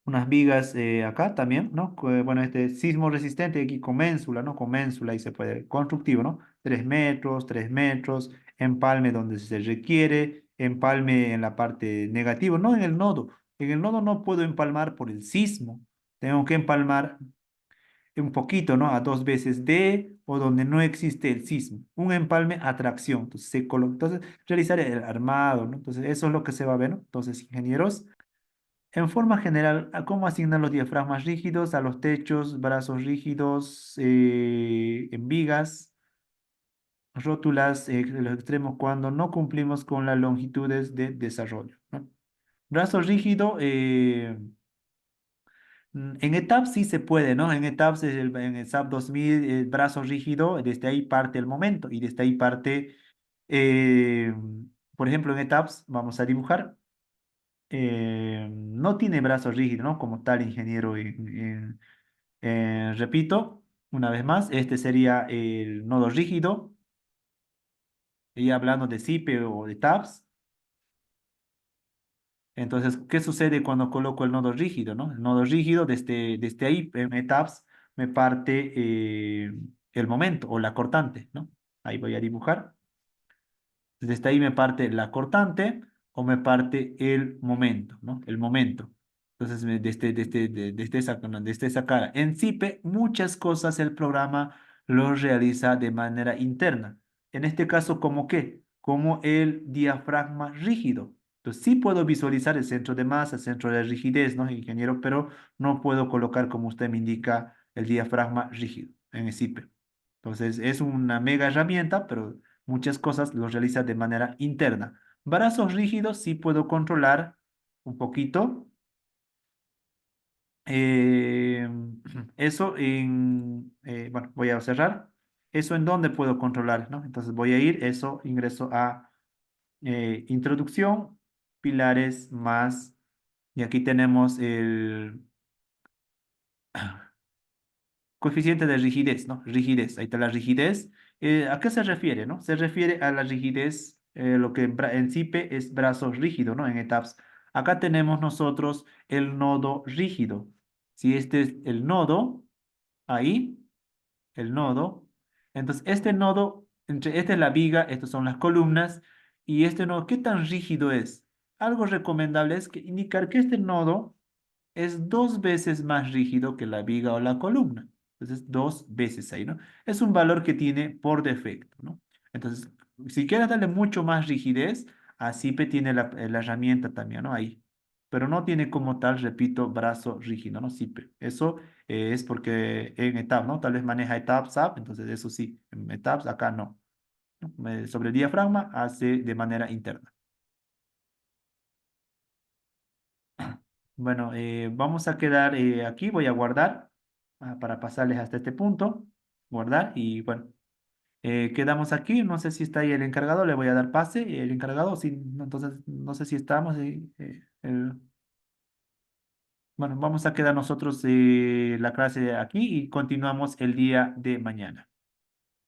unas vigas acá también, ¿no? Bueno, este sismo resistente aquí con ménsula, ¿no? Con ménsula y se puede, constructivo, ¿no? 3 metros, 3 metros, empalme donde se requiere, empalme en la parte negativa, no en el nodo. En el nodo no puedo empalmar por el sismo, tengo que empalmar un poquito, ¿no? A 2 veces D o donde no existe el sismo. Un empalme a tracción, entonces entonces realizar el armado, ¿no? Entonces eso es lo que se va a ver, ¿no? Entonces, ingenieros. En forma general, ¿a cómo asignan los diafragmas rígidos a los techos, brazos rígidos, en vigas, rótulas de los extremos cuando no cumplimos con las longitudes de desarrollo, ¿no? Brazo rígido, en ETABS sí se puede, ¿no? En ETABS, en el SAP 2000, el brazo rígido, desde ahí parte el momento y desde ahí parte, eh, por ejemplo, en ETABS vamos a dibujar. No tiene brazo rígido, ¿no? Como tal ingeniero, repito. Una vez más, este sería el nodo rígido, y hablando de zipe o de tabs. Entonces, ¿qué sucede cuando coloco el nodo rígido, no? El nodo rígido, desde ahí, en tabs, me parte el momento o la cortante, ¿no? Ahí voy a dibujar. Desde ahí me parte la cortante o me parte el momento, ¿no? El momento. Entonces, desde esa cara. En Zipe, muchas cosas el programa lo realiza de manera interna. En este caso, ¿como qué? Como el diafragma rígido. Entonces, sí puedo visualizar el centro de masa, el centro de rigidez, ¿no, ingeniero? Pero no puedo colocar, como usted me indica, el diafragma rígido en el Zipe. Entonces, es una mega herramienta, pero muchas cosas los realiza de manera interna. Brazos rígidos sí puedo controlar un poquito. Eh, eso bueno, voy a cerrar. Eso en dónde puedo controlar, ¿no? Entonces voy a ir, eso, ingreso a introducción, pilares más, y aquí tenemos el coeficiente de rigidez, ¿no? Rigidez, ahí está la rigidez. ¿A qué se refiere, no? Se refiere a la rigidez, lo que en CIPE es brazo rígido, ¿no? En ETAPS. Acá tenemos nosotros el nodo rígido. Si este es el nodo, ahí, el nodo. Entonces, este nodo, esta es la viga, estas son las columnas, y este nodo, ¿qué tan rígido es? Algo recomendable es que indicar que este nodo es dos veces más rígido que la viga o la columna. Entonces, dos veces ahí, ¿no? Es un valor que tiene por defecto, ¿no? Entonces, si quieres darle mucho más rigidez, así tiene la herramienta también, ¿no? Ahí. Pero no tiene como tal, repito, brazo rígido, ¿no? SIPE. Eso es porque en ETABS, ¿no? Tal vez maneja ETABS SAP, entonces eso sí, en ETABS acá no. ¿No? Sobre el diafragma hace de manera interna. Bueno, vamos a quedar aquí, voy a guardar para pasarles hasta este punto, guardar y bueno, quedamos aquí, no sé si está ahí el encargado, le voy a dar pase, el encargado, sí, no, entonces no sé si estamos, bueno, vamos a quedar nosotros la clase aquí y continuamos el día de mañana.